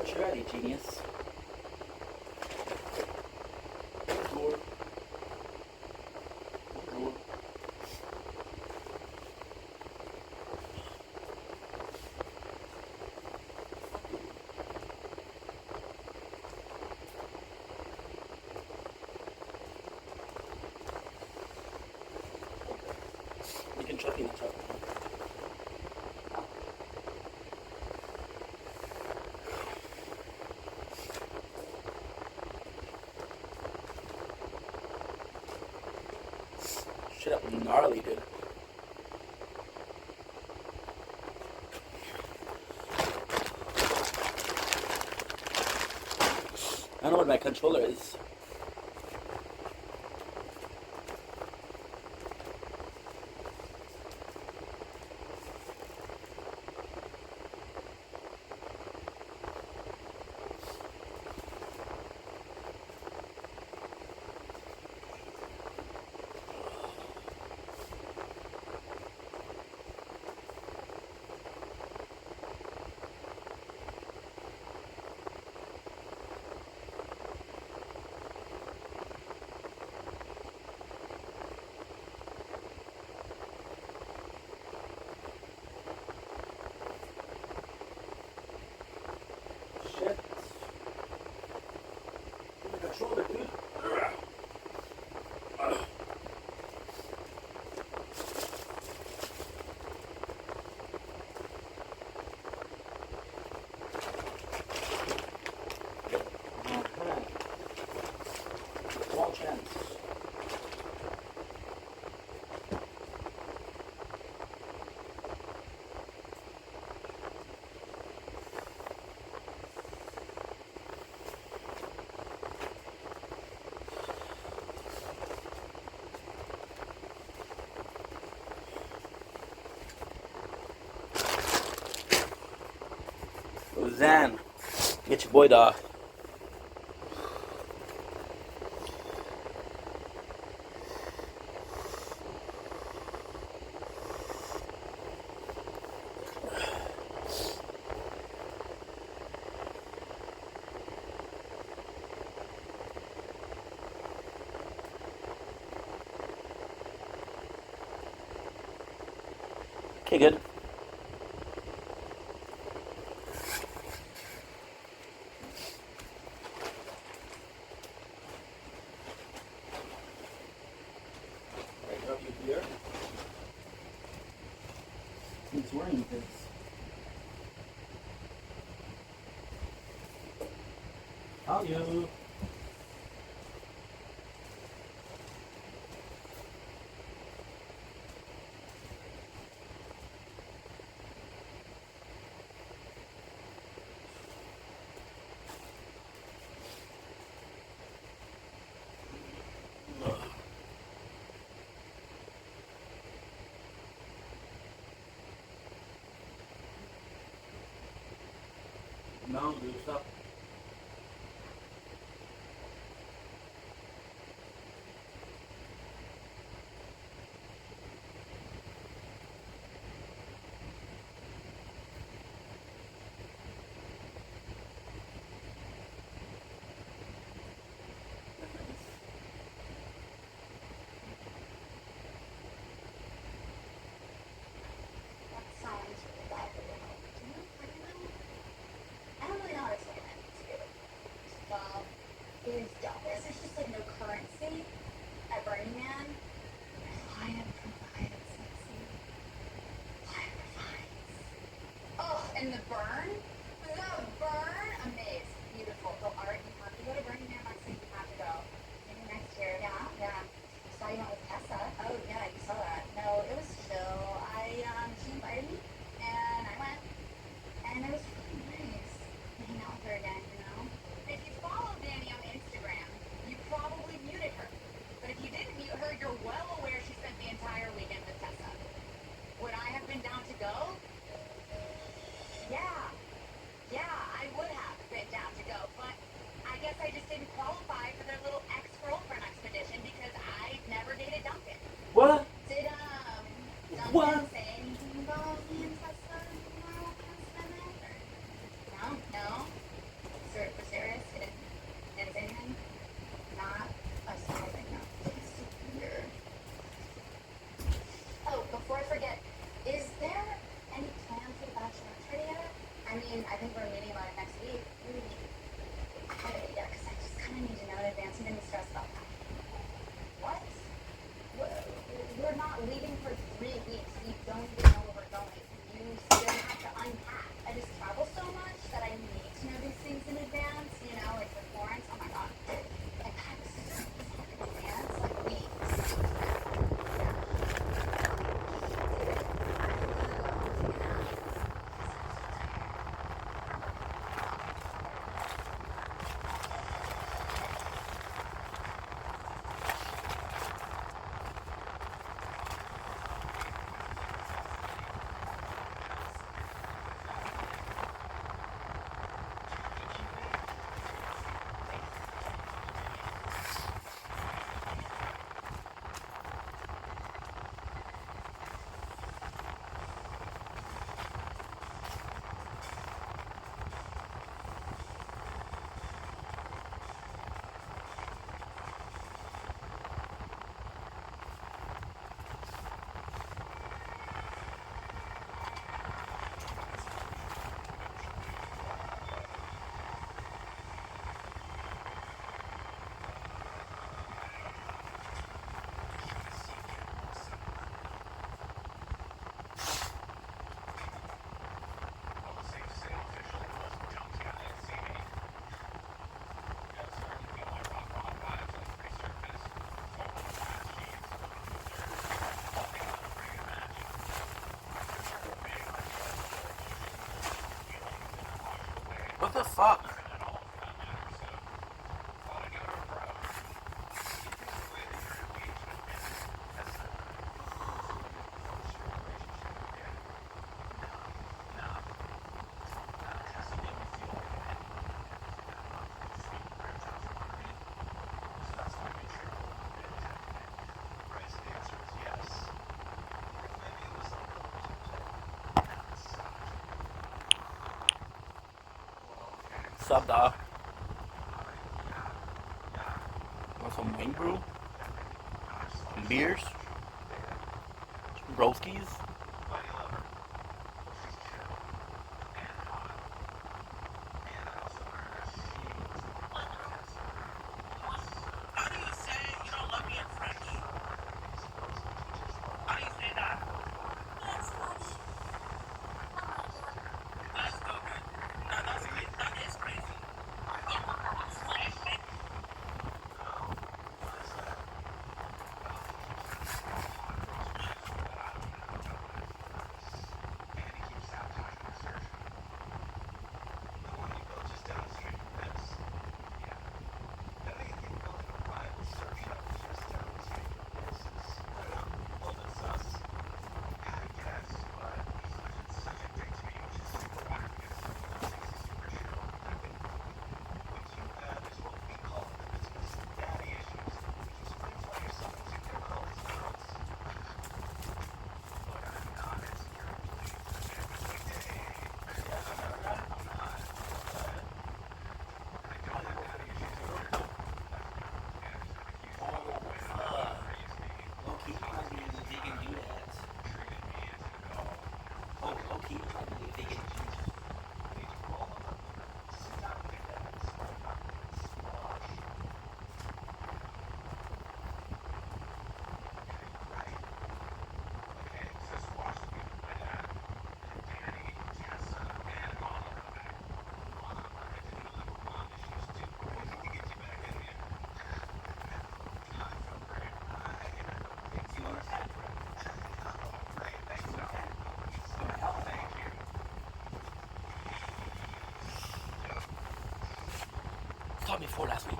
What you ready, genius? Door. Door. You can trust me, not trust me. Shit up gnarly, dude. I don't know what my controller is. Zan, get your boy dog. Okay, good. Are you here? He's wearing this. How you? No, dude, stop. That sounds really bad for you. Do you know what I'm talking about? I don't really know how to explain it to you. Well, it is dumb. This is just like no currency at Burning Man. Lion provides, let's see. Lion provides. Oh, and the burn? The burn? Amaze. Beautiful. Oh, art, you have to go to Burning Man next week. You have to go. Maybe next year. Yeah, yeah. Saw you went with Tessa. Oh, yeah, you saw that. No, it was chill. She invited me, and I went. And it was really nice to hang out with her again, you know? If you follow Danny on Instagram, you probably muted her. But if you didn't mute her, you're well aware she spent the entire weekend with Tessa. Would I have been down to go? Yeah. Yeah, I would have been down to go, but I guess I just didn't qualify for their little ex-girlfriend expedition because I never dated Duncan. What? Did, Duncan What? say anything about me and Tessa, you know, pandemic? Or no? No? For serious? He didn't say anything? Not a single thing, no. It's weird. Oh, before I forget, is there any plan for the bachelorette party yet? I mean, I think we're meeting about it next week. Yeah, because I just kind of need to know in advance. I'm going to be stressed about that. What? We're not leaving for 3 weeks. We don't even know where we're going. You still have to unpack. I just travel so much that I need to know these things in advance. You know, like for Florence, oh my god. I packed so far in advance, like weeks. What the fuck? up, dog? Want some wing brew? Some beers? Some broskies? How do you say you don't love me in French? How do you say that? That's so good. No, that's crazy. That is crazy. Low-key, you might be able to dig and do that. Oh, low-key, you might be able to dig and do that. Called me 4 last week.